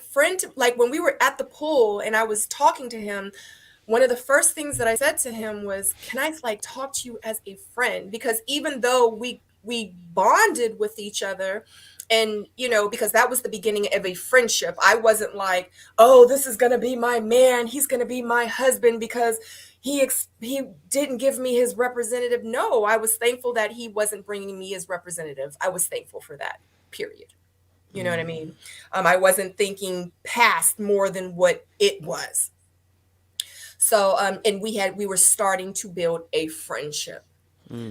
friend, like when we were at the pool and I was talking to him, one of the first things that I said to him was, "Can I like talk to you as a friend?" Because even though we bonded with each other, and because that was the beginning of a friendship. I wasn't like, "Oh, this is going to be my man. He's going to be my husband because he didn't give me his representative." No, I was thankful that he wasn't bringing me his representative. I was thankful for that. Period. You know what I mean? I wasn't thinking past more than what it was. So, and we were starting to build a friendship.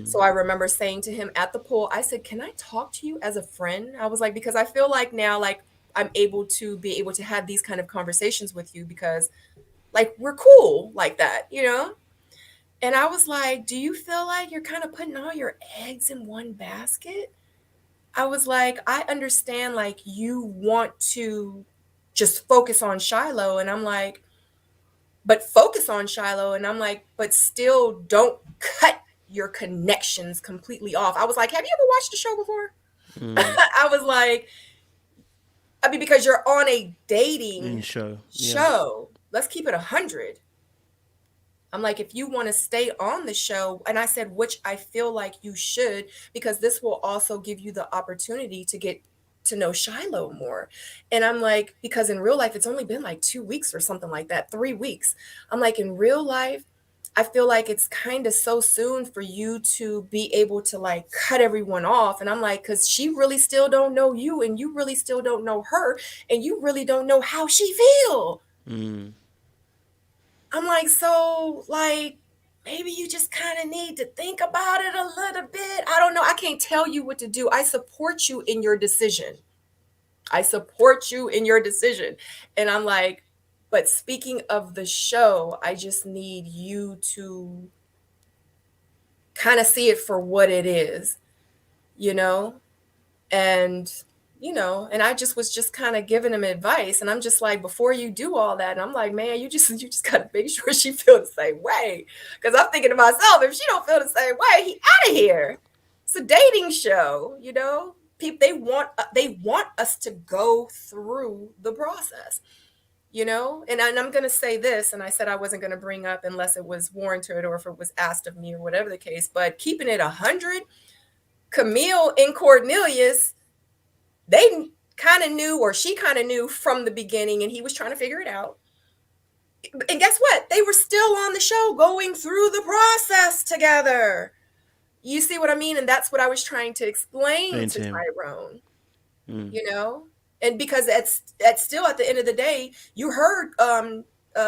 So I remember saying to him at the pool, I said, "Can I talk to you as a friend?" I was like, because I feel like now, like I'm able to have these kind of conversations with you because like we're cool like that. And I was like, "Do you feel like you're kind of putting all your eggs in one basket?" I was like, "I understand like you want to just focus on Shiloh." And I'm like, "But focus on Shiloh." And I'm like, "But still don't cut your connections completely off." I was like, "Have you ever watched the show before?" Mm. I was like, I mean, because you're on a In dating show, yeah. show. Let's keep it 100. I'm like, if you want to stay on the show, and I said, which I feel like you should, because this will also give you the opportunity to get to know Shiloh more. And I'm like, because in real life, it's only been like 2 weeks or something like that, 3 weeks. I'm like, in real life, I feel like it's kind of so soon for you to be able to like cut everyone off. And I'm like, because she really still don't know you, and you really still don't know her, and you really don't know how she feel. Mm. I'm like, so like maybe you just kind of need to think about it a little bit. I don't know. I can't tell you what to do. I support you in your decision. I support you in your decision. And I'm like, but speaking of the show, I just need you to kind of see it for what it is, you know? And I just was just kind of giving him advice, and I'm just like, before you do all that, and I'm like, man, you just got to make sure she feels the same way, because I'm thinking to myself, if she don't feel the same way, he out of here. It's a dating show. People, they want us to go through the process. And I'm going to say this, and I said I wasn't going to bring up unless it was warranted or if it was asked of me or whatever the case, but keeping it 100, Camille and Cornelius, they kind of knew, or she kind of knew from the beginning, and he was trying to figure it out. And guess what? They were still on the show going through the process together. You see what I mean? And that's what I was trying to explain Explain to to him. Tyrone, Mm. you know? And because that's still at the end of the day, you heard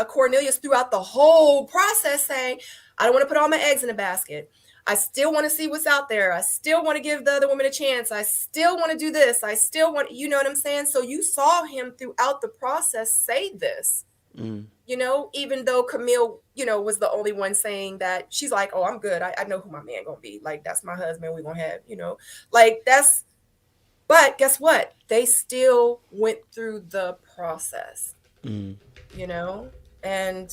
Cornelius throughout the whole process saying, "I don't want to put all my eggs in a basket. I still want to see what's out there. I still want to give the other woman a chance. I still want to do this. I still want," you know what I'm saying? So you saw him throughout the process say this, Mm. even though Camille, was the only one saying that. She's like, "Oh, I'm good. I know who my man gonna be. Like, that's my husband. We're gonna have. Like, that's, but guess what? They still went through the process, Mm. you know? And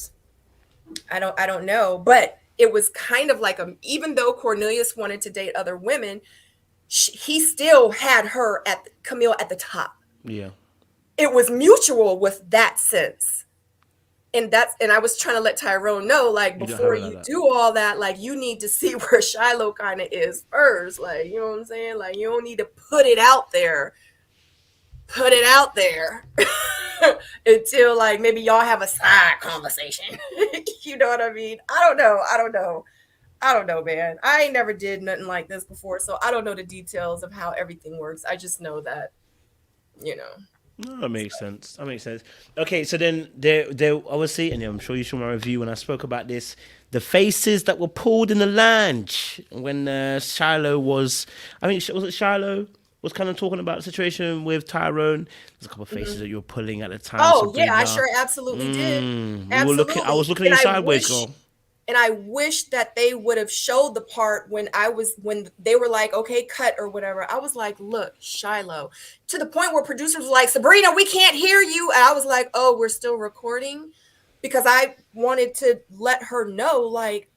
I don't know, but it was kind of like, even though Cornelius wanted to date other women, he still had Camille at the top. Yeah. It was mutual with that sense. And I was trying to let Tyrone know, like, You don't have before it like you that. do all that, like, you need to see where Shiloh kind of is first. Like, you know what I'm saying? Like, you don't need to put it out there until maybe y'all have a side conversation. You know what I mean? I don't know. I don't know, man. I ain't never did nothing like this before, so I don't know the details of how everything works. I just know that, you know. No, that makes sense. That makes sense. Okay, so then there obviously, and I'm sure you saw my review when I spoke about this, the faces that were pulled in the lounge when Shiloh was, I mean, was it Shiloh was kind of talking about the situation with Tyrone. There's a couple of faces Mhm. that you were pulling at the time, Oh, yeah, I Sabrina. sure absolutely did. You were looking. I Absolutely. was looking at you sideways, girl. And I wish that they would have showed the part when they were like, okay, cut or whatever. I was like, look, Shiloh, to the point where producers were like, Sabrina, we can't hear you. And I was like, oh, we're still recording, because I wanted to let her know, like,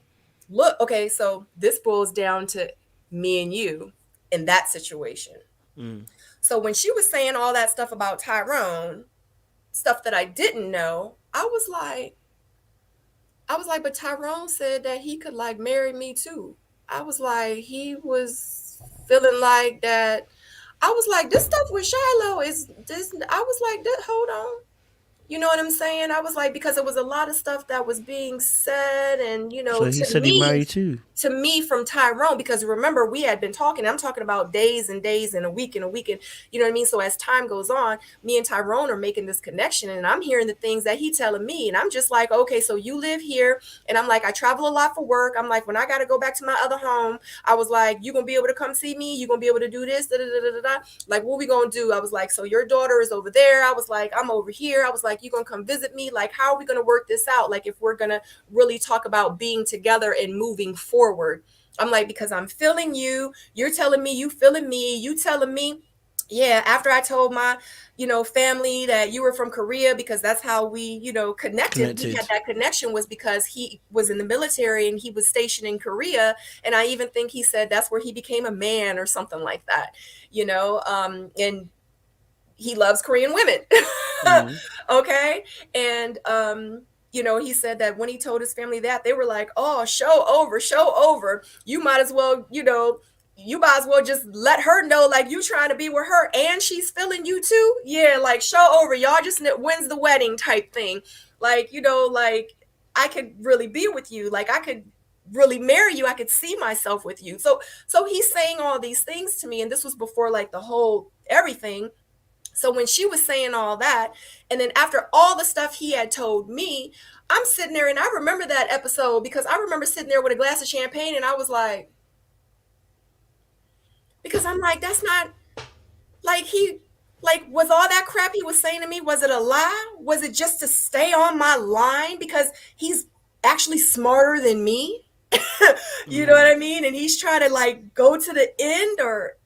look, okay, so this boils down to me and you in that situation. Mm. So when she was saying all that stuff about Tyrone, stuff that I didn't know, I was like, but Tyrone said that he could like marry me too. I was like, he was feeling like that. I was like, this stuff with Shiloh is this. I was like, hold on. You know what I'm saying? I was like, because it was a lot of stuff that was being said, and So he said he married too. to me from Tyrone, because remember we had been talking. I'm talking about days and days and a week and a week, and you know what I mean. So as time goes on, me and Tyrone are making this connection, and I'm hearing the things that he telling me, and I'm just like, okay, so you live here, and I'm like, I travel a lot for work. I'm like, when I got to go back to my other home, I was like, you gonna be able to come see me? You gonna be able to do this? Da, da, da, da, da. Like, what we gonna do? I was like, so your daughter is over there. I was like, I'm over here. I was like, you gonna come visit me? Like, how are we gonna work this out? Like, if we're gonna really talk about being together and moving forward. I'm like, because I'm feeling you. You're telling me you feeling me. You telling me, yeah, after I told my, family that you were from Korea, because that's how we, connected. We had Connected. that connection was because he was in the military and he was stationed in Korea. And I even think he said that's where he became a man or something like that, and he loves Korean women. Mm. Okay. And, he said that when he told his family that, they were like, oh, show over, show over. You might as well, just let her know, like, you trying to be with her and she's feeling you too. Yeah, like, show over. Y'all just when's the wedding type thing. Like, like, I could really be with you. Like, I could really marry you. I could see myself with you. So he's saying all these things to me. And this was before like the whole everything. So when she was saying all that, and then after all the stuff he had told me, I'm sitting there, and I remember that episode because I remember sitting there with a glass of champagne, and I was like, because I'm like, that's not like was all that crap he was saying to me, was it a lie? Was it just to stay on my line because he's actually smarter than me? You know what Mm. I mean? And he's trying to like go to the end, or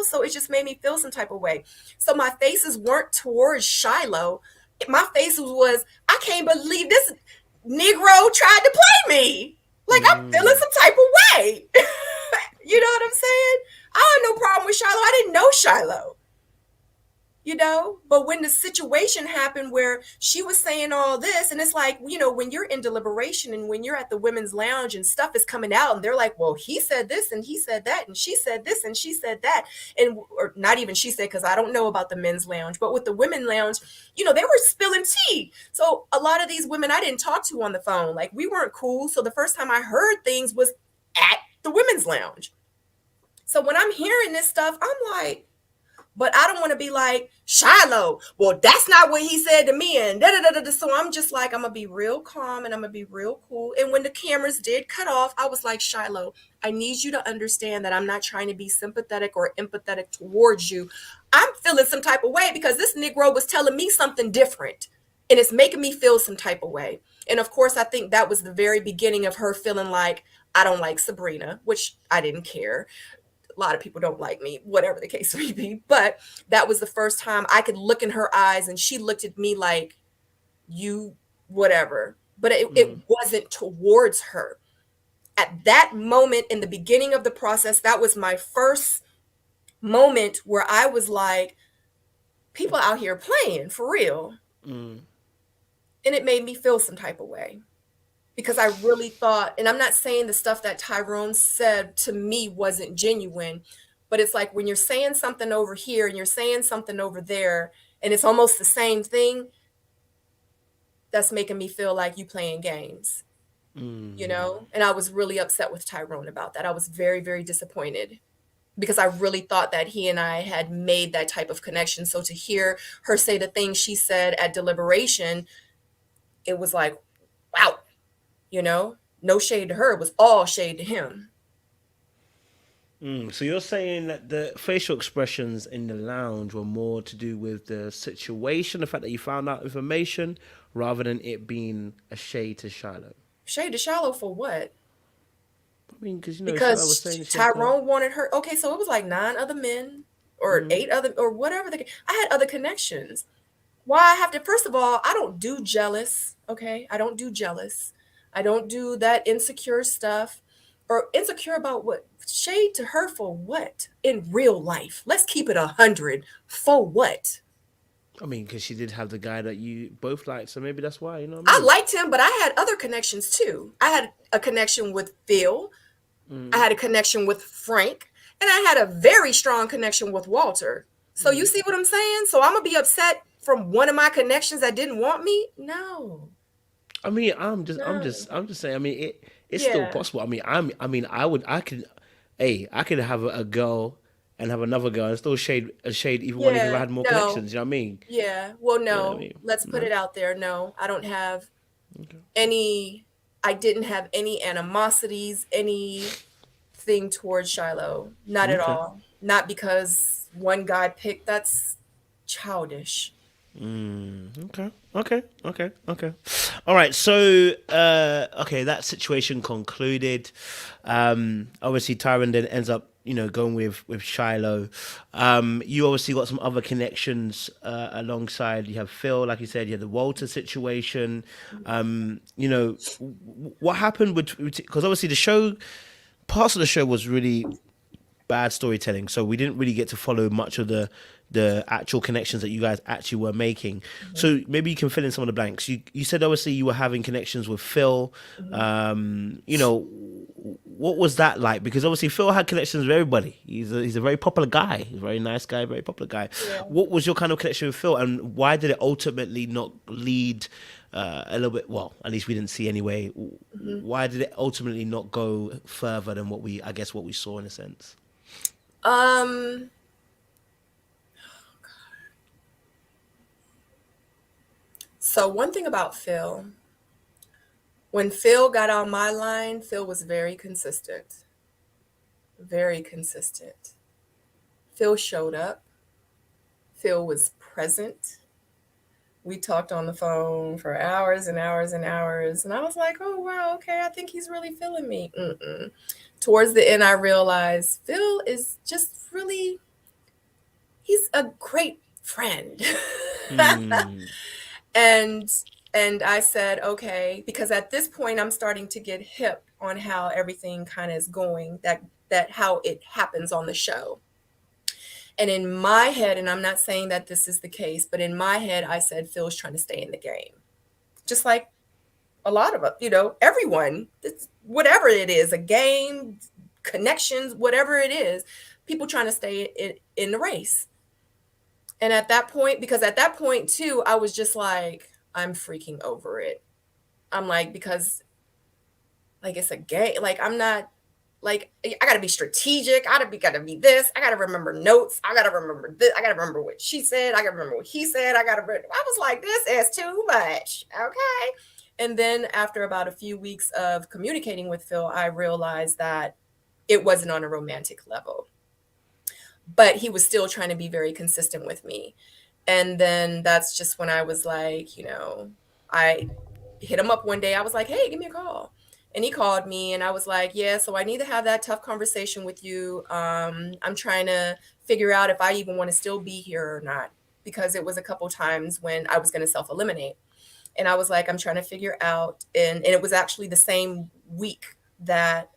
so it just made me feel some type of way. So my faces weren't towards Shiloh. My faces was, I can't believe this Negro tried to play me. Like, I'm feeling Mm. some type of way. You know what I'm saying? I had no problem with Shiloh. I didn't know Shiloh. But when the situation happened where she was saying all this, and it's like, when you're in deliberation and when you're at the women's lounge and stuff is coming out and they're like, well, he said this and he said that and she said this and she said that, and or not even she said, because I don't know about the men's lounge, but with the women lounge, they were spilling tea. So a lot of these women I didn't talk to on the phone. Like, we weren't cool. So the first time I heard things was at the women's lounge. So when I'm hearing this stuff, I'm like, but I don't want to be like, Shiloh, well, that's not what he said to me. And da da da da. So I'm just like, I'm going to be real calm and I'm going to be real cool. And when the cameras did cut off, I was like, Shiloh, I need you to understand that I'm not trying to be sympathetic or empathetic towards you. I'm feeling some type of way because this Negro was telling me something different. And it's making me feel some type of way. And of course, I think that was the very beginning of her feeling like, I don't like Sabrina, which I didn't care. A lot of people don't like me, whatever the case may be. But that was the first time I could look in her eyes and she looked at me like, you, whatever. But it Mm. wasn't towards her. At that moment in the beginning of the process, that was my first moment where I was like, people out here playing for real. Mm. And it made me feel some type of way. Because I really thought, and I'm not saying the stuff that Tyrone said to me wasn't genuine, but it's like when you're saying something over here and you're saying something over there, and it's almost the same thing, that's making me feel like you playing games. you Mm. know? And I was really upset with Tyrone about that. I was very, very disappointed because I really thought that he and I had made that type of connection. So to hear her say the things she said at deliberation, it was like, wow, you know? No shade to her, it was all shade to him. So you're saying that the facial expressions in the lounge were more to do with the situation, the fact that you found out information, rather than it being a shade to Shiloh. Shade to Shallow for what? I mean, because Shiloh was saying Because that she had the. Tyrone wanted her. Okay, so it was like nine other men or eight other or whatever. I had other connections. Why I have to? First of all, I don't do jealous. Okay, I don't do jealous. I don't do that insecure stuff. Or insecure about what? Shade to her for what? In real life, let's keep it 100. For what? I mean, because she did have the guy that you both liked, so maybe that's why. You know what I I mean? liked him, but I had other connections too. I had a connection with Phil. I Mm, had a connection with Frank, and I had a very strong connection with Walter. So you mm. see what I'm saying? So I'm gonna be upset from one of my connections that didn't want me? No, I mean, no. I'm just saying. I mean, it's still Yeah, possible. I mean, I could, hey, I could have a girl and have another girl and still shade even one if I yeah, had more no, connections. You know what I mean? yeah. Well, You know what I no. mean? Let's put No. it out there. No, I don't have Okay. any. I didn't have any animosities, anything towards Shiloh. Not at Okay. all. Not because one guy picked. That's childish. Okay. Okay. Okay. Okay. All right. So, okay, that situation concluded. Obviously, Tyron then ends up, going with Shiloh. You obviously got some other connections alongside. You have Phil, like you said. You had the Walter situation. What happened with because obviously the show, parts of the show was really bad storytelling, so we didn't really get to follow much of the actual connections that you guys actually were making. Mhm, So maybe you can fill in some of the blanks. You said obviously you were having connections with Phil. mhm. What was that like? Because obviously Phil had connections with everybody. He's a very popular guy. He's a very nice guy, very popular guy. Yeah. What was your kind of connection with Phil, and why did it ultimately not lead a little bit? Well, at least we didn't see anyway. Mhm. Why did it ultimately not go further than I guess, what we saw in a sense? Um, so one thing about Phil, when Phil got on my line, Phil was very consistent. Very consistent. Phil showed up. Phil was present. We talked on the phone for hours and hours and hours. And I was like, oh, wow, okay, I think he's really feeling me. Mm-mm. Towards the end, I realized Phil is just really, he's a great friend. Mm, and and I said, okay, because at this point I'm starting to get hip on how everything kind of is going, that how it happens on the show. And in my head, and I'm not saying that this is the case, but in my head, I said Phil's trying to stay in the game. Just like a lot of us, everyone, it's whatever it is, a game, connections, whatever it is, people trying to stay in the race. And at that point, because at that point too, I was just like, I'm freaking over it. I'm like, because like it's a game. Like I'm not like I gotta be strategic. I gotta be this. I gotta remember notes. I gotta remember this. I gotta remember what she said. I gotta remember what he said. I was like, this is too much. Okay. And then after about a few weeks of communicating with Phil, I realized that it wasn't on a romantic level, but he was still trying to be very consistent with me. And then that's just when I was like, I hit him up one day. I was like, hey, give me a call. And he called me and I was like, yeah, so I need to have that tough conversation with you. I'm trying to figure out if I even want to still be here or not, because it was a couple times when I was going to self eliminate. And I was like, I'm trying to figure out. And it was actually the same week that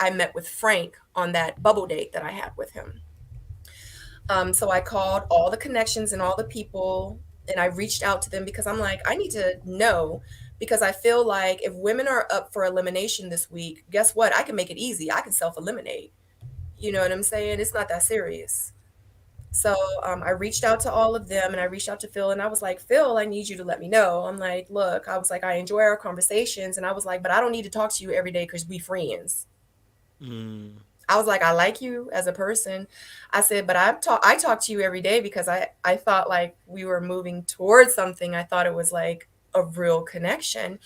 I met with Frank on that bubble date that I had with him. So I called all the connections and all the people, and I reached out to them because I'm like, I need to know, because I feel like if women are up for elimination this week, guess what? I can make it easy. I can self eliminate. You know what I'm saying? It's not that serious. So I reached out to all of them and I reached out to Phil and I was like, Phil, I need you to let me know. I'm like, look, I was like, I enjoy our conversations. And I was like, but I don't need to talk to you every day because we friends. Mm, I was like, I like you as a person. I said, but I talk to you every day because I thought like we were moving towards something. I thought it was like a real connection.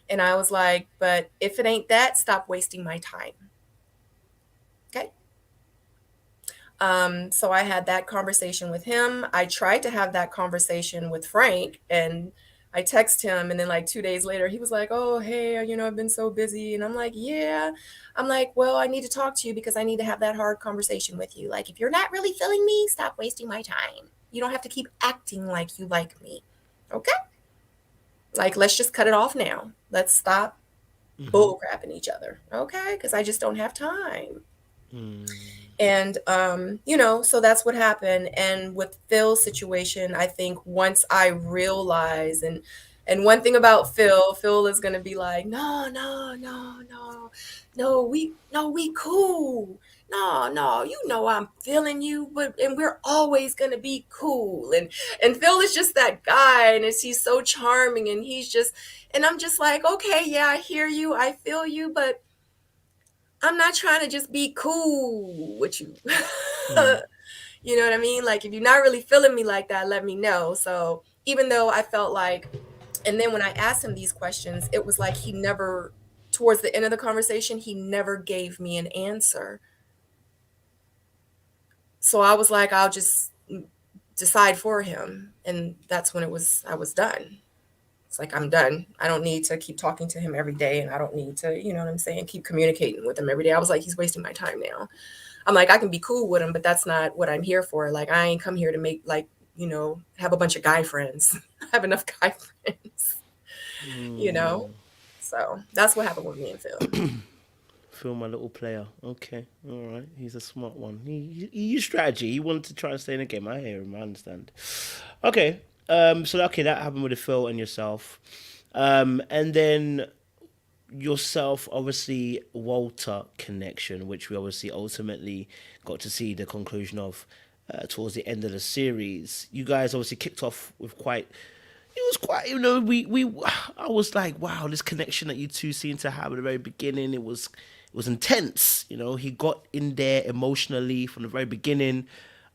And I was like, but if it ain't that, stop wasting my time. Okay. So I had that conversation with him. I tried to have that conversation with Frank and I text him and then like 2 days later he was like, oh hey, I've been so busy. And I'm like, yeah. I'm like, well, I need to talk to you because I need to have that hard conversation with you. Like if you're not really feeling me, stop wasting my time. You don't have to keep acting like you like me. Okay? Like let's just cut it off now. Let's stop mm-hmm, bull crapping each other. Okay? Because I just don't have time. mm, And so that's what happened. And with Phil's situation, I think once I realize and one thing about Phil is gonna be like, no, no, no, no, no, we cool. No, no, I'm feeling you, but and we're always gonna be cool. And Phil is just that guy, and he's so charming, and he's just, and I'm just like, okay, yeah, I hear you, I feel you, but I'm not trying to just be cool with you. mm, You know what I mean? Like, if you're not really feeling me like that, let me know. So, even though I felt like, and then when I asked him these questions, it was like he never, towards the end of the conversation, he never gave me an answer. So I was like, I'll just decide for him. And that's when I was done. It's like, I'm done. I don't need to keep talking to him every day. And I don't need to, you know what I'm saying, keep communicating with him every day. I was like, he's wasting my time now. I'm like, I can be cool with him, but that's not what I'm here for. Like, I ain't come here to make, like, have a bunch of guy friends. I have enough guy friends, you know? mm. So that's what happened with me and Phil. Phil, my little player. Okay, all right. He's a smart one. He used strategy. He wanted to try and stay in the game. I hear him. I understand. Okay. So okay, that happened with the Phil and yourself. And then yourself, obviously, Walter connection, which we obviously ultimately got to see the conclusion of towards the end of the series. You guys obviously kicked off with quite. It was quite, we. I was like, wow, this connection that you two seemed to have at the very beginning. It was intense. He got in there emotionally from the very beginning.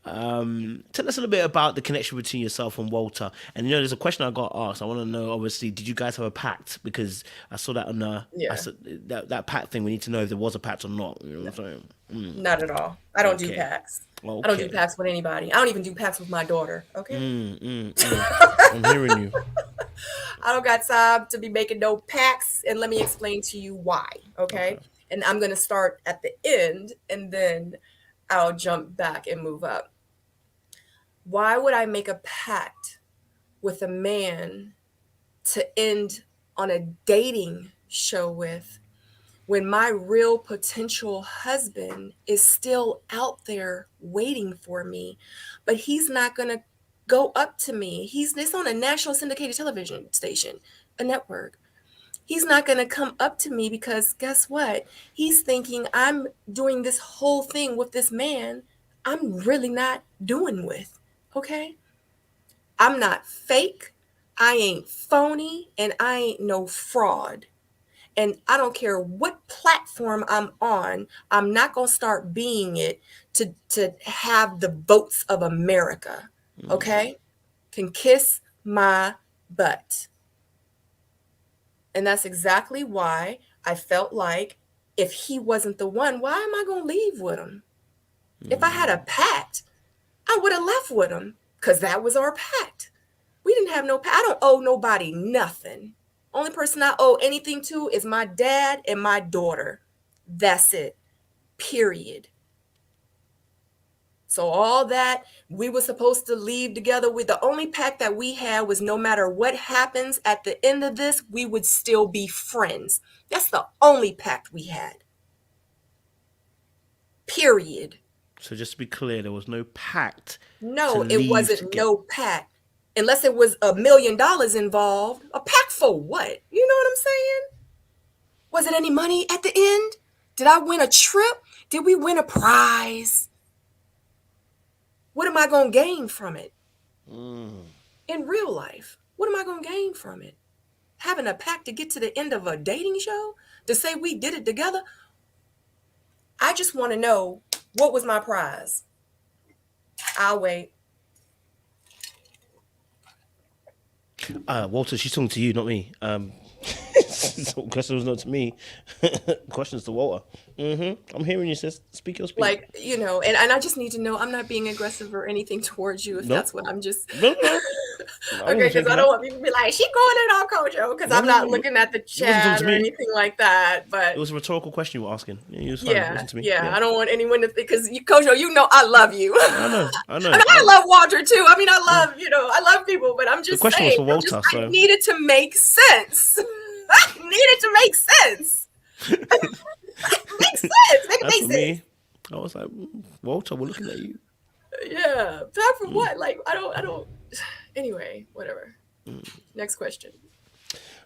Tell us a little bit about the connection between yourself and Walter. And there's a question I got asked. I want to know, obviously, did you guys have a pact? Because I saw that on I Yeah, said that pact thing. We need to know if there was a pact or not. You know no, what I'm saying? not at all. I don't do Okay, packs. I don't do okay. packs with anybody. I don't even do packs with my daughter. Okay. Mm, mm, mm. I'm hearing you. I don't got time to be making no packs. And let me explain to you why. Okay. Okay. And I'm going to start at the end and then I'll jump back and move up. Why would I make a pact with a man to end on a dating show with when my real potential husband is still out there waiting for me? But he's not going to go up to me. It's on a national syndicated television station, a network. He's not going to come up to me because guess what? He's thinking I'm doing this whole thing with this man I'm really not doing with. Okay? I'm not fake. I ain't phony and I ain't no fraud. And I don't care what platform I'm on, I'm not going to start being it to have the votes of America. Okay? Can kiss my butt. And that's exactly why I felt like if he wasn't the one, why am I going to leave with him? If I had a pact, I would have left with him because that was our pact. We didn't have no pact. I don't owe nobody nothing. Only person I owe anything to is my dad and my daughter. That's it. Period. So all that we were supposed to leave together with, the only pact that we had was no matter what happens at the end of this, we would still be friends. That's the only pact we had. Period. So just to be clear, there was no pact to No, it leave wasn't together. no pact. Unless it was $1 million involved. A pact for what? You know what I'm saying? Was it any money at the end? Did I win a trip? Did we win a prize? What am I going to gain from it Mm. in real life? What am I going to gain from it? Having a pact to get to the end of a dating show to say we did it together? I just want to know, what was my prize? I'll wait. Walter, she's talking to you, not me. Question was not to me. Questions to Walter. I'm hearing you, sis. Speak your speak. Like, and I just need to know I'm not being aggressive or anything towards you if that's Nope. what I'm just. No, no, no. I Okay, wasn't because I thinking don't that. want people to be like, she going in on Kojo, because No, I'm no, not no. looking at the You wasn't talking chat to or me. anything like that. It But was a rhetorical question you were asking. Yeah, it was fine. It yeah, wasn't to me. yeah, Yeah. I don't want anyone to think, because Kojo, I love you. I know. I I know. mean, I love Walter too. I mean, Mm. I love people, but I'm The just question was saying, for Walter, I so needed to make sense. I needed to make sense. Make sense. Make it as make for sense. me, I was like, Walter, we're looking at you. Yeah. Time for what? Like, I don't. Anyway, whatever. Next question.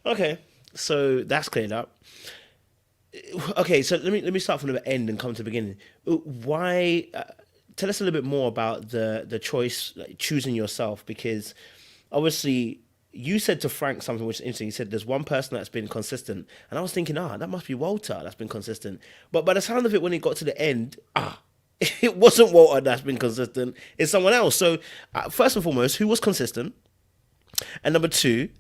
Okay, so that's cleared up. Okay, so let me start from the end and come to the beginning. Why? Tell us a little bit more about the choice, like, choosing yourself, because obviously you said to Frank something which is interesting. You said there's one person that's been consistent, and I was thinking, that must be Walter that's been consistent. But by the sound of it, when it got to the end, it wasn't Walter that's been consistent. It's someone else. So first and foremost, who was consistent? And number two,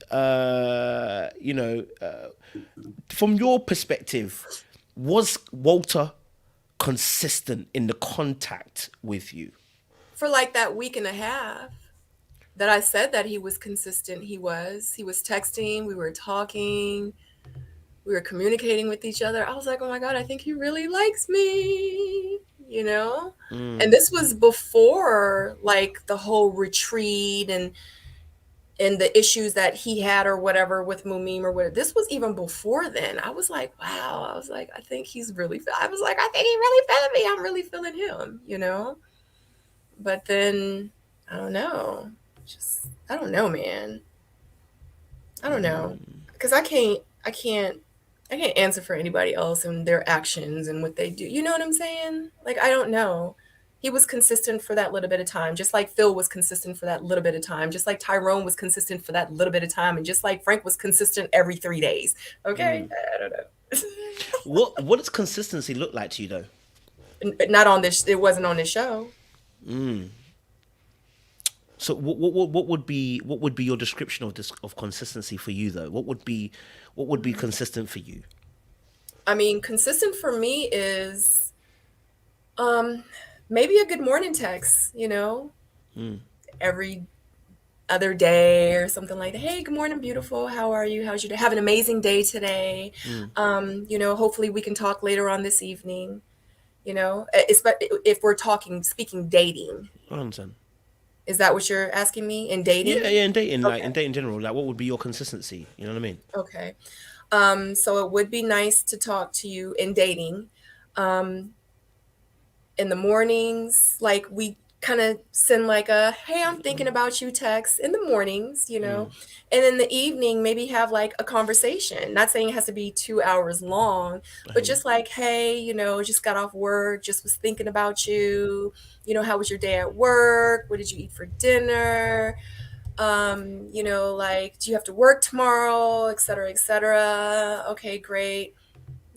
from your perspective, was Walter consistent in the contact with you? For like that week and a half that I said that he was consistent, he was. He was texting, we were talking, we were communicating with each other. I was like, oh my God, I think he really likes me, you know? And Mm, this was before like the whole retreat and the issues that he had or whatever with Mumim or whatever. This was even before then. I was like, wow. I was like, I think he's really, I was like, I think he really feeling me. I'm really feeling him, you know? But then, I don't know. Just, I don't know, man. I don't know. Because I can't answer for anybody else and their actions and what they do. You know what I'm saying? Like, I don't know. He was consistent for that little bit of time, just like Phil was consistent for that little bit of time, just like Tyrone was consistent for that little bit of time, and just like Frank was consistent every 3 days. Okay? mm. I don't know. What does consistency look like to you though? Not on this, it wasn't on this show. So what would be your description of this of consistency for you though? What would be consistent for you? I mean, consistent for me is um maybe a good morning text, every other day or something like that. Hey, good morning, beautiful. How are you? How's your day? Have an amazing day today. Mm, Hopefully we can talk later on this evening. If we're speaking dating. I understand. Is that what you're asking me? In Yeah, dating? yeah. In dating, like Okay. in dating in general, like what would be your consistency? You know what I mean? Okay. So it would be nice to talk to you in dating. Um, in the mornings, like we kind of send like a hey, I'm thinking about you text in the mornings, Mm, and in the evening maybe have like a conversation. Not saying it has to be 2 hours long, I but hear you. just like, hey, just got off work, just was thinking about you. How was your day at work? What did you eat for dinner? Like, do you have to work tomorrow, et cetera, et cetera? Okay, great.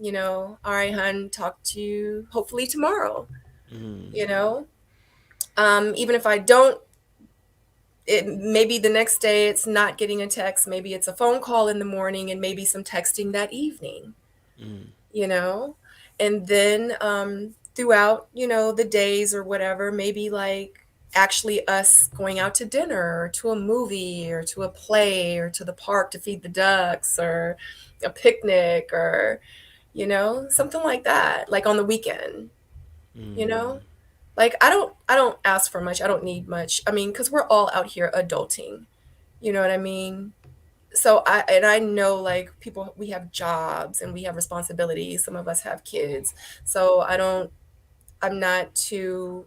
All right, hun, talk to you hopefully tomorrow. you know Even if I don't, it maybe the next day it's not getting a text, maybe it's a phone call in the morning, and maybe some texting that evening. you know and then throughout the days or whatever, maybe like actually us going out to dinner or to a movie or to a play or to the park to feed the ducks, or a picnic, or something like that, like on the weekend. you know Like, I don't ask for much. I don't need much. I mean, because we're all out here adulting. You know what I mean? So I know, like, people, we have jobs and we have responsibilities. Some of us have kids. So I'm not too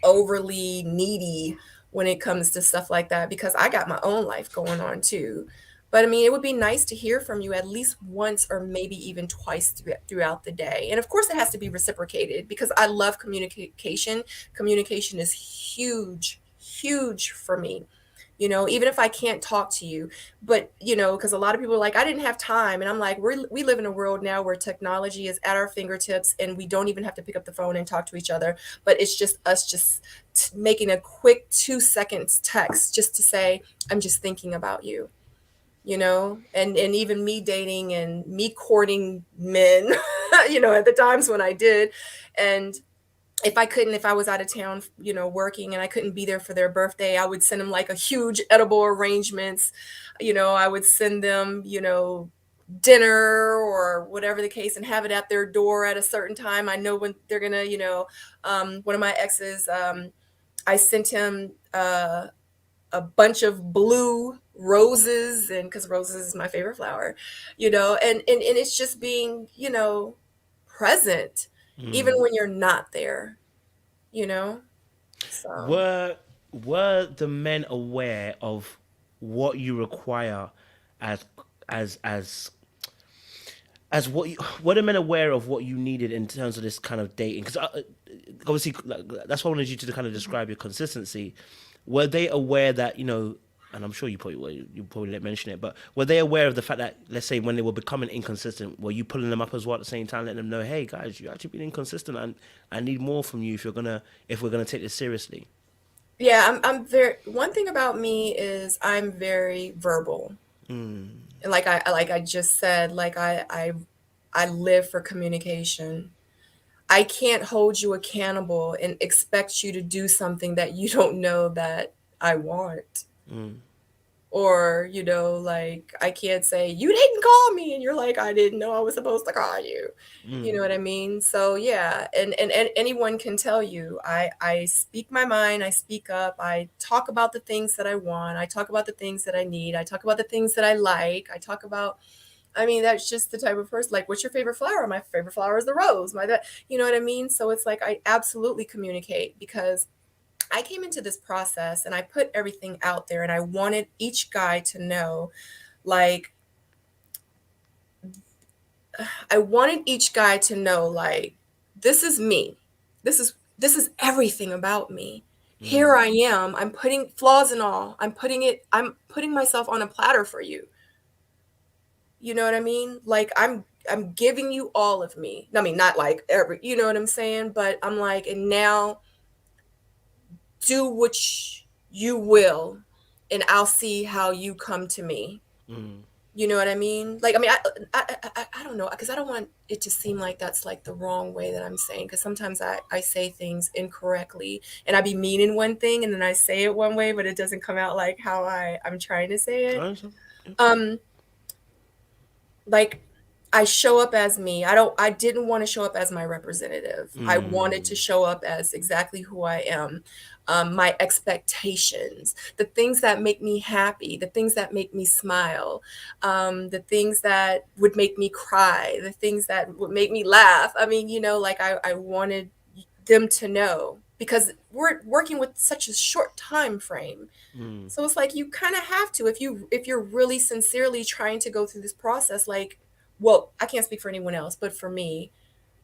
overly needy when it comes to stuff like that, because I got my own life going on too. But I mean, it would be nice to hear from you at least once or maybe even twice throughout the day. And of course, it has to be reciprocated because I love communication. Communication is huge, huge for me. You know, even if I can't talk to you, but you know, because a lot of people are like, I didn't have time. And I'm like, we live in a world now where technology is at our fingertips and we don't even have to pick up the phone and talk to each other. But it's just us just making a quick 2 seconds text just to say, I'm just thinking about you, you know. And even me dating and me courting men, you know, at the times when I did. And if I was out of town, you know, working and I couldn't be there for their birthday, I would send them like a huge edible arrangements. You know, I would send them, you know, dinner or whatever the case and have it at their door at a certain time. I know when they're gonna, you know, one of my exes, I sent him a bunch of blue roses, and because roses is my favorite flower, you know. And it's just being, you know, present even Mm. when you're not there, you know. So Were were the men aware of what you require as as as what you, were the men aware of what you needed in terms of this kind of dating? Because obviously, like, that's why I wanted you to kind of describe your consistency. Were they aware that, you know? And I'm sure you probably didn't mention it, but were they aware of the fact that, let's say, when they were becoming inconsistent, were you pulling them up as well at the same time, letting them know, hey guys, you actually been inconsistent, and I need more from you if we're gonna take this seriously. yeah, I'm very, one thing about me is I'm very verbal. Mm, And like I just said, like I live for communication. I can't hold you accountable and expect you to do something that you don't know that I want. mm, Or, you know, like I can't say, you didn't call me. And you're like, I didn't know I was supposed to call you. You mm, know what I mean? So yeah, and anyone can tell you, I speak my mind, I speak up, I talk about the things that I want, I talk about the things that I need, I talk about the things that I like, I talk about, I mean, that's just the type of person. Like, what's your favorite flower? My favorite flower is the rose. My that, you know what I mean? So it's like I absolutely communicate because I came into this process and I put everything out there and I wanted each guy to know, like, I wanted each guy to know, like, this is me. This is everything about me. Here mm, I am. I'm putting flaws and all. I'm putting myself on a platter for you. You know what I mean? Like I'm giving you all of me. I mean, not like every, you know what I'm saying? But I'm like, and now do what you will, and I'll see how you come to me. mm. You know what I mean? Like, I mean, I don't know, because I don't want it to seem like that's like the wrong way that I'm saying. Because sometimes I say things incorrectly, and I be meaning one thing, and then I say it one way, but it doesn't come out like how I'm trying to say I it. understand. Yeah. Um, like I show up as me. I didn't want to show up as my representative. I wanted to Mm, show up as exactly who I am. My expectations, the things that make me happy, the things that make me smile, the things that would make me cry, the things that would make me laugh. I mean, you know, like I wanted them to know because we're working with such a short time frame. mm, So it's like you kind of have to, if you're really sincerely trying to go through this process, like, well, I can't speak for anyone else, but for me,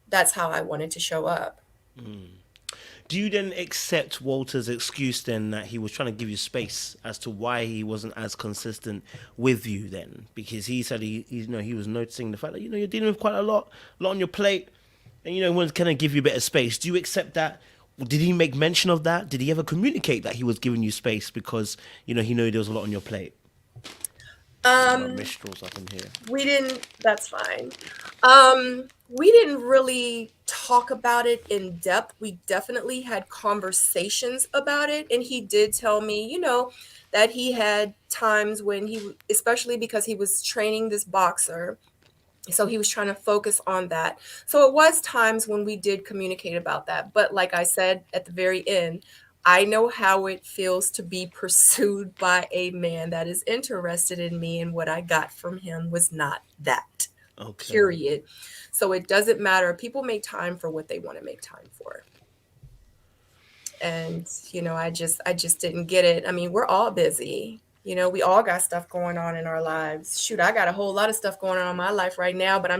that's how I wanted to show up. mm. Do you then accept Walter's excuse then that he was trying to give you space as to why he wasn't as consistent with you then? Because he said you know, he was noticing the fact that, you know, you're dealing with quite a lot on your plate, and, you know, he wanted to kind of give you a bit of space. Do you accept that? Did he make mention of that? Did he ever communicate that he was giving you space because, you know, he knew there was a lot on your plate? A lot of Um, minstrels up in here. we didn't, that's fine. We didn't really talk about it in depth. We definitely had conversations about it. And he did tell me, you know, that he had times when especially because he was training this boxer, so he was trying to focus on that. So it was times when we did communicate about that, but like I said at the very end, I know how it feels to be pursued by a man that is interested in me, and what I got from him was not that, Okay. period. So it doesn't matter, people make time for what they want to make time for. And you know, I just didn't get it. I mean, we're all busy. We all got stuff going on in our lives. Shoot, I got a whole lot of stuff going on in my life right now, but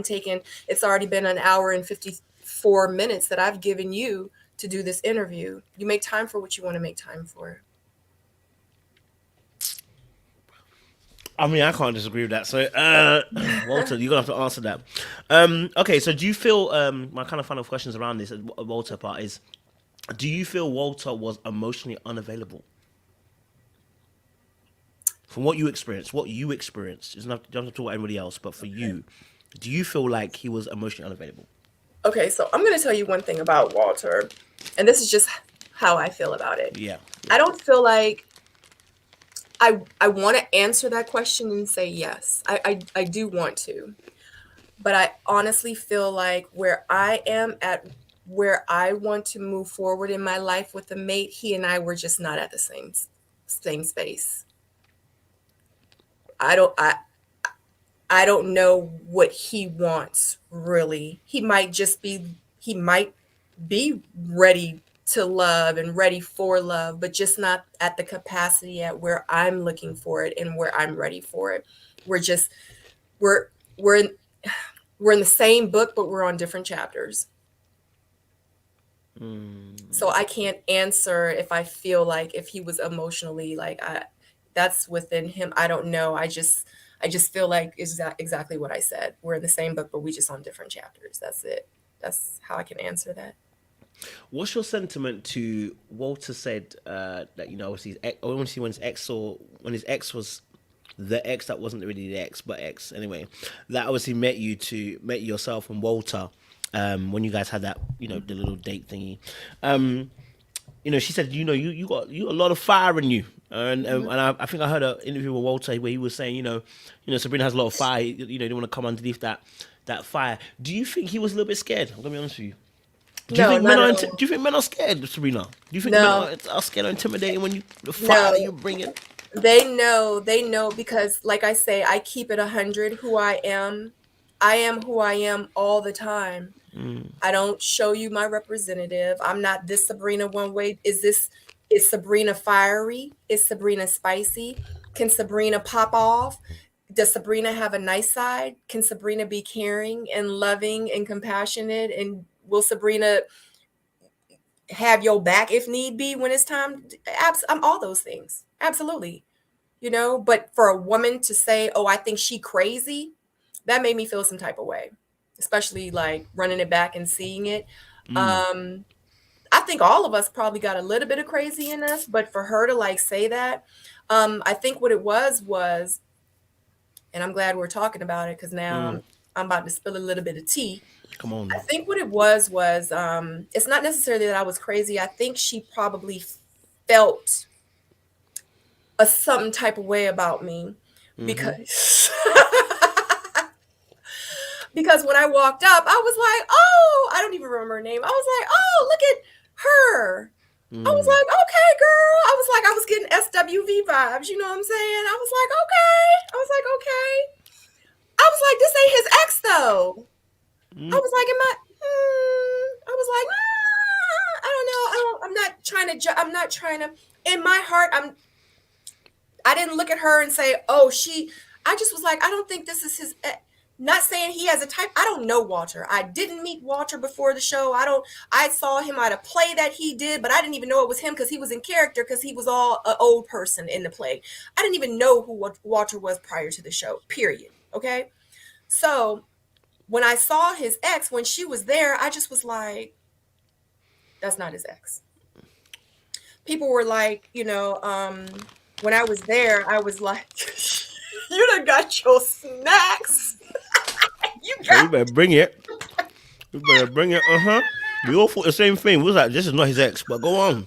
it's already been an hour and 54 minutes that I've given you to do this interview. You make time for what you want to make time for. I mean, I can't disagree with that. So, Walter, you're gonna have to answer that. Okay, so do you feel my kind of final questions around this Walter part is: do you feel Walter was emotionally unavailable from what you experienced? What you experienced? It's not, you don't have to talk about anybody else, but for you, do you feel like he was emotionally unavailable? Okay, so I'm going to tell you one thing about Walter, and this is just how I feel about it. Yeah, I yeah. don't feel like I want to answer that question and say yes. I do want to, but I honestly feel like where I am at, where I want to move forward in my life with a mate, he and I were just not at the same space. I don't I I don't know what he wants really. He might be ready to love and ready for love, but just not at the capacity at where I'm looking for it and where I'm ready for it. We're just we're we're in, we're in the same book, but we're on different chapters. So I can't answer if I feel like if he was emotionally like I that's within him. I don't know. I just feel like is that exactly what I said. We're in the same book, but we just on different chapters. That's it. That's how I can answer that. What's your sentiment to Walter said that obviously obviously when his ex was the ex that wasn't really the ex but ex anyway, that obviously met yourself and Walter when you guys had that the little date thingy. She said you got a lot of fire in you. I think I heard an interview with Walter where he was saying Sabrina has a lot of fire. You don't want to come underneath that fire. Do you think he was a little bit scared? I'm gonna be honest with you. Do you No, think men not are? at Do all. you think men are scared, Sabrina? Do you think men No, are scared or intimidating when you the fire that no. you're bringing? They know because like I say, I keep it 100 who I am. I am who I am all the time. I don't show you my representative. I'm not this Sabrina one way. Is Sabrina fiery? Is Sabrina spicy? Can Sabrina pop off? Does Sabrina have a nice side? Can Sabrina be caring and loving and compassionate? And will Sabrina have your back if need be when it's time? I'm all those things. Absolutely. But for a woman to say, "Oh, I think she crazy," that made me feel some type of way, especially like running it back and seeing it. Um, I think all of us probably got a little bit of crazy in us, but for her to like say that, I think what it was, and I'm glad we're talking about it because now I'm about to spill a little bit of tea. Come I on. think what it was it's not necessarily that I was crazy. I think she probably felt a something type of way about me because because when I walked up, I was like, "Oh, I don't even remember her name." I was like, "Oh, look at her." I was like, "Okay, girl." I was getting SWV vibes. You know what I'm saying? I was like, "Okay." I was like, "Okay." I was like, "This ain't his ex, though." I was like, "Am I?" I was like, I don't know. I'm not trying to. I'm not trying to. In my heart, I didn't look at her and say, "Oh, she." I just was like, "I don't think this is his." Not saying he has a type. I don't know Walter. I didn't meet Walter before the show. I don't. I saw him at a play that he did, but I didn't even know it was him because he was in character because he was all an old person in the play. I didn't even know who Walter was prior to the show. Period. Okay. So when I saw his ex when she was there, I just was like, "That's not his ex." People were like, when I was there, I was like, "You done got your snacks. You So got." you better bring it. You better bring it. We all thought the same thing. We was like, this is not his ex, but go on.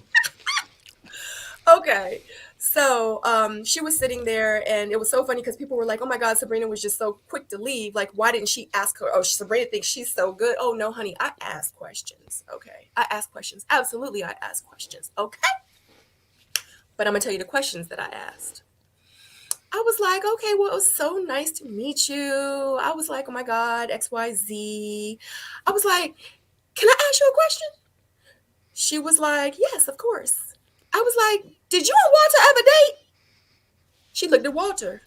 Okay. So she was sitting there, and it was so funny because people were like, "Oh my God, Sabrina was just so quick to leave. Like, why didn't she ask her? Oh, Sabrina thinks she's so good. Oh, no, honey, I ask questions. Okay. I ask questions. Absolutely, I ask questions. Okay. But I'm going to tell you the questions that I asked. I was like, "Okay, well, it was so nice to meet you." I was like, "Oh my God, XYZ." I was like, "Can I ask you a question?" She was like, "Yes, of course." I was like, "Did you and Walter ever date?" She looked at Walter.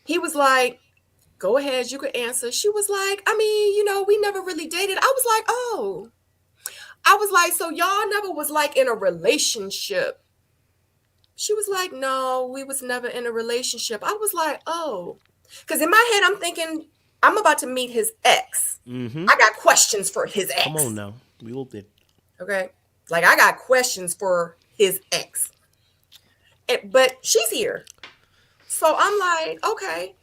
He was like, go ahead, you could answer. She was like, I mean, we never really dated. I was like, oh. I was like, so y'all never was like in a relationship? She was like, no, we was never in a relationship. I was like, oh. Because in my head, I'm thinking, I'm about to meet his ex. Mm-hmm. I got questions for his Come on ex. now. We all did. Okay. Like, I got questions for his ex. But she's here. So I'm like, okay.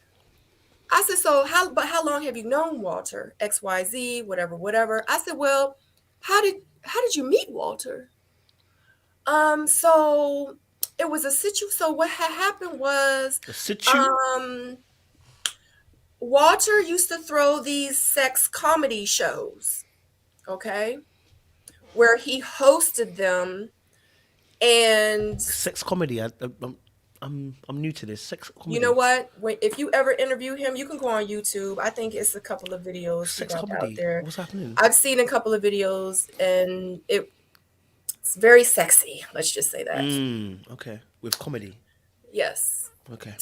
I said, so how long have you known Walter? XYZ, whatever, whatever. I said, well, how did you meet Walter? So it was a so what had happened was, A situ? Walter used to throw these sex comedy shows, okay, where he hosted them, and Sex comedy. I'm new to this. Sex you know comedy. what? If you ever interview him, you can go on YouTube. I think it's a couple of videos he Sex got out comedy. there. What's happening? I've seen a couple of videos, and it's very sexy. Let's just say that. Okay. With comedy. Yes. Okay.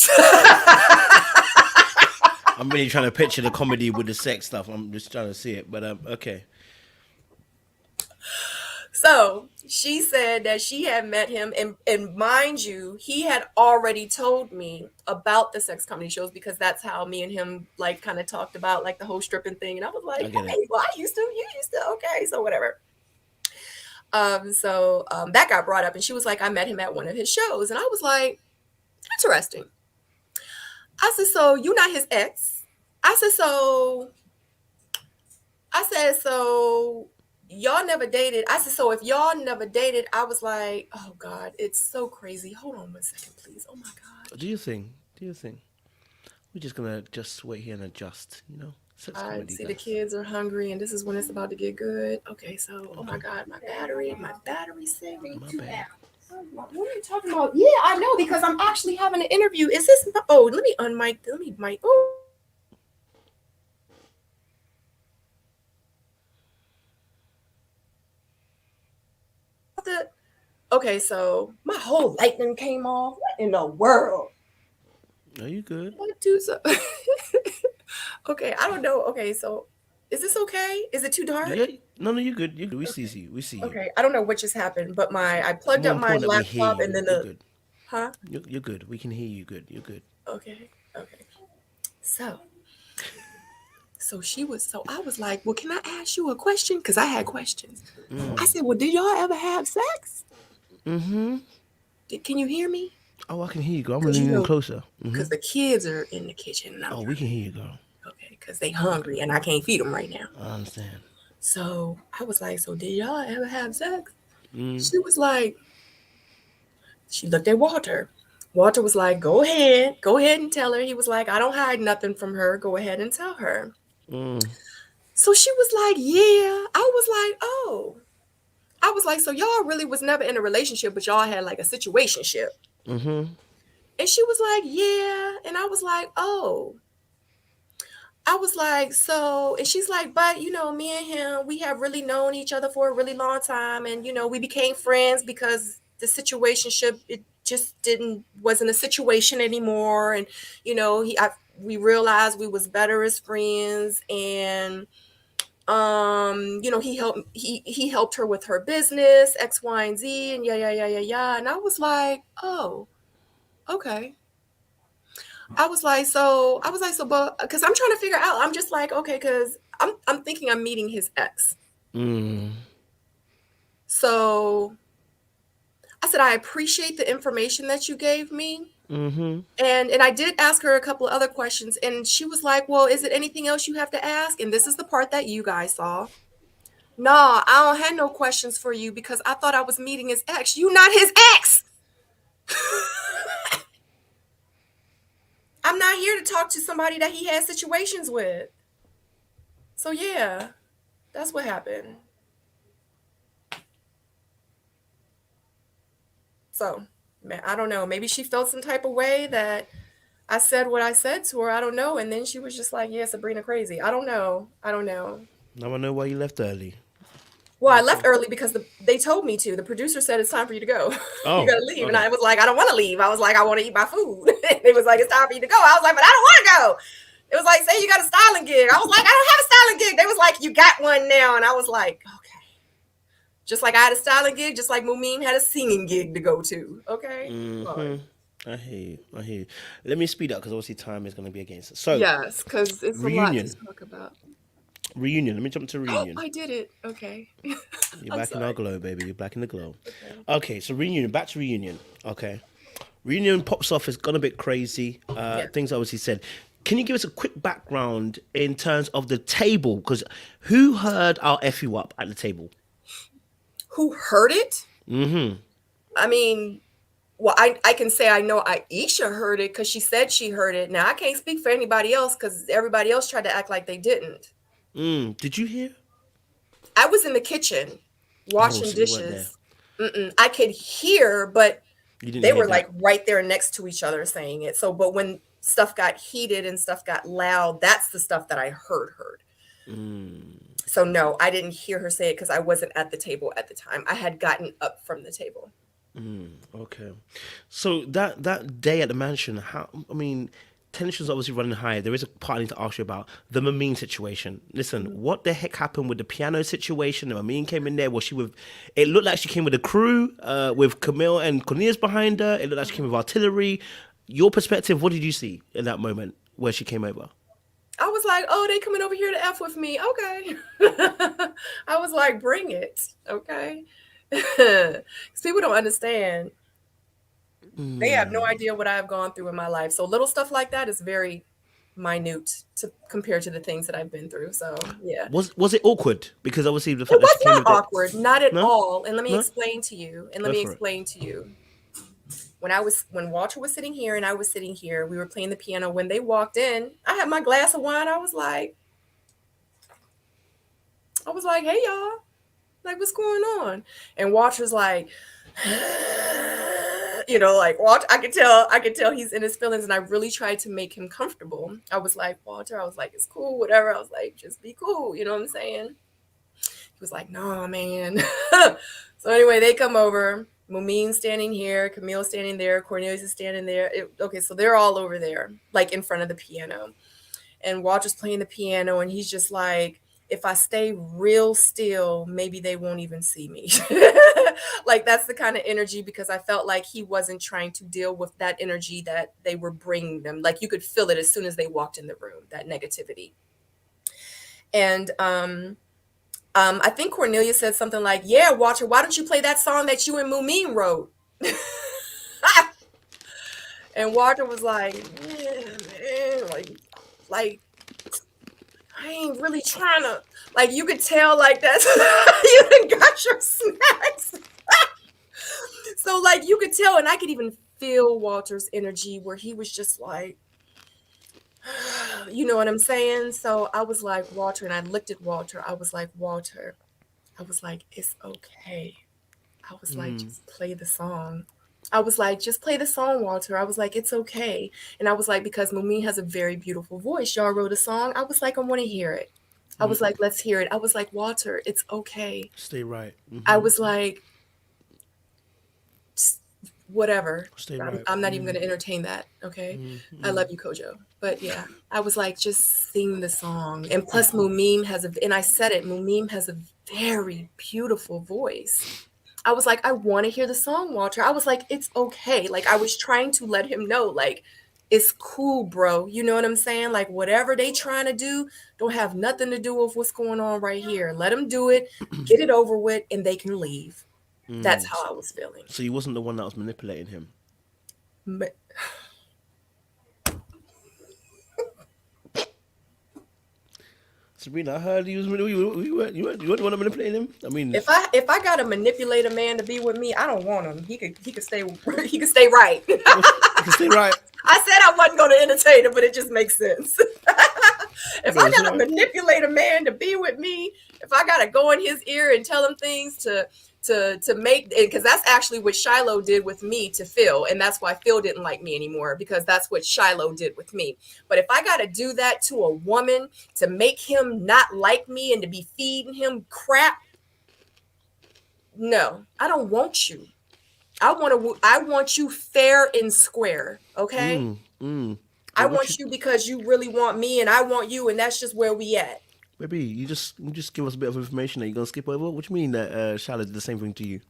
I'm really trying to picture the comedy with the sex stuff. I'm just trying to see it. But okay. So she said that she had met him, and mind you, he had already told me about the sex comedy shows, because that's how me and him like kind of talked about like the whole stripping thing. And I was like, I get it. hey, well, you used to, okay, so whatever. So that got brought up, and she was like, I met him at one of his shows, and I was like, interesting. I said, so you not his ex? I said, so y'all never dated. I said, so if y'all never dated, I was like, oh God, it's so crazy. Hold on 1 second, please. Oh my God. Do you think? Do you think? We're just gonna just wait here and adjust. Sex I comedy, see the guys. kids are hungry, and this is when it's about to get good. Okay, so, oh my Okay. God, my battery's saving. My bad. What are you talking about? Yeah, I know, because I'm actually having an interview. Is this? Oh, let me unmic. Let me mic. Oh. Okay, so my whole lightning came off. What in the world? Are you good? What do so? Okay, I don't know. Okay, so is this okay? Is it too Yeah. dark? No, no, you're good. You good. We see you. We see you. Okay, I don't know what just happened, but I It's plugged more up my important that we hear laptop, and you. then You're the good. huh? You're good. We can hear you. Good. You're good. Okay, okay. So so I was like, well, can I ask you a question? Because I had questions. I said, well, did y'all ever have sex? Mm-hmm. Can you hear me? Oh, I can hear you, girl. I'm Because leaning in closer. because the kids are in the kitchen, and I'm Oh, we trying can hear you, girl. okay, because they hungry and I can't feed them right now. I understand. So I was like, so did y'all ever have sex? Mm. She was like, she looked at Walter. Walter was like, go ahead and tell her. He was like, I don't hide nothing from her. Go ahead and tell her. Mm. So she was like, yeah. I was like, oh. I was like, so y'all really was never in a relationship, but y'all had like a situationship. Mm-hmm. And she was like, yeah. And I was like, oh. I was like, so, and she's like, but me and him, we have really known each other for a really long time. And, we became friends because the situationship, it just wasn't a situation anymore. And, we realized we was better as friends. And, he helped her with her business, X, Y, and Z, and yeah, yeah, yeah, yeah, yeah. And I was like, oh, okay. I was like, so, but because I'm trying to figure out, I'm just like, okay, because I'm thinking I'm meeting his ex. Mm. So I said, I appreciate the information that you gave me. Mm-hmm. And I did ask her a couple of other questions, and she was like, well, is it anything else you have to ask? And this is the part that you guys saw. No, I don't have no questions for you because I thought I was meeting his ex. You not his ex. I'm not here to talk to somebody that he has situations with. So yeah, that's what happened. So, man, I don't know. Maybe she felt some type of way that I said what I said to her. I don't know. And then she was just like, yeah, Sabrina crazy. I don't know. I don't know. Now I know why you left early. Well, I left Okay. early because they told me to. The producer said it's time for you to go. You Oh, gotta leave. And okay. I was like, I don't want to leave. I was like, I want to eat my food. It was like, it's time for you to go. I was like, but I don't want to go. It was like, say you got a styling gig. I was like, I don't have a styling gig. They was like, you got one now. And I was like, okay. Just like I had a styling gig, just like Mumin had a singing gig to go to. Okay. Come on. Hmm. I hear you. I hear you. Let me speed up because obviously time is going to be against us. So, Yes, because it's a lot to reunion. talk about. Reunion. Let me jump to Oh, reunion. I did it. Okay. You're I'm back in our sorry. glow, baby. You're back in the glow. Okay. Okay, so reunion. Back to reunion. Okay. Reunion pops off. It's gone a bit crazy. Yeah. Things obviously said. Can you give us a quick background in terms of the table? Because who heard our F you up at the table? Who heard it? I mean, well, I can say I know Aisha heard it because she said she heard it. Now I can't speak for anybody else because everybody else tried to act like they didn't. Did you hear? I was in the kitchen Oh, washing so you weren't there. dishes. I could hear, but You didn't they hear were like that. right there next to each other saying it. So, but when stuff got heated and stuff got loud, that's the stuff that I heard. So no, I didn't hear her say it because I wasn't at the table at the time. I had gotten up from the table. Okay. So that day at the mansion, how? I mean, tensions obviously running high. There is a part I need to ask you about the Mamine situation. Listen, what the heck happened with the piano situation? The Mamine came in there. Was she with? It looked like she came with a crew, with Camille and Cornelius behind her. It looked like she came with artillery. Your perspective, what did you see in that moment where she came over? I was like, oh, they coming over here to F with me. Okay. I was like, bring it. Okay. Because people don't understand. They have no idea what I've gone through in my life. So little stuff like that is very minute to compare to the things that I've been through. So yeah. Was it awkward? Because obviously the It fact that was she came not with it. awkward, not at No, all. And let me no, explain to you. And let go me for it. explain to you. When Walter was sitting here and I was sitting here, we were playing the piano. When they walked in, I had my glass of wine. I was like, hey y'all, like what's going on? And Walter's like, like Walter, I could tell he's in his feelings, and I really tried to make him comfortable. I was like, Walter, I was like, it's cool, whatever. I was like, just be cool, you know what I'm saying? He was like, no, man. So anyway, they come over. Mumin's standing here, Camille standing there, Cornelius is standing there. Okay, so they're all over there, like in front of the piano. And Walter's playing the piano, and he's just like, if I stay real still, maybe they won't even see me. Like that's the kind of energy, because I felt like he wasn't trying to deal with that energy that they were bringing them. Like you could feel it as soon as they walked in the room, that negativity. And I think Cornelia said something like, yeah, Walter, why don't you play that song that you and Mumin wrote? And Walter was like, yeah, man, like I ain't really trying to, like, you could tell, like, that's, you done got your snacks. So, like, you could tell, and I could even feel Walter's energy where he was just like, you know what I'm saying? So I was like, Walter, and I looked at Walter. I was like, Walter, I was like, it's okay. I was like, just play the song. I was like, just play the song, Walter. I was like, it's okay. And I was like, because Mumin has a very beautiful voice. Y'all wrote a song. I was like, I want to hear it. I was like, let's hear it. I was like, Walter, it's okay. Stay right. I was like, whatever. Stay I'm, right. I'm not even going to entertain that. Okay. I love you, Kojo. But yeah, I was like, just sing the song. And plus, and I said it, Mumim has a very beautiful voice. I was like, I want to hear the song, Walter. I was like, it's okay. Like, I was trying to let him know, like, it's cool, bro. You know what I'm saying? Like, whatever they trying to do, don't have nothing to do with what's going on right here. Let them do it, get it over with, and they can leave. That's how I was feeling. So you wasn't the one that was manipulating him. But Sabrina, I heard you weren't the one to manipulate him. I mean, if I gotta manipulate a man to be with me, I don't want him. He could stay he could stay right. you can stay right. I said I wasn't gonna entertain it, but it just makes sense. If No, I it's gotta alright. manipulate a man to be with me, if I gotta go in his ear and tell him things to make, because that's actually what Shiloh did with me to Phil, and that's why Phil didn't like me anymore, because that's what Shiloh did with me. But if I gotta do that to a woman to make him not like me and to be feeding him crap, No, I don't want you. I want you fair and square, okay? Mm. I But what you, want you because you really want me and I want you and that's just where we at. maybe you just give us a bit of information that you're gonna skip over. What do you mean that Charlotte did the same thing to you?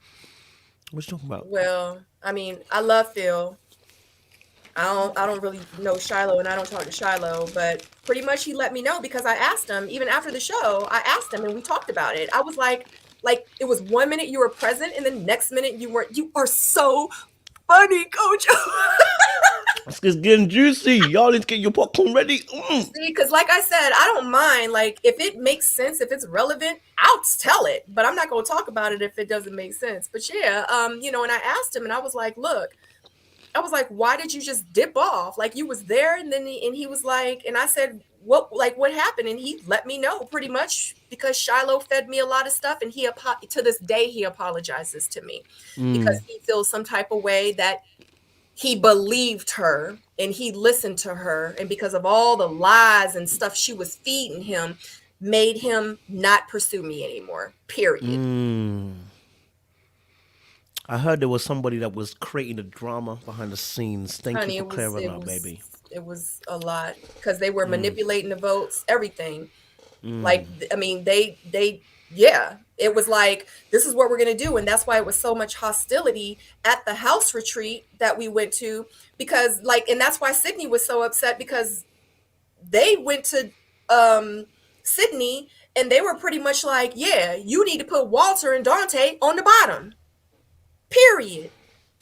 What you talking about? Well, I mean, I love Phil. I don't really know Shiloh and I don't talk to Shiloh, but pretty much he let me know because I asked him even after the show. I asked him and we talked about it. I was like it was 1 minute you were present and the next minute you weren't. You are so funny, Coach. It's getting juicy. Y'all need to get your popcorn ready. Mm. See, because like I said, I don't mind. Like if it makes sense, if it's relevant, I'll tell it. But I'm not going to talk about it if it doesn't make sense. But yeah, and I asked him, and I was like, look, I was like, why did you just dip off? Like you was there, and then he was like, and I said, what happened? And he let me know pretty much because Shiloh fed me a lot of stuff, and to this day he apologizes to me because Mm. he feels some type of way that he believed her and he listened to her, and because of all the lies and stuff she was feeding him made him not pursue me anymore, period. Mm. I heard there was somebody that was creating the drama behind the scenes. Thank you Honey, for it was clearing it up, was baby. it was a lot because they were manipulating the votes, everything. Like I mean, they yeah, it was like this is what we're going to do, and that's why it was so much hostility at the house retreat that we went to because and that's why Sydney was so upset because they went to Sydney and they were pretty much like, yeah, you need to put Walter and Dante on the bottom, period.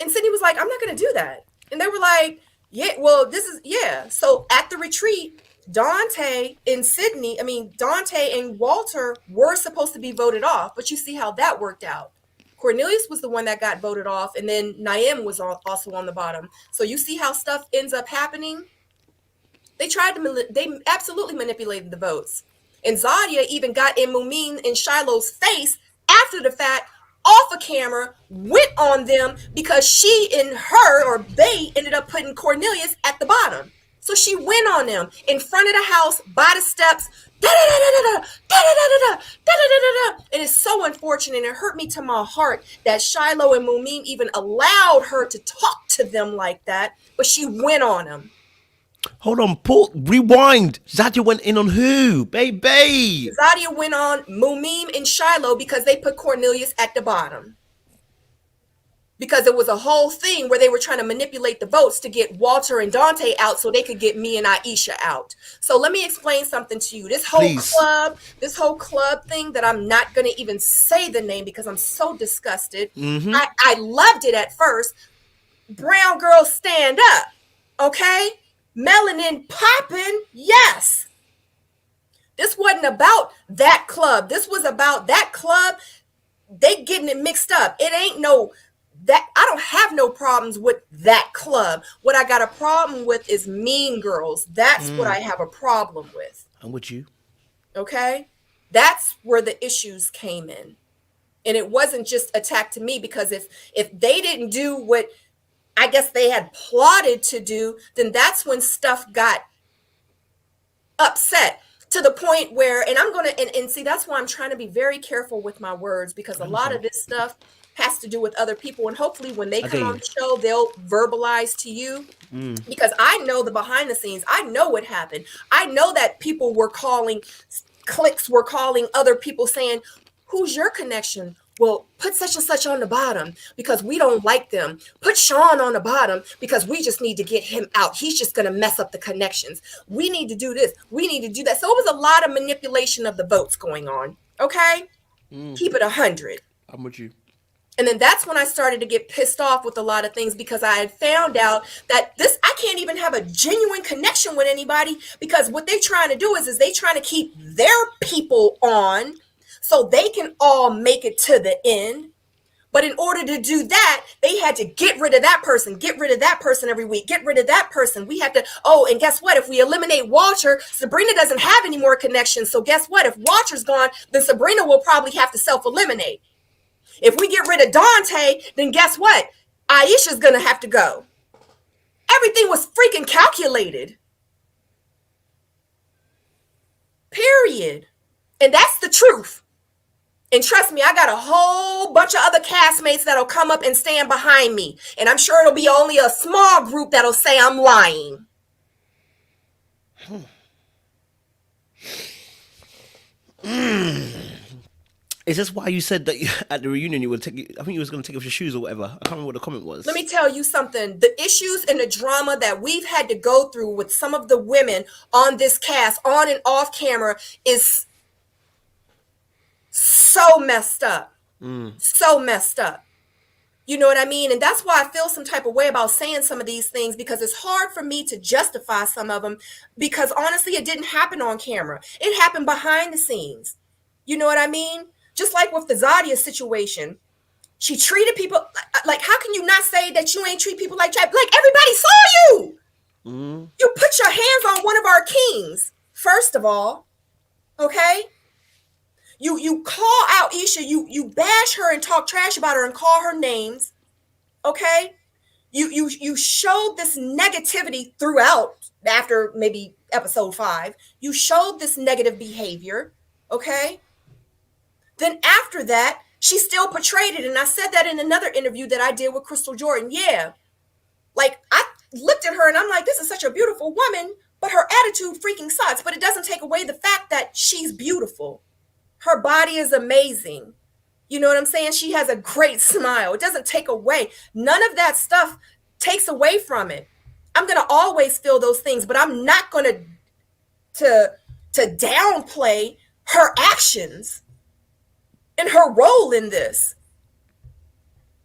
And Sydney was like, I'm not going to do that. And they were like, yeah, well, this is, yeah. So at the retreat, Dante and Walter were supposed to be voted off, but you see how that worked out. Cornelius was the one that got voted off, and then Naim was also on the bottom. So you see how stuff ends up happening. They absolutely manipulated the votes. And Zadia even got in Mumin and Shiloh's face after the fact, off a camera, went on them because she and her or they ended up putting Cornelius at the bottom. So she went on them in front of the house by the steps. Da da da da da da da da da da da. And it's so unfortunate. It hurt me to my heart that Shiloh and Mumin even allowed her to talk to them like that, but she went on them. Hold on, Paul. Rewind. Zadia went in on who? Baby. Zadia went on Mumim and Shiloh because they put Cornelius at the bottom. Because it was a whole thing where they were trying to manipulate the votes to get Walter and Dante out so they could get me and Aisha out. So let me explain something to you. Please. This whole club thing that I'm not going to even say the name because I'm so disgusted. I loved it at first. Brown girls stand up. Okay? Melanin popping. Yes. This wasn't about that club. This was about that club. They getting it mixed up. It ain't no that I don't have no problems with that club. What I got a problem with is mean girls. That's what I have a problem with. I'm with you. Okay? That's where the issues came in. And it wasn't just attacked to me because if they didn't do what I guess they had plotted to do, then that's when stuff got upset to the point where, and I'm going to, and see, that's why I'm trying to be very careful with my words because I a lot understand. of this stuff has to do with other people. And hopefully when they I come get on you. the show, they'll verbalize to you because I know the behind the scenes. I know what happened. I know that people were calling, cliques were calling other people saying, who's your connection? Well, put such and such on the bottom because we don't like them. Put Sean on the bottom because we just need to get him out. He's just going to mess up the connections. We need to do this. We need to do that. So it was a lot of manipulation of the votes going on. Okay? Keep it 100. I'm with you. And then that's when I started to get pissed off with a lot of things because I had found out that I can't even have a genuine connection with anybody because what they're trying to do is they trying to keep their people on so they can all make it to the end. But in order to do that, they had to get rid of that person every week, get rid of that person. We had to, and guess what? If we eliminate Walter, Sabrina doesn't have any more connections. So guess what? If Walter's gone, then Sabrina will probably have to self-eliminate. If we get rid of Dante, then guess what? Aisha's going to have to go. Everything was freaking calculated. Period. And that's the truth. And trust me, I got a whole bunch of other castmates that'll come up and stand behind me. And I'm sure it'll be only a small group that'll say I'm lying. Is this why you said that at the reunion you would take? I think you was going to take off your shoes or whatever. I can't remember what the comment was. Let me tell you something. The issues and the drama that we've had to go through with some of the women on this cast, on and off camera, is so messed up. So messed up. You know what I mean? And that's why I feel some type of way about saying some of these things, because it's hard for me to justify some of them, because honestly, it didn't happen on camera. It happened behind the scenes. You know what I mean? Just like with the Zadia situation, she treated people like, how can you not say that you ain't treat people like that? Like, everybody saw you. You put your hands on one of our kings, first of all, okay? You call out Isha, you bash her and talk trash about her and call her names, okay? You showed this negativity throughout after maybe episode 5. You showed this negative behavior, okay? Then after that, she still portrayed it. And I said that in another interview that I did with Crystal Jordan. Yeah. Like, I looked at her and I'm like, this is such a beautiful woman, but her attitude freaking sucks. But it doesn't take away the fact that she's beautiful. Her body is amazing. You know what I'm saying? She has a great smile. It doesn't take away. None of that stuff takes away from it. I'm going to always feel those things, but I'm not going to downplay her actions and her role in this.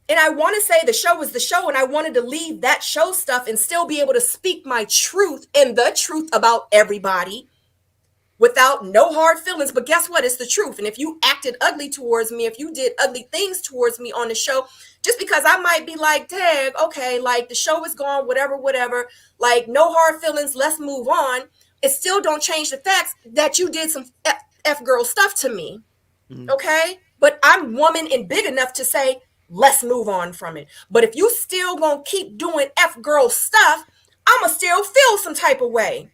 And I want to say the show is the show, and I wanted to leave that show stuff and still be able to speak my truth and the truth about everybody without no hard feelings. But guess what? It's the truth. And if you acted ugly towards me, if you did ugly things towards me on the show, just because I might be like, dang, okay, like the show is gone, whatever, like no hard feelings, let's move on. It still don't change the facts that you did some F girl stuff to me. Okay? But I'm woman and big enough to say, let's move on from it. But if you still gonna keep doing F girl stuff, I'ma still feel some type of way.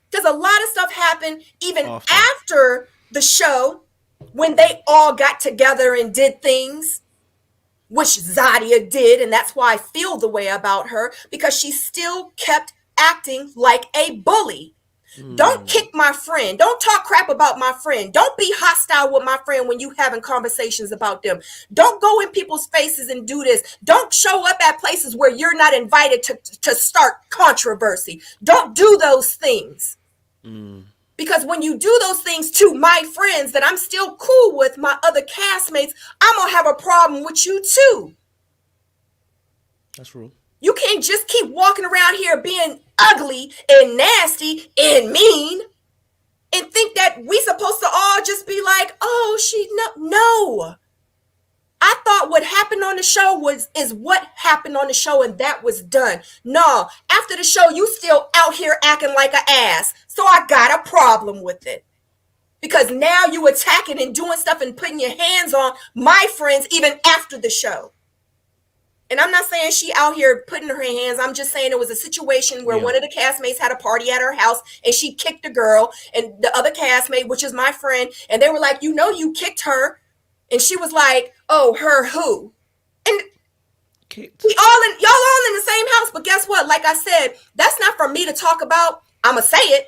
Because a lot of stuff happened even after the show, when they all got together and did things, which Zadia did, and that's why I feel the way about her, because she still kept acting like a bully. Don't kick my friend. Don't talk crap about my friend. Don't be hostile with my friend when you having conversations about them. Don't go in people's faces and do this. Don't show up at places where you're not invited to start controversy. Don't do those things. Because when you do those things to my friends that I'm still cool with, my other castmates, I'm going to have a problem with you too. That's true. You can't just keep walking around here being ugly and nasty and mean and think that we supposed to all just be like, oh, no. I thought what happened on the show is what happened on the show, and that was done. No, after the show, you still out here acting like an ass. So I got a problem with it. Because now you attacking and doing stuff and putting your hands on my friends even after the show. And I'm not saying she out here putting her hands. I'm just saying it was a situation where one of the castmates had a party at her house and she kicked a girl, and the other castmate, which is my friend, and they were like, you kicked her. And she was like, oh, her who? And Kicked. y'all all in the same house. But guess what? Like I said, that's not for me to talk about. I'm going to say it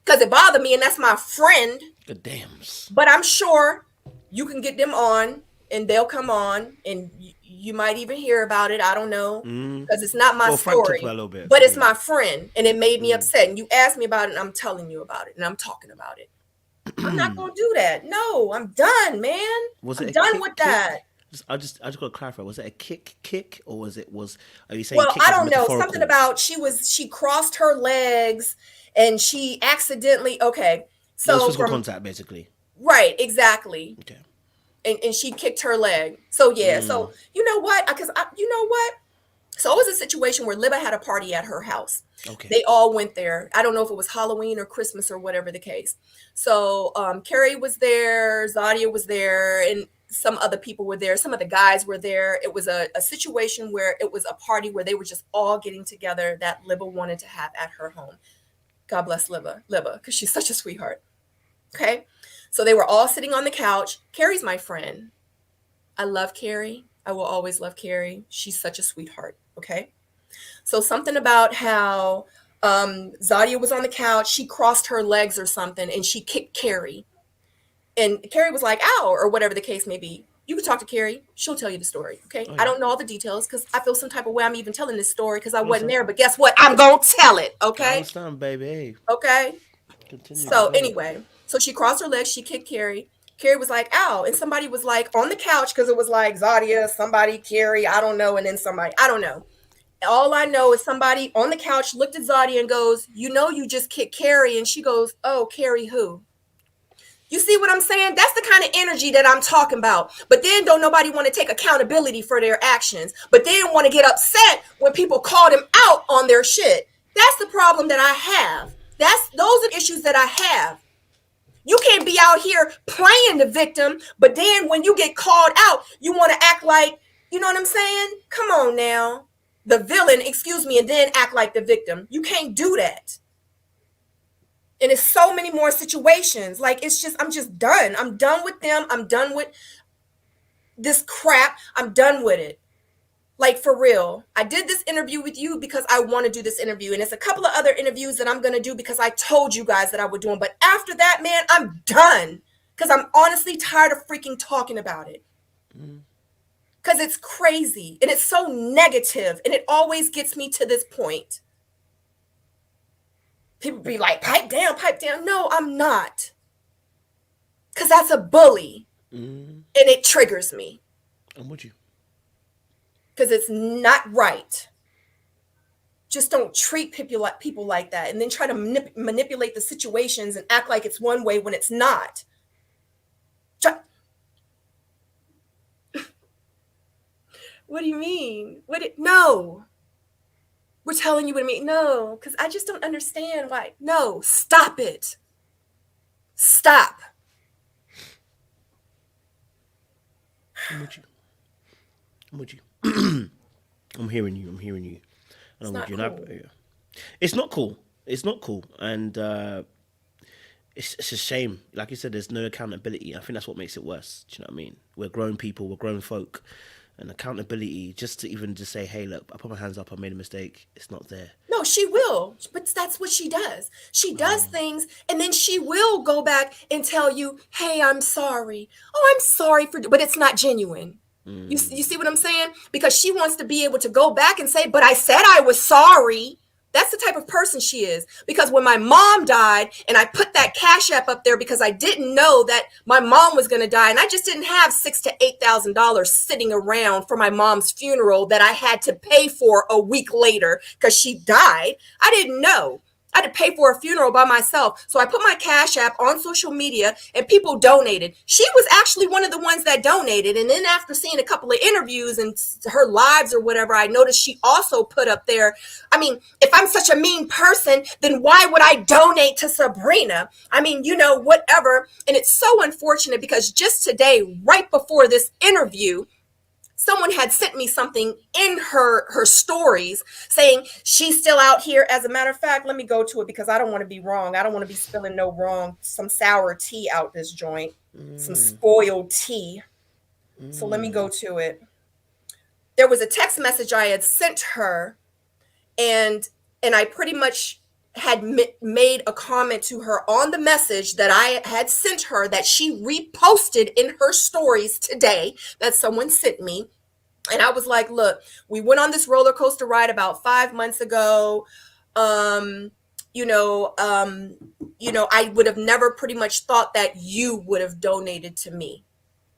because it bothered me, and that's my friend. Good damn. But I'm sure you can get them on and they'll come on, and you might even hear about it. I don't know, because it's not my story, a little bit, but it's my friend, and it made me upset. And you asked me about it, and I'm telling you about it, and I'm talking about it. I'm not gonna do that. No, I'm done, man. I'm done with that. I just got to clarify. Was it a kick, or are you saying? Well, I don't know. Something about she crossed her legs and she accidentally. Okay, so physical contact, basically. Right, exactly. Okay. And she kicked her leg. So yeah. So you know what? Because you know what? So it was a situation where Libba had a party at her house. Okay. They all went there. I don't know if it was Halloween or Christmas or whatever the case. So Carrie was there, Zadia was there, and some other people were there. Some of the guys were there. It was a situation where it was a party where they were just all getting together that Libba wanted to have at her home. God bless Libba, because she's such a sweetheart. Okay. So they were all sitting on the couch. Carrie's my friend. I love Carrie. I will always love Carrie. She's such a sweetheart. Okay. So something about how Zadia was on the couch, she crossed her legs or something, and she kicked Carrie. And Carrie was like, ow, or whatever the case may be. You can talk to Carrie. She'll tell you the story. Okay. Oh I yeah, don't know all the details because I feel some type of way I'm even telling this story because I I wasn't understand. there. But guess what? I'm going to tell it. I Okay. understand, baby. Hey, Okay. continue. So Go ahead. anyway, so she crossed her legs. She kicked Carrie. Carrie was like, ow. And somebody was like on the couch because it was like Zadia, somebody, Carrie, I don't know. And then somebody, I don't know. All I know is somebody on the couch looked at Zadia and goes, you know, you just kicked Carrie. And she goes, oh, Carrie who? You see what I'm saying? That's the kind of energy that I'm talking about. But then don't nobody want to take accountability for their actions. But then want to get upset when people call them out on their shit. That's the problem that I have. Those are the issues that I have. You can't be out here playing the victim, but then when you get called out, you want to act like, you know what I'm saying? Come on now. The villain, excuse me, and then act like the victim. You can't do that. And it's so many more situations. Like, it's just, I'm just done. I'm done with them. I'm done with this crap. I'm done with it. Like, for real. I did this interview with you because I want to do this interview. And it's a couple of other interviews that I'm going to do because I told you guys that I would do them. But after that, man, I'm done. Because I'm honestly tired of freaking talking about it. Mm. Because it's crazy. And it's so negative. And it always gets me to this point. People be like, pipe down, pipe down. No, I'm not. Because that's a bully. Mm. And it triggers me. I'm with you. Because it's not right. Just don't treat people like that and then try to manipulate the situations and act like it's one way when it's not. What do you mean? No. We're telling you what I mean. No, because I just don't understand why. No, stop it. Stop. I'm with you. I'm with you. I'm hearing you. I'm hearing you. And It's I'm with not you. cool. Yeah. It's not cool. It's not cool. And it's a shame. Like you said, there's no accountability. I think that's what makes it worse. Do you know what I mean? We're grown people. We're grown folk. And accountability, just to even just say, hey, look, I put my hands up. I made a mistake. It's not there. No, she will, but that's what she does. She does things and then she will go back and tell you, hey, I'm sorry. Oh, I'm sorry for, but it's not genuine. You see what I'm saying? Because she wants to be able to go back and say, but I said I was sorry. That's the type of person she is. Because when my mom died and I put that Cash App up there because I didn't know that my mom was going to die and I just didn't have $6,000 to $8,000 sitting around for my mom's funeral that I had to pay for a week later because she died. I didn't know. I had to pay for a funeral by myself. So I put my Cash App on social media and people donated. She was actually one of the ones that donated. And then after seeing a couple of interviews and her lives or whatever, I noticed she also put up there, I mean, if I'm such a mean person, then why would I donate to Sabrina? I mean, you know, whatever. And it's so unfortunate because just today, right before this interview, someone had sent me something in her stories saying she's still out here. As a matter of fact, let me go to it because I don't want to be wrong. I don't want to be spilling no wrong, some sour tea out this joint, some spoiled tea. So let me go to it. There was a text message I had sent her, and I pretty much had made a comment to her on the message that I had sent her that she reposted in her stories today that someone sent me. And I was like, look, we went on this roller coaster ride about 5 months ago. Um, you know, I would have never pretty much thought that you would have donated to me.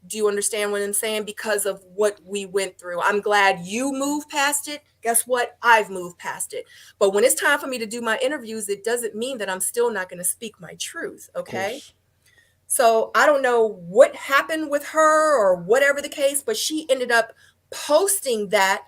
Do you understand what I'm saying? Because of what we went through. I'm glad you moved past it. Guess what? I've moved past it. But when it's time for me to do my interviews, it doesn't mean that I'm still not going to speak my truth. Of Okay. course. So I don't know what happened with her or whatever the case, but she ended up posting that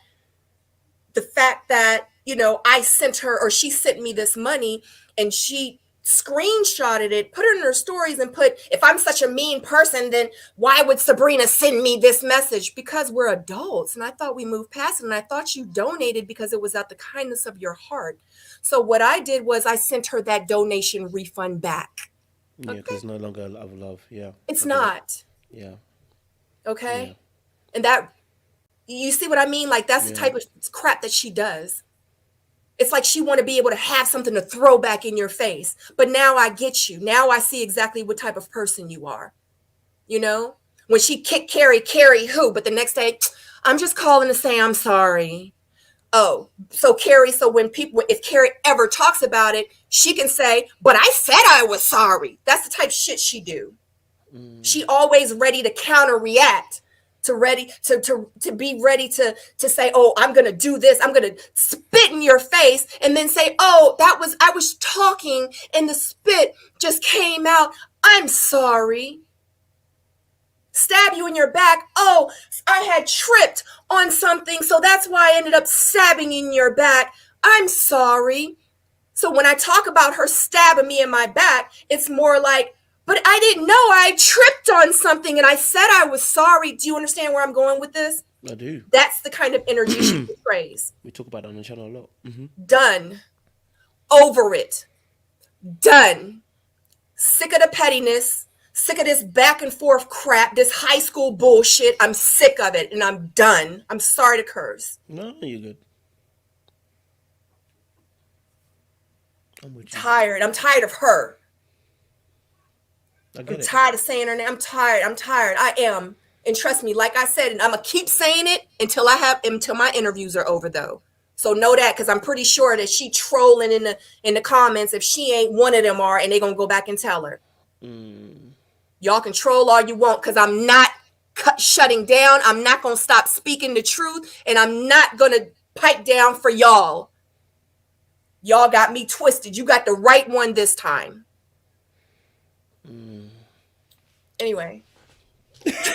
the fact that, you know, I sent her or she sent me this money and she screenshotted it, put it in her stories and put, if I'm such a mean person, then why would Sabrina send me this message? Because we're adults. And I thought we moved past it. And I thought you donated because it was out the kindness of your heart. So what I did was I sent her that donation refund back. Yeah, because Okay? it's no longer a love. Yeah, It's I get it. not. Yeah, yeah, Okay? And that, you see what I mean? Like, that's the yeah. type of crap that she does. It's like she want to be able to have something to throw back in your face. But now I get you. Now I see exactly what type of person you are. You know? When she kicked Carrie, Carrie who? But the next day, I'm just calling to say I'm sorry. Oh, so Carrie, so when people, if Carrie ever talks about it, she can say, but I said I was sorry. That's the type of shit she do. Mm, She always ready to counter react, to ready to be ready to say, oh, I'm gonna do this, I'm gonna spit in your face, and then say, oh, that was, I was talking and the spit just came out, I'm sorry. Stab you in your back, oh, I had tripped on something, so that's why I ended up stabbing in your back, I'm sorry. So when I talk about her stabbing me in my back, it's more like, but I didn't know, I tripped on something and I said I was sorry. Do you understand where I'm going with this? I do. That's the kind of energy she portrays. We talk about that on the channel a lot. Done. Over it. Done. Sick of the pettiness. Sick of this back and forth crap, this high school bullshit. I'm sick of it and I'm done. I'm sorry to curse. No, you're good. I'm with you. Tired. I'm tired of her. I I'm get it. tired of saying her name. I'm tired. I'm tired. I am. And trust me, like I said, and I'm gonna keep saying it until my interviews are over though. So know that, because I'm pretty sure that she trolling in the comments if she ain't one of them are, and they gonna go back and tell her. Mm, Y'all can troll all you want, because I'm not shutting down. I'm not gonna stop speaking the truth, and I'm not gonna pipe down for y'all. Y'all got me twisted. You got the right one this time. Anyway. Because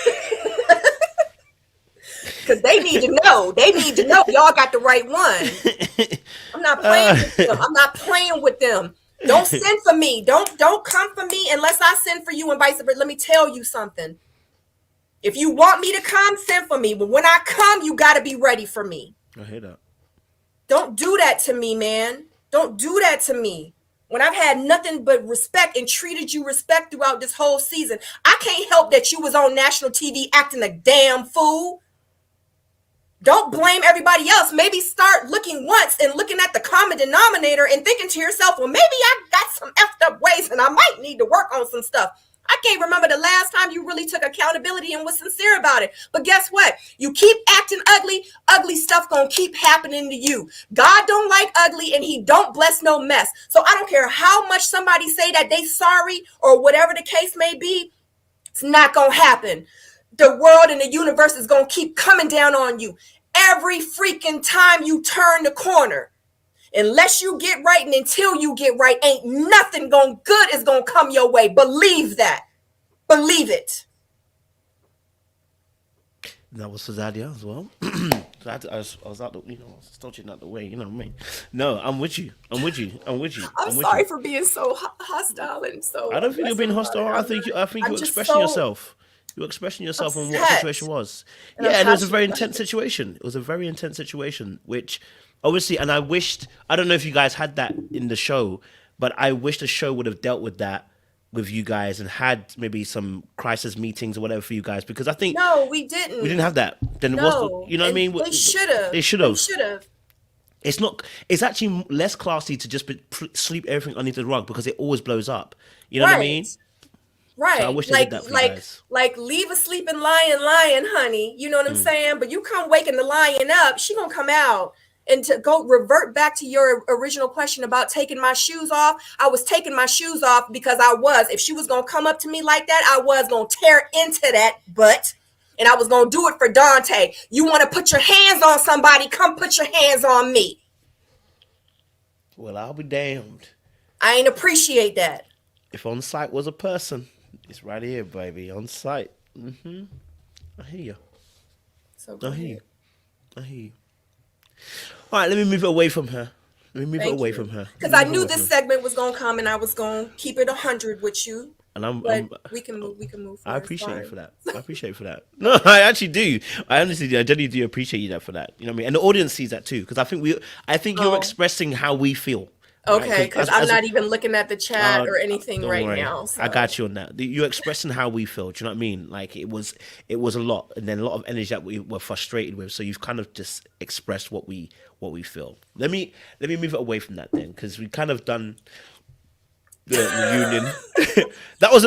they need to know. They need to know y'all got the right one. I'm not playing with them. I'm not playing with them. Don't send for me. Don't come for me unless I send for you and vice versa. Let me tell you something. If you want me to come, send for me. But when I come, you got to be ready for me. I hear that. Don't do that to me, man. Don't do that to me. When I've had nothing but respect and treated you respect throughout this whole season, I can't help that you was on national TV acting a damn fool. Don't blame everybody else. Maybe start looking once and looking at the common denominator and thinking to yourself, well, maybe I got some effed up ways and I might need to work on some stuff. I can't remember the last time you really took accountability and was sincere about it. But guess what? You keep acting ugly, ugly stuff gonna keep happening to you. God don't like ugly and he don't bless no mess. So I don't care how much somebody say that they sorry or whatever the case may be, it's not gonna happen. The world and the universe is gonna keep coming down on you every freaking time you turn the corner. Unless you get right and until you get right, ain't nothing good is gonna come your way. Believe that. Believe it. That was for Zadia as well. So I was out the, I was dodging out the way. You know what I mean? No, I'm with you. I'm with you. I'm with you. I'm I'm with you. sorry for being so hostile and so I don't think you're being aggressive about hostile. it. I think I'm you're just expressing so yourself. You're expressing yourself on what the upset. situation was. And I'm Yeah, and it was a passionate very about intense it. situation. It was a very intense situation, which obviously, and I don't know if you guys had that in the show, but I wish the show would have dealt with that with you guys and had maybe some crisis meetings or whatever for you guys, because I think No, we we didn't didn't. have that. Then what's the, No. you know what I And mean? they should have. They should They have. should have. It's not. It's actually less classy to just sweep everything underneath the rug because it always blows up. You know what I Right. mean? So I Right. wish they did that for you guys. Like leave a sleeping lion, honey. You know what I'm saying? But you come waking the lion up, she gonna come out. And to go revert back to your original question about taking my shoes off, I was taking my shoes off because if she was gonna come up to me like that, I was gonna tear into that butt. And I was gonna do it for Dante. You wanna put your hands on somebody, come put your hands on me. Well, I'll be damned. I ain't appreciate that. If on site was a person, it's right here, baby. On site. I hear you. So I go hear ahead. you. I hear you. All right, let me move it away from her. Let me move it Thank away you. from her. Because Let I me move it knew away this from her. segment was gonna come and I was gonna keep it 100 with you. And But we can move I forward. appreciate you Sorry. for that. I appreciate you for that. No, I actually do. I honestly do. I genuinely do appreciate you that for that. You know what I mean? And the audience sees that too, because I think you're Oh, expressing how we feel. right? Okay, Because because I'm not even looking at the chat uh, or anything don't right worry, now. I So got you on that. You're expressing how we feel. Do you know what I mean? Like it was a lot, and then a lot of energy that we were frustrated with. So you've kind of just expressed what we feel. Let me move it away from that then, because we kind of done the reunion.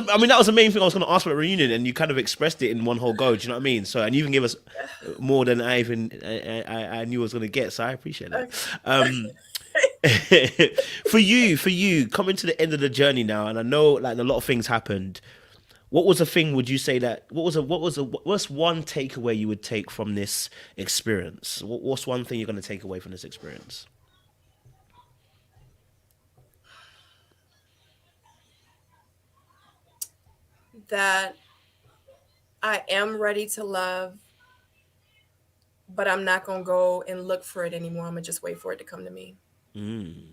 I mean, that was the main thing I was going to ask about reunion, and you kind of expressed it in one whole go. Do you know what I mean? So, and you even give us more than I knew I was going to get. So I appreciate that. okay. Um, for you, coming to the end of the journey now, and I know like a lot of things happened. What was the thing? Would you say that? What's one takeaway you would take from this experience? What's one thing you're going to take away from this experience? That I am ready to love, but I'm not gonna go and look for it anymore. I'm gonna just wait for it to come to me. Mm,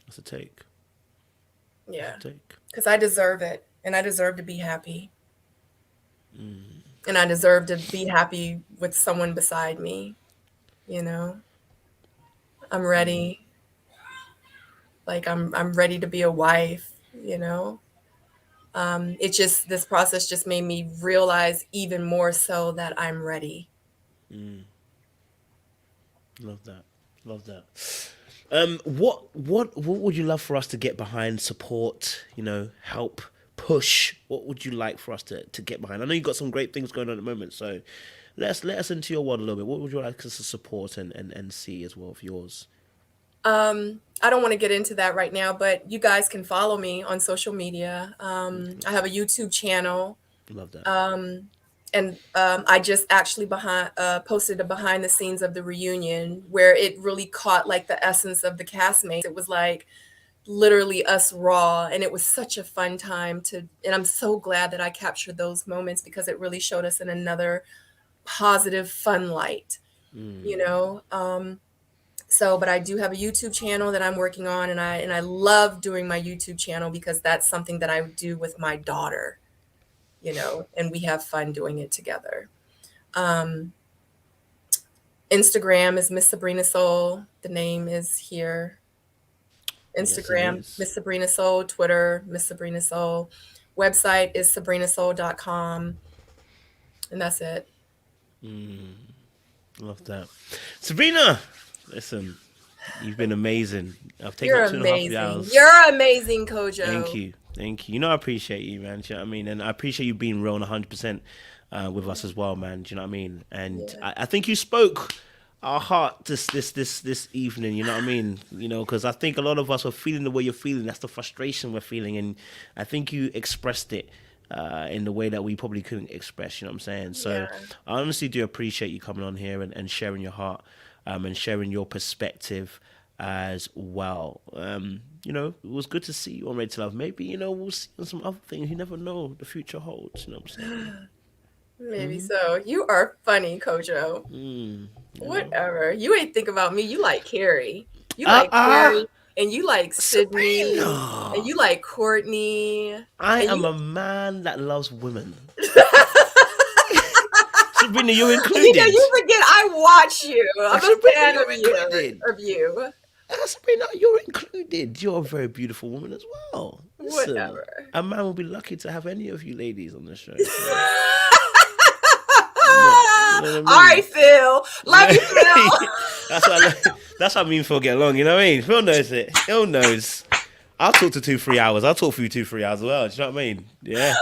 that's a take. That's Yeah, a take. because I deserve it, and I deserve to be happy, and I deserve to be happy with someone beside me. You know, I'm ready. Like I'm ready to be a wife. You know, it just this process just made me realize even more so that I'm ready. Love that. Love that. What would you love for us to get behind, support, help, push? What would you like for us to get behind? I know you've got some great things going on at the moment, so let us into your world a little bit. What would you like us to support and see as well of yours? I don't want to get into that right now, but you guys can follow me on social media. I have a YouTube channel. Love that. Um, and I just actually posted a behind the scenes of the reunion where it really caught like the essence of the castmates. It was like literally us raw, and it was such a fun time and I'm so glad that I captured those moments because it really showed us in another positive, fun light, you know? But I do have a YouTube channel that I'm working on, and I love doing my YouTube channel because that's something that I do with my daughter, and we have fun doing it together. Um, Instagram is Miss Sabrina Soul. The name is here. Yes, it Instagram, is. Miss Sabrina Soul. Twitter, Miss Sabrina Soul. Website is sabrinasoul.com. And that's it. Love that. Sabrina, listen, you've been amazing. I've taken You're up 2.5 amazing. hours. You're amazing, Thank Kojo. you. Thank you. You know, I appreciate you, man. Do you know what I mean? And I appreciate you being real and 100% with us as well, man. Do you know what I mean? And Yeah. I think you spoke our heart this evening. You know what I mean? Because I think a lot of us are feeling the way you're feeling. That's the frustration we're feeling, and I think you expressed it in the way that we probably couldn't express. You know what I'm saying? So Yeah. I honestly do appreciate you coming on here and sharing your heart and sharing your perspective as well. It was good to see you on Ready to Love. Maybe, we'll see on some other things. You never know the future holds. You know what I'm saying? Maybe so. You are funny, Kojo. Mm, you know. Whatever. You ain't think about me. You like Carrie. You Uh like uh Carrie, and you like Sydney, and Sabrina. you like Courtney, I and am you a man that loves women. Sabrina, you're you included. forget I watch you. I'm a Sabrina, fan of you're included. you. Sabrina, you're included. You're a very beautiful woman as well. Listen, Whatever. a man will be lucky to have any of you ladies on the show. So, you know what I All right, mean? Phil. Love you, Phil. that's what that's what I mean. Phil get along. You know what I mean? Phil knows it. Phil knows. I'll talk to 2-3 hours. I'll talk for you 2-3 hours as well. Do you know what I mean? Yeah.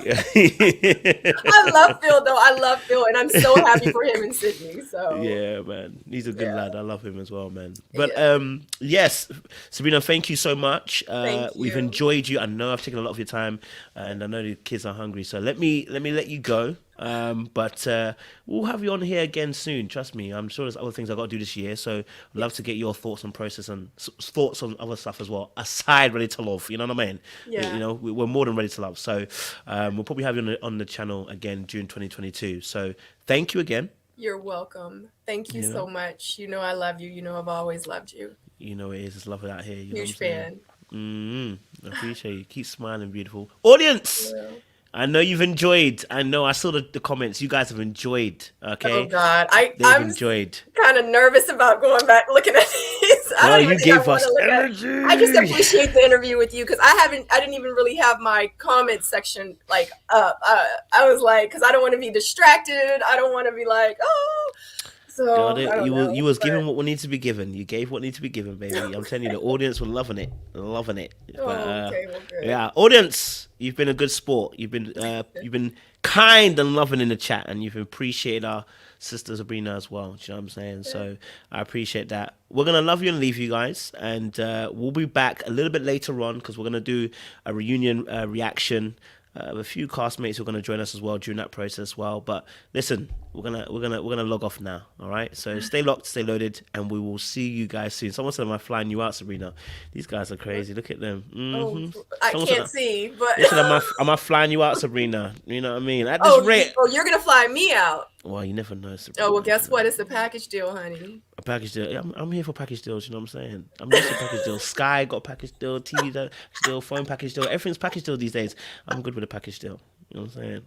Yeah. I love Phil though. I love Phil, and I'm so happy for him and Sydney. So Yeah, man. He's a good yeah, lad. I love him as well, man. But yeah. yes, Sabrina, thank you so much. Thank We've you. enjoyed you. I know I've taken a lot of your time, and I know the kids are hungry. So let me let you go. But we'll have you on here again soon. Trust me. I'm sure there's other things I've got to do this year. So I'd love to get your thoughts on process and thoughts on other stuff as well. Aside Ready to Love, you know what I mean? Yeah. We're more than ready to love. So we'll probably have you on the channel again June 2022. So thank you again. You're welcome. Thank you You so know, much. You know I love you. You know I've always loved you. you know it is. It's lovely out here. You know what I'm Huge saying? fan. I appreciate you. Keep smiling, beautiful audience. Yeah. I know you've enjoyed. I know I saw the comments. You guys have enjoyed. Oh Okay, God, they've I'm enjoyed. kind of nervous about going back looking at these. I Girl, don't even you think I gave want us to look at. I just energy. appreciate the interview with you because I didn't even really have my comment section like up. I was like, because I don't want to be distracted. I don't want to be like, oh. God, So I don't you know, was given but what needs to be given. You gave what needs to be given, baby. I'm telling you, the audience were loving it, loving it. But oh, okay, well, good. yeah, audience, you've been a good sport. You've been kind and loving in the chat, and you've appreciated our sister Sabrina as well. Do you know what I'm saying? Yeah. So I appreciate that. We're gonna love you and leave you guys, and we'll be back a little bit later on because we're gonna do a reunion reaction. A few castmates are going to join us as well during that process as well. But listen, we're gonna log off now. All right. So stay locked, stay loaded, and we will see you guys soon. Someone said, "Am I flying you out, Sabrina?" These guys are crazy. Look at them. Oh, I Someone can't said, see, but "They said, am I flying you out, Sabrina?" You know what I mean? At this oh, rate, you're gonna fly me out. well, you never know, Oh well, Sabrina. You guess know, what? It's a package deal, honey. a package deal. Yeah, I'm here for package deals. You know what I'm saying? I'm used to package deals. Sky got a package deal. TV package deal. Phone package deal. Everything's package deal these days. I'm good with a package deal. You know what I'm saying?